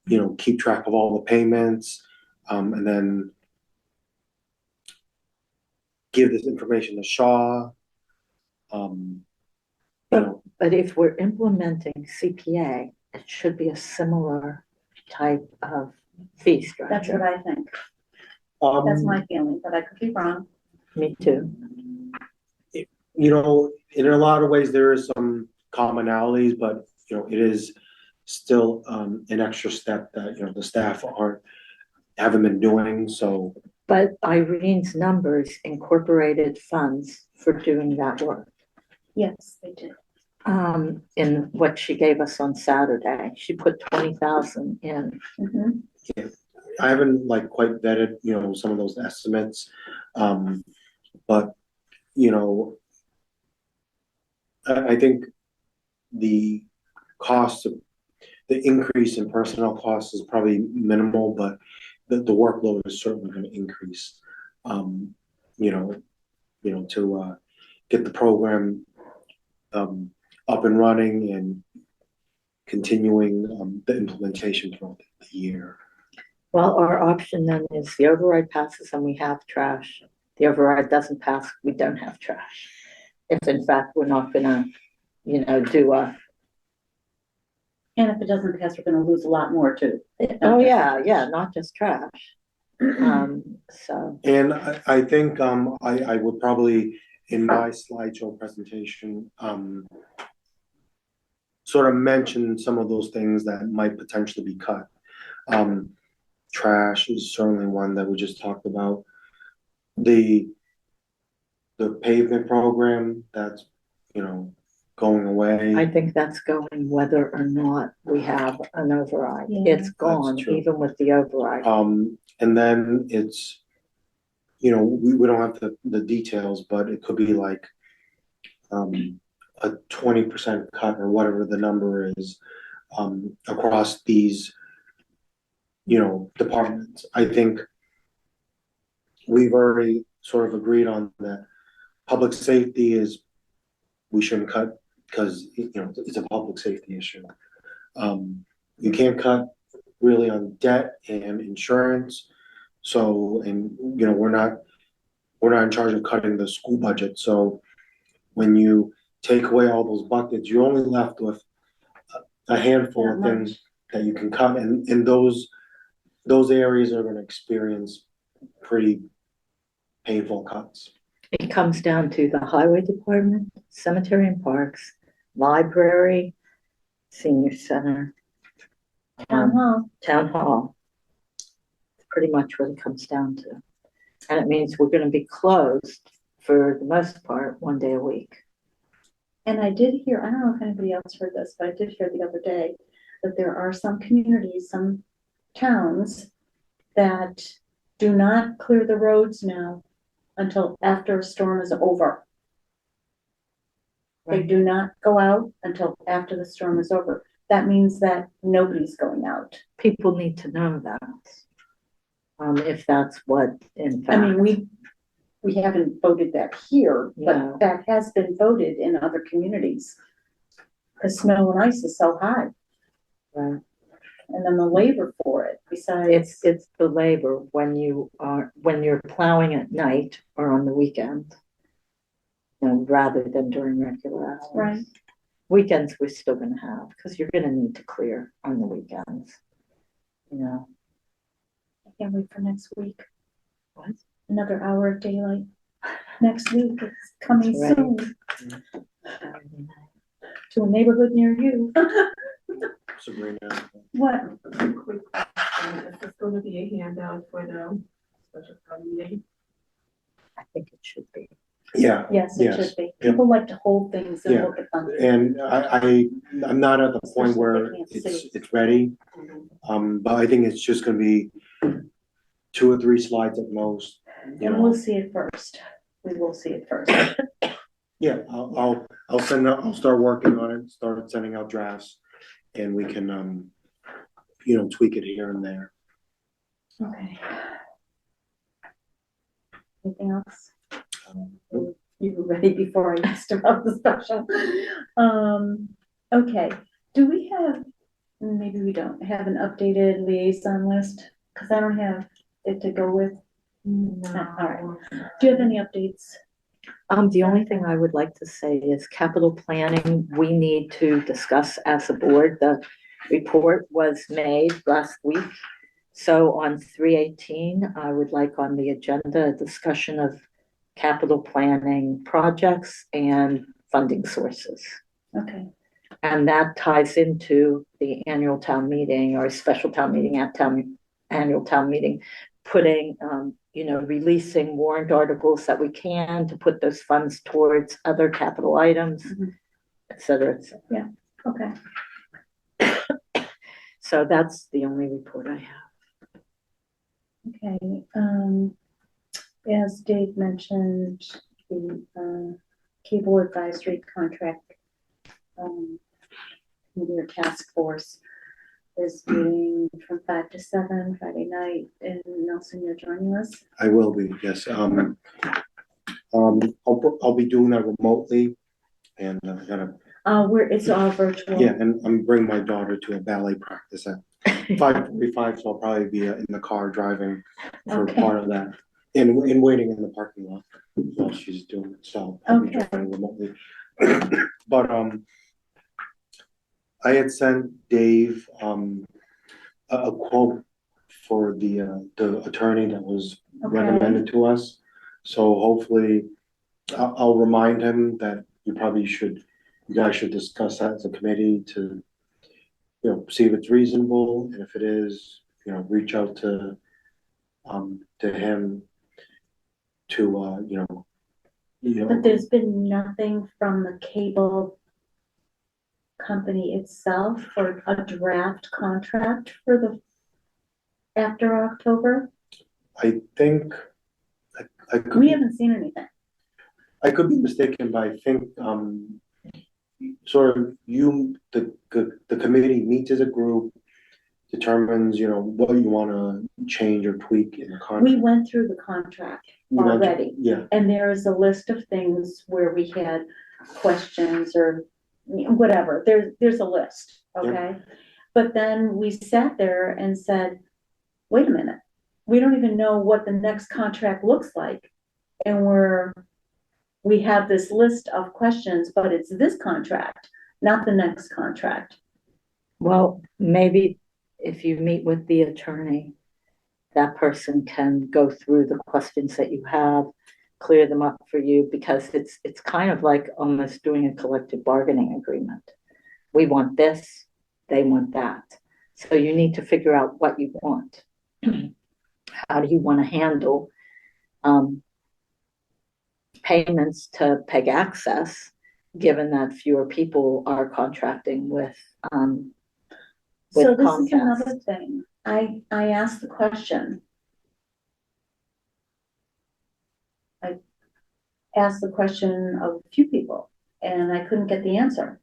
you know, keep track of all the payments, and then give this information to Shaw. You know, But if we're implementing CPA, it should be a similar type of fee That's what structure. I think. That's my feeling, but I could be wrong. Me too. you know, in a lot of ways, there is some commonalities, but, you know, it is still, an extra step that, you know, the staff haven't been doing, so. But Irene's numbers incorporated funds for doing that work. Yes, they did. In what she gave us on Saturday, she put 20,000 in. Mhm. I haven't like quite vetted, you know, some of those estimates, but, you know, I think the cost of, the increase in personnel costs is probably minimal, but the workload is certainly gonna increase. You know, to, get the program, up and running and continuing, the implementation throughout the year. Well, our option then is the override passes and we have trash. The override doesn't pass, we don't have trash. If in fact, we're not gonna, do a, And if it doesn't pass, we're gonna lose a lot more too. oh yeah, not just trash. So, And I think, I would probably, in my slideshow presentation, sort of mention some of those things that might potentially be cut. Trash is certainly one that we just talked about. The pavement program, that's, you know, going away. I think that's going whether or not we have an override. Yeah. It's gone true. even with the override. And then it's, you know, we don't have the details, but it could be like, a 20% cut or whatever the number is, across these, you know, departments. I think we've already sort of agreed on that. Public safety is, we shouldn't cut because, you know, it's a public safety issue. You can't cut really on debt and insurance. So, and, you know, we're not in charge of cutting the school budget. So when you take away all those buckets, you're only left with a handful of things that you can cut, and those areas are gonna experience pretty painful cuts. It comes down to the highway department, cemetery and parks, library, senior center, town hall. It's pretty much what it comes down to. And it means we're gonna be closed for the most part, 1 day a week. And I did hear, I don't know if anybody else heard this, but I did hear the other day that there are some communities, some towns that do not clear the roads now until after a storm is over. They do not go out until after the storm is over. That means that nobody's going out. People need to know that. If that's what, in I fact. mean, we haven't voted that here, No. but that has been voted in other communities. Because snow and ice is so high, Right. and then the labor for it, besides. It's the labor when you're plowing at night or on the weekend. Rather than during regular hours. Right. Weekends we're still gonna have, because you're gonna need to clear on the weekends. I can't wait for next week. What? Another hour of daylight. Next week, it's coming Right. soon to a neighborhood near you. Sabrina. What? Quick question, is this gonna be a handout for the special town meeting? I think it should be. Yeah. Yes, it should be. People like to hold things and Yeah. look at them. And I'm not at the point where Especially if they can't it's ready. But I think it's just gonna be 2 or 3 slides at most, you And know. we'll see it first. We will see it first. Yeah, I'll start working on it, start sending out drafts, and we can, tweak it here and there. Okay. Anything else? Nope. You were ready before I asked about the special. Okay, do we have, maybe we don't have an updated liaison list? Cause I don't have it to go with. No. All right. Do you have any updates? The only thing I would like to say is capital planning, we need to discuss as a board. The report was made last week. So on 3/18, I would like on the agenda, a discussion of capital planning projects and funding sources. Okay, And that ties into the annual town meeting or special town meeting at annual town meeting, putting, releasing warrant articles that we can to put those funds towards other capital items, et cetera, et cetera. okay, So that's the only report I have. okay. As Dave mentioned, the cable advisory contract, your task force is meeting from 5 to 7 Friday night, and Nelson, you're joining us? I will be, yes. I'll be doing that remotely, and I gotta, It's all virtual. yeah, and I'm bringing my daughter to a ballet practice at 5:45, so I'll probably be in the car driving for Okay. part of that, and waiting in the parking lot while she's doing it, so I'll be Okay. joining remotely. But, I had sent Dave, a quote for the attorney that was Okay. recommended to us. So hopefully, I'll remind him that you guys should discuss that as a committee to, see if it's reasonable, and if it is, reach out to him to, But there's been nothing from the cable company itself for a draft contract for the after October? I think, I could. We haven't seen anything. I could be mistaken, but I think, sort of the committee meets as a group, determines, what you wanna change or tweak in the We contract. went through the contract You mentioned- already, Yeah, and there is a list of things where we had questions or whatever. There's a list, okay? But then we sat there and said, wait a minute, we don't even know what the next contract looks like. And we have this list of questions, but it's this contract, not the next contract. Well, maybe if you meet with the attorney, that person can go through the questions that you have, clear them up for you, because it's kind of like almost doing a collective bargaining agreement. We want this, they want that. So you need to figure out what you want. How do you want to handle payments to PEG Access, given that fewer people are contracting with So this is Comcast? another thing. I asked the question. I asked the question of a few people and I couldn't get the answer.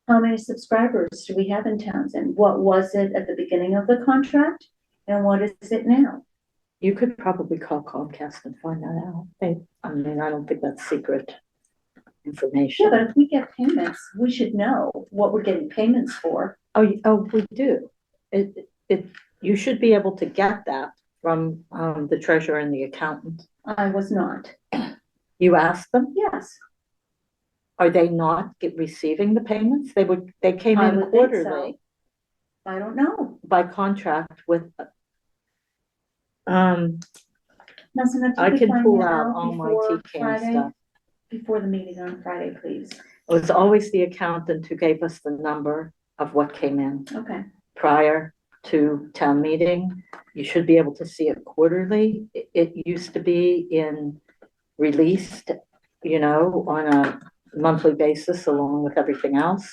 How many subscribers do we have in Townsend? What was it at the beginning of the contract? And what is it now? You could probably call Comcast and find that out. I don't think that's secret information. Yeah, but if we get payments, we should know what we're getting payments for. Oh, we do. You should be able to get that from the treasurer and the accountant. I was not. You asked them? Yes. Are they not receiving the payments? They came I in would think so. quarterly I don't know. by contract with. Nelson, if you I could can find pull that out all my before TCAM Friday, stuff. before the meeting on Friday, please. It was always the accountant who gave us the number of what came in Okay. prior to town meeting. You should be able to see it quarterly. It used to be released, on a monthly basis along with everything else.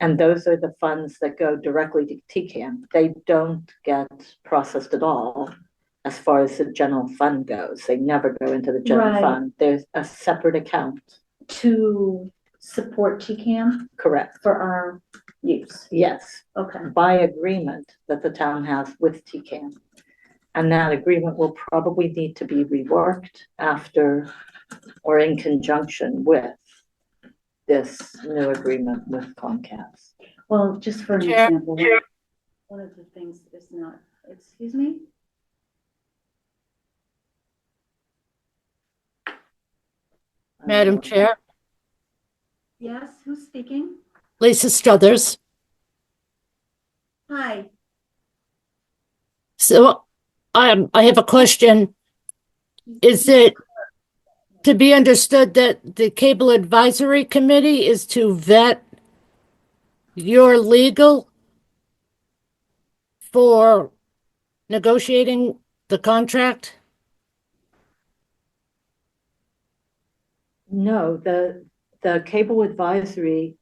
And those are the funds that go directly to TCAM. They don't get processed at all as far as the general fund goes. They never go into the general Right. fund. There's a separate account. To support TCAM Correct. for our, use. Yes, Okay, by agreement that the town has with TCAM. And that agreement will probably need to be reworked after or in conjunction with this new agreement with Comcast. well, just for an Chair. example, one of the things is not, excuse me? Madam Chair, Yes, who's speaking? Lisa Struthers. Hi, So I have a question. Is it to be understood that the Cable Advisory Committee is to vet your legal for negotiating the contract? No, the cable advisory,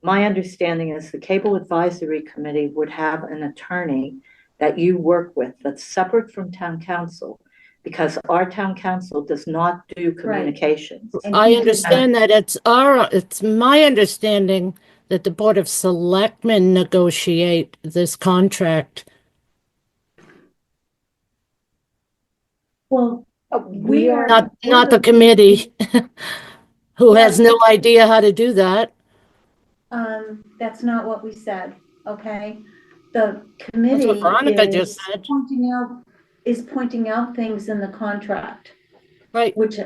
my understanding is the cable advisory committee would have an attorney that you work with that's separate from town council, because our town council does not do communications. and I he did understand that it's my understanding that the Board of Selectmen negotiate this contract. Well, We are, Not the committee, who has no idea how to do that. that's not what we said, okay? The That's committee what Veronica just is said. pointing out things in the contract, Right. which,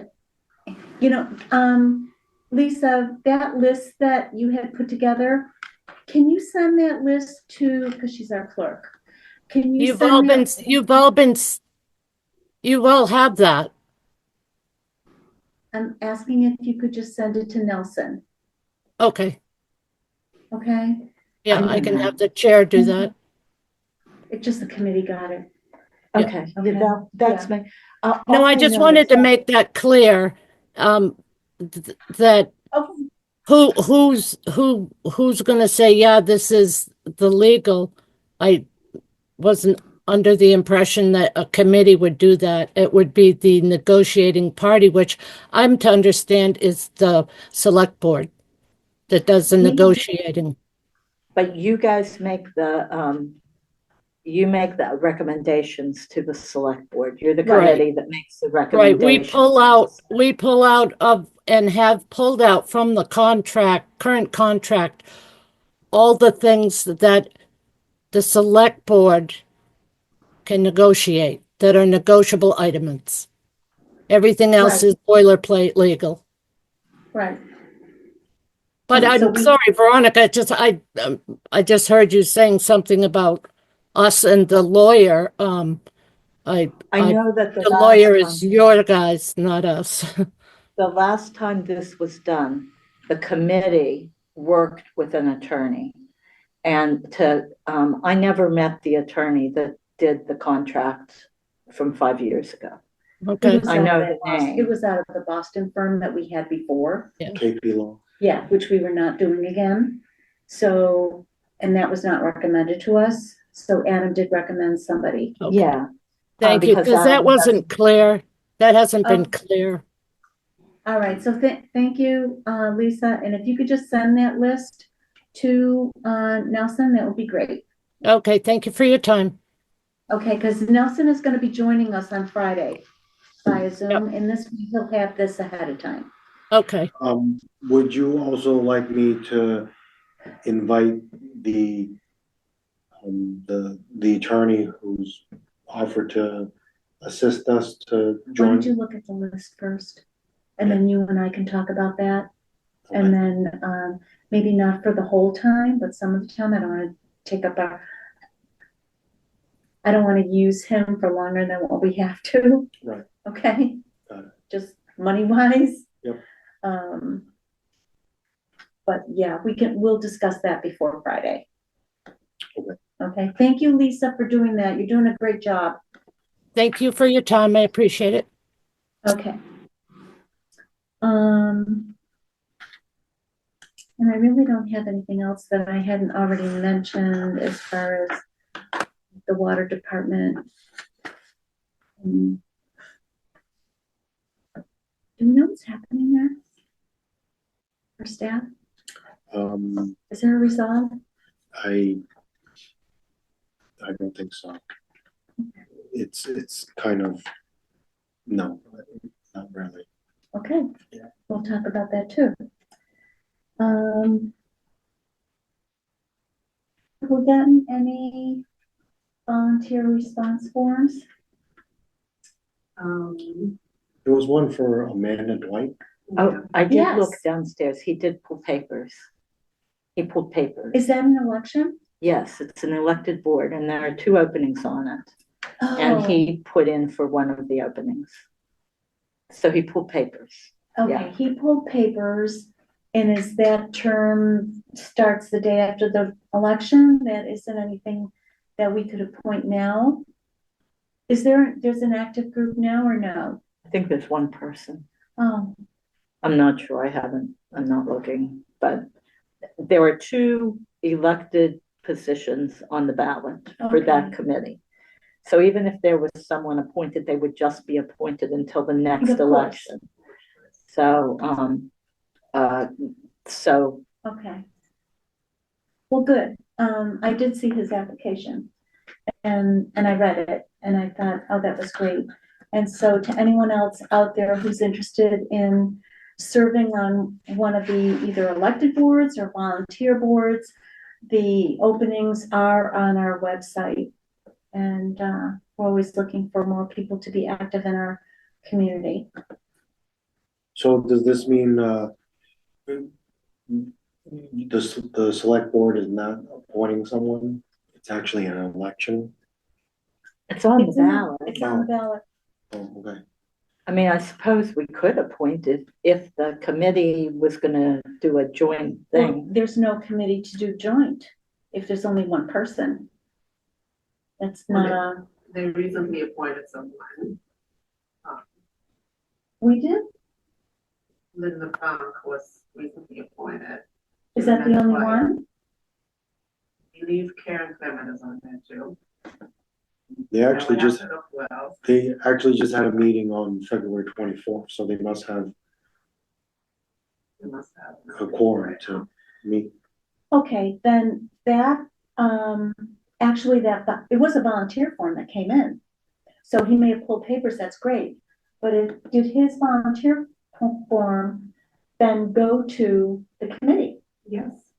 Lisa, that list that you had put together, can you send that list to, because she's our clerk, can you You've all send been, that? you all have that. I'm asking if you could just send it to Nelson, Okay. okay? Yeah, I can have the chair do that. It's just the committee got it. okay, that's Yeah. me. No, I just wanted to make that clear, that Okay. who's gonna say, yeah, this is the legal. I wasn't under the impression that a committee would do that. It would be the negotiating party, which I'm to understand is the select board that does the negotiating. But you guys make you make the recommendations to the select board. You're the Right. committee that makes the Right, recommendations. we pull out of and have pulled out from the current contract, all the things that the select board can negotiate that are negotiable items. Everything else Right. is boilerplate legal. Right. But So I'm sorry, Veronica, I just heard you saying something about us and the lawyer. I know that The lawyer is your guys, not us. the last time this was done, the committee worked with an attorney. And I never met the attorney that did the contract from 5 years ago. Okay. I know the name. It was out of the Boston firm that we had before. KP Law. Yeah, which we were not doing again. So, and that was not recommended to us. So Adam did recommend somebody. Okay. Yeah. Thank you, because that wasn't clear. That hasn't been clear. All right, so thank you, Lisa. And if you could just send that list to Nelson, that would be great. Okay, thank you for your time. Okay, because Nelson is going to be joining us on Friday via Zoom, and this week he'll have this ahead of time. Okay. Would you also like me to invite the attorney who's offered to assist us to Why join? don't you look at the list first? And then you and I can talk about that. Okay. And then maybe not for the whole time, but some of the time. I don't want to take up I don't want to use him for longer than what we have to. Right. Okay. Got it. Just money wise. Yep. But yeah, we'll discuss that before Friday. Okay. Okay. Thank you, Lisa, for doing that. You're doing a great job. Thank you for your time. I appreciate it. Okay. And I really don't have anything else that I hadn't already mentioned as far as the water department. Do you know what's happening there? For staff? Is there a resolve? I don't think so. It's kind of, no, not really. Okay, Yeah. we'll talk about that too. Have we gotten any volunteer response forms? There was one for Amanda Dwight. Oh, I did look Yes. downstairs. He did pull papers. He pulled papers. Is that an election? Yes, it's an elected board and there are 2 openings on it. And Oh, he put in for one of the openings. So he pulled papers. okay, yeah. he pulled papers, and is that term starts the day after the election? That isn't anything that we could appoint now? There's an active group now or no? I think there's 1 person. Oh, I'm not sure. I'm not looking, but there are 2 elected positions on the ballot for that Okay. committee. So even if there was someone appointed, they would just be appointed until the next Of course. election. So, so okay. Well, good. I did see his application and I read it and I thought, oh, that was great. And so to anyone else out there who's interested in serving on one of the either elected boards or volunteer boards, the openings are on our website. And we're always looking for more people to be active in our community. So does this mean, the select board is not appointing someone? It's actually an election? it's on the It's in- ballot. It's on the ballot. Oh, okay. I mean, I suppose we could appoint it if the committee was gonna do a joint Well, thing. there's no committee to do joint if there's only one person. That's not a, They recently appointed someone. we did? Linda Funk was recently appointed. Is that the only Right. one? I believe Karen Clement is on there too. They actually Now we have just, to look who else. they actually just had a meeting on February 24th, so they must have We must have. a quorum to meet. Okay, then that, actually it was a volunteer form that came in. So he may have pulled papers, that's great. But did his volunteer form then go to the committee? Yes,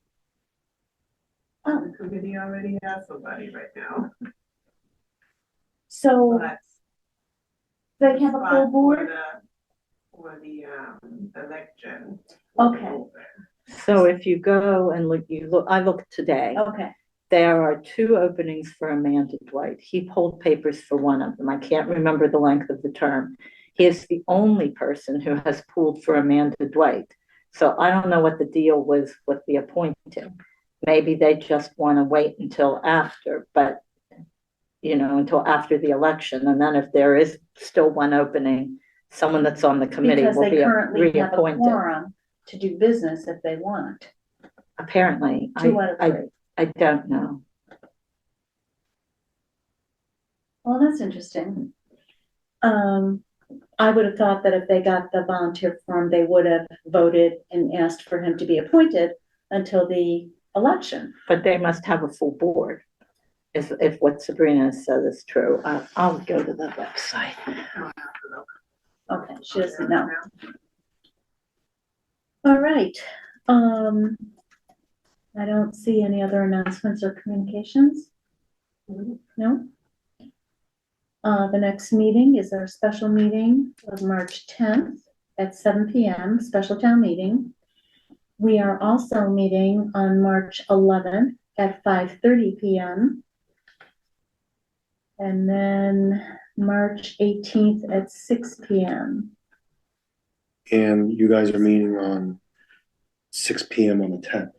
Oh, the committee already has somebody right now. so But they have a full spot board? For the election. Okay. So if you go and I looked today, Okay, there are 2 openings for Amanda Dwight. He pulled papers for one of them. I can't remember the length of the term. He is the only person who has pulled for Amanda Dwight. So I don't know what the deal was with the appointing. Maybe they just want to wait until after, but until after the election. And then if there is still one opening, someone that's on the committee because will they be currently have a reappointed. quorum to do business if they want. Apparently, 2 out of 3. I don't know. Well, that's interesting. I would have thought that if they got the volunteer form, they would have voted and asked for him to be appointed until the election. But they must have a full board, if what Sabrina said is true. I'll go to the website. Okay, she doesn't know. All right. I don't see any other announcements or communications. No? The next meeting is our special meeting of March 10th at 7 p.m., special town meeting. We are also meeting on March 11th at 5:30 p.m. And then March 18th at 6 p.m. And you guys are meeting on 6 p.m. on the 10th,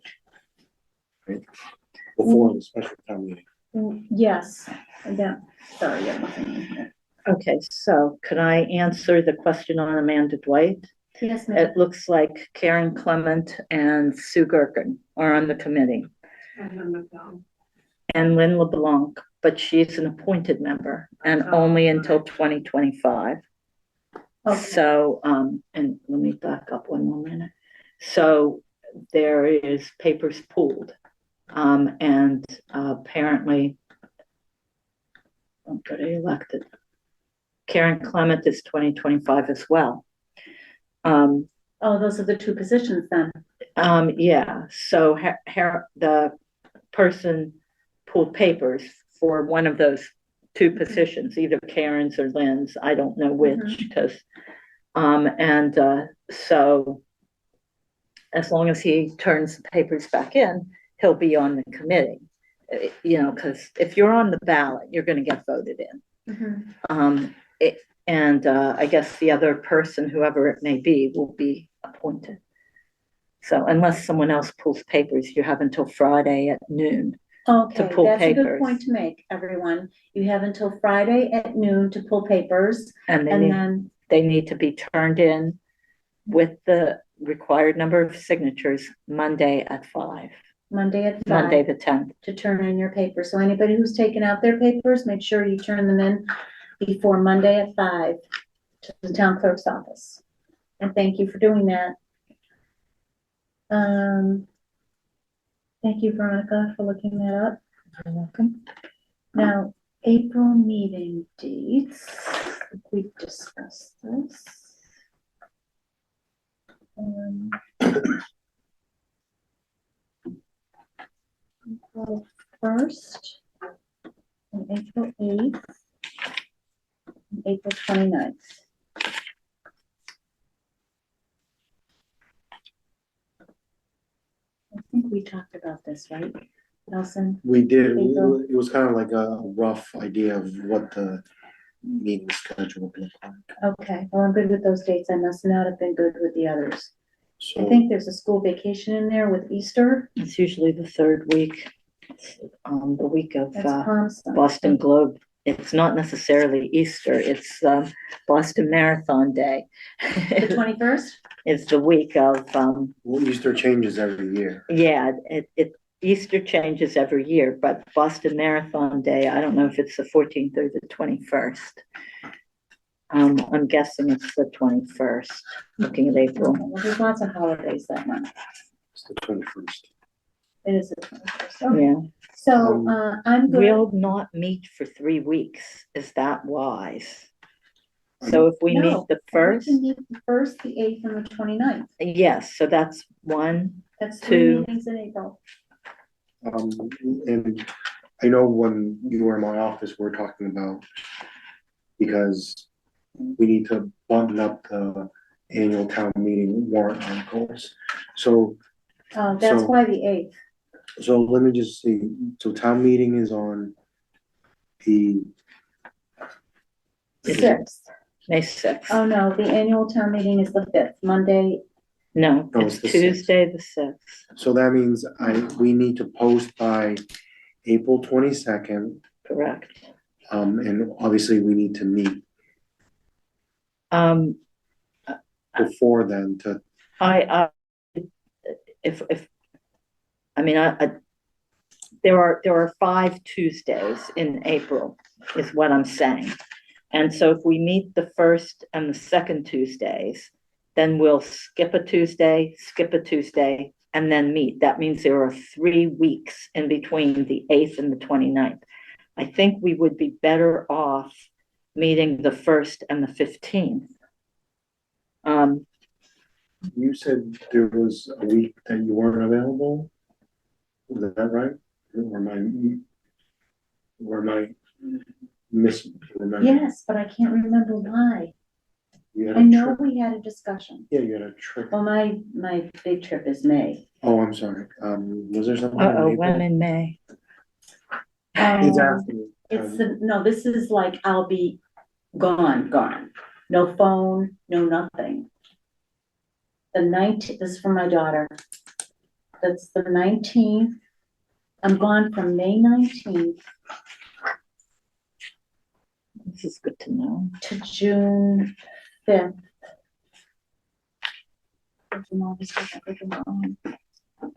right? Before the special town meeting. Yes, sorry, I'm looking in here. Okay, so can I answer the question on Amanda Dwight? Yes, ma'am. It looks like Karen Clement and Sue Gerken are on the committee, and Lynn LeBlanc, but she's an appointed member and only until 2025. Okay. So, and let me back up one more minute. So there is papers pooled. And apparently, somebody elected. Karen Clement is 2025 as well. Oh, those are the two positions then. Yeah, so the person pulled papers for one of those two positions, either Karen's or Lynn's, I don't know which, because, so as long as he turns the papers back in, he'll be on the committee. You know, because if you're on the ballot, you're going to get voted in. I guess the other person, whoever it may be, will be appointed. So unless someone else pulls papers, you have until Friday at noon. Okay, pull that's a good papers. point to make, everyone. You have until Friday at noon to pull papers, And and then then, they need to be turned in with the required number of signatures Monday at 5, Monday at Monday 5 the 10th. to turn in your papers. So anybody who's taken out their papers, make sure you turn them in before Monday at 5 to the town clerk's office. And thank you for doing that. Thank you, Veronica, for looking that up. You're welcome. Now, April meeting dates, we discussed this. April 1st, and April 8th, and April 29th. I think we talked about this, right, Nelson? We did, April. it was kind of like a rough idea of what the meeting schedule would look like. Okay, well, I'm good with those dates. I must not have been good with the others. I So, think there's a school vacation in there with Easter. It's usually the third week, the week of That's Palm Sunday. Boston Globe. It's not necessarily Easter, it's Boston Marathon Day. The 21st? It's the week of, well, Easter changes every year. yeah, Easter changes every year, but Boston Marathon Day, I don't know if it's the 14th or the 21st. I'm guessing it's the 21st, looking at April. Okay, well, there's lots of holidays that month. It's the 21st. It is the 21st. Okay. Yeah, So, I'm good. we'll not meet for 3 weeks. Is that wise? So if we meet No, the We first, can meet the 1st, the 8th, and the 29th. yes, so that's 1, That's 3 Two. meetings in April. And I know when you were in my office, we we're talking about, because we need to button up the annual town meeting warrant articles. So, That's So- why the 8th. so let me just see, so town meeting is on the 6th. May 6th. Oh, no, the annual town meeting is the 5th, Monday. No, No, it's it's the 6th. Tuesday, the 6th, So that means we need to post by April 22nd, correct. and obviously we need to meet Um, before then to, if, I mean, there are 5 Tuesdays in April, is what I'm saying. And so if we meet the first and the second Tuesdays, then we'll skip a Tuesday, and then meet. That means there are 3 weeks in between the 8th and the 29th. I think we would be better off meeting the 1st and the 15th. you said there was a week that you weren't available? Was that right? Or am I misremembering? Yes, but I can't remember why. You had I a know trip, we had a discussion. yeah, you had a trip. Well, my big trip is May. Oh, I'm sorry. Was there something? in When April? in May? It's Um, after. It's no, this is like I'll be gone. No phone, no nothing. The 19th, this is for my daughter. That's the 19th. I'm gone from May 19th This is good to know. to June 5th.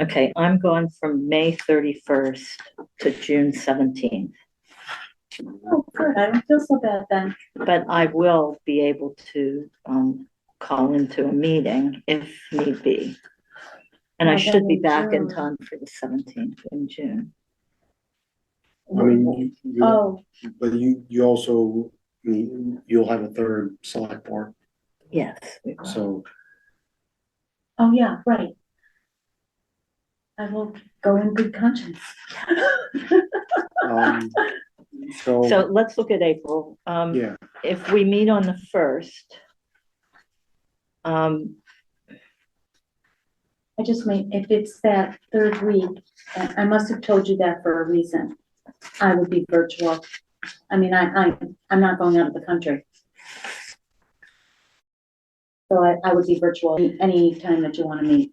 Okay, I'm going from May 31st to June 17th, Oh, good, I don't feel so bad then. but I will be able to call into a meeting if need be. And I Well, should then be in back in June. time for the 17th in June. I mean, Oh, but you also, you'll have a third select board, Yes, we will. so, oh, yeah, right. I will go in good conscience. um, So so, let's look at April. yeah, If we meet on the 1st, I just mean, if it's that third week, and I must have told you that for a reason. I would be virtual. I mean, I'm not going out of the country. So I would be virtual any time that you want to meet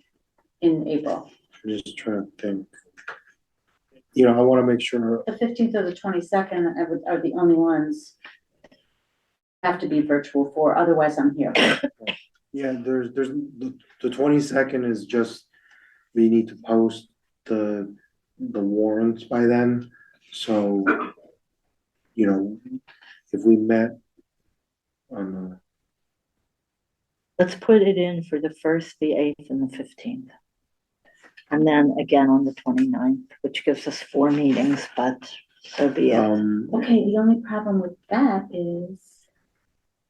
in April. I'm just trying to think. You know, I want to make sure, The 15th or the 22nd are the only ones I have to be virtual for, otherwise I'm here. yeah, there's, the 22nd is just, we need to post the warrants by then, so, you know, if we met on let's put it in for the 1st, the 8th, and the 15th. And then again on the 29th, which gives us 4 meetings, but so be it. Okay, the only problem with that is,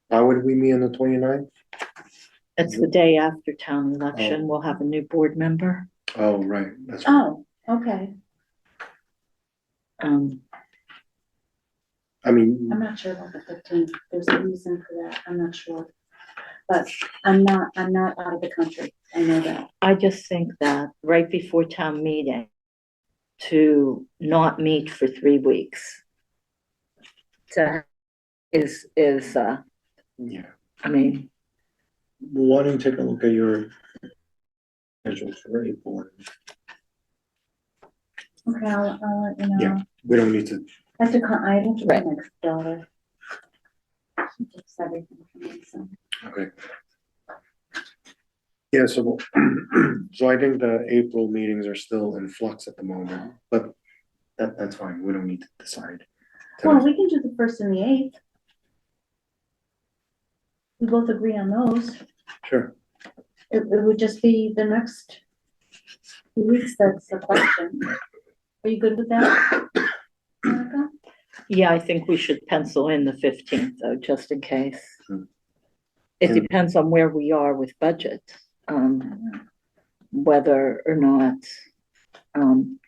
how would we meet on the 29th? It's the day after town election. We'll have a new board member. Oh, right, that's right. oh, okay. I mean, I'm not sure about the 15th. There's a reason for that. I'm not sure. But I'm not out of the country. I know that. I just think that right before town meeting, to not meet for 3 weeks. Is yeah, I mean, why don't you take a look at your schedule for April? Okay, I'll let you know. Yeah. We don't need to, I have to call Right. my daughter. She takes everything from me, so. okay. Yeah, so, so I think the April meetings are still in flux at the moment, but that's fine, we don't need to decide. Well, we can do the 1st and the 8th. We both agree on those. Sure, It would just be the next few weeks, that's the question. Are you good with that, Monica? yeah, I think we should pencil in the 15th though, just in case. Hmm. It And- depends on where we are with budget, whether or not, and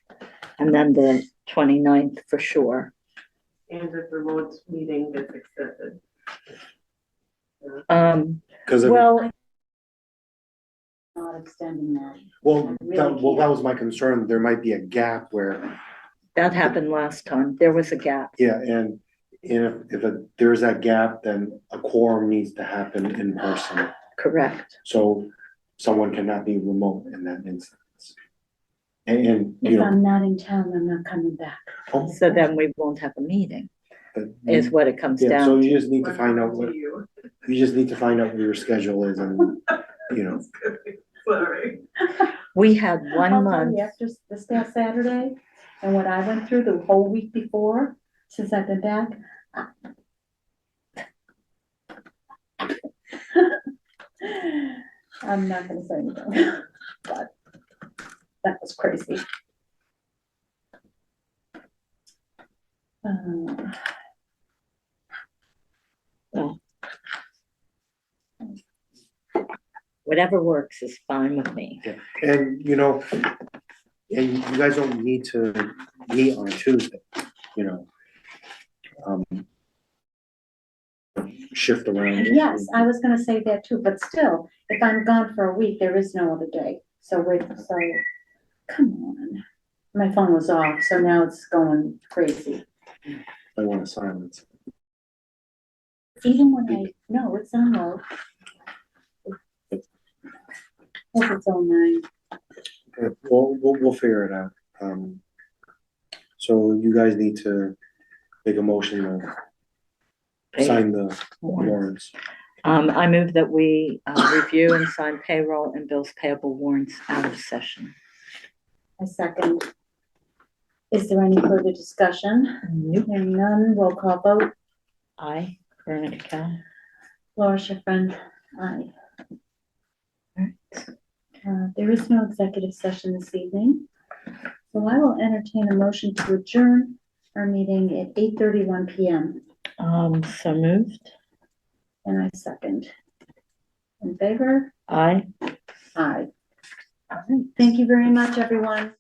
then the 29th for sure. And if the remote meeting gets extended. because, Well, Not extending that. well, really that can't. was my concern, there might be a gap where, that happened last time. There was a gap. yeah, and if there's that gap, then a quorum needs to happen in person, Correct. so someone cannot be remote in that instance. And, you If know. I'm not in town, I'm not coming back. oh, So then we won't have a meeting, but is what it comes Yeah, so down you to. just need to find out what, You. you just need to find out what your schedule is and, you know, Sorry. We had I'll 1 tell month. you, after this past Saturday, and what I went through the whole week before, since I've been back. I'm not gonna say anything, but that was crazy. Whatever works is fine with me. and, you know, and you guys don't need to meet on a Tuesday, you know. Shift around. Yes, I was gonna say that too, but still, if I'm gone for a week, there is no other day. So come on. My phone was off, so now it's going crazy. I want to silence. Even when no, it's on low. It's its own line. Okay, we'll figure it out. So you guys need to make a motion to sign the warrants. I move that we review and sign payroll and bills payable warrants out of session. A second. Is there any further discussion? Nope. Hearing none, roll call vote. Aye, Veronica Cal. Laura Schiffern, aye. There is no executive session this evening. So I will entertain a motion to adjourn our meeting at 8:31 PM. So moved. And I second. In favor? Aye. Aye. Thank you very much, everyone.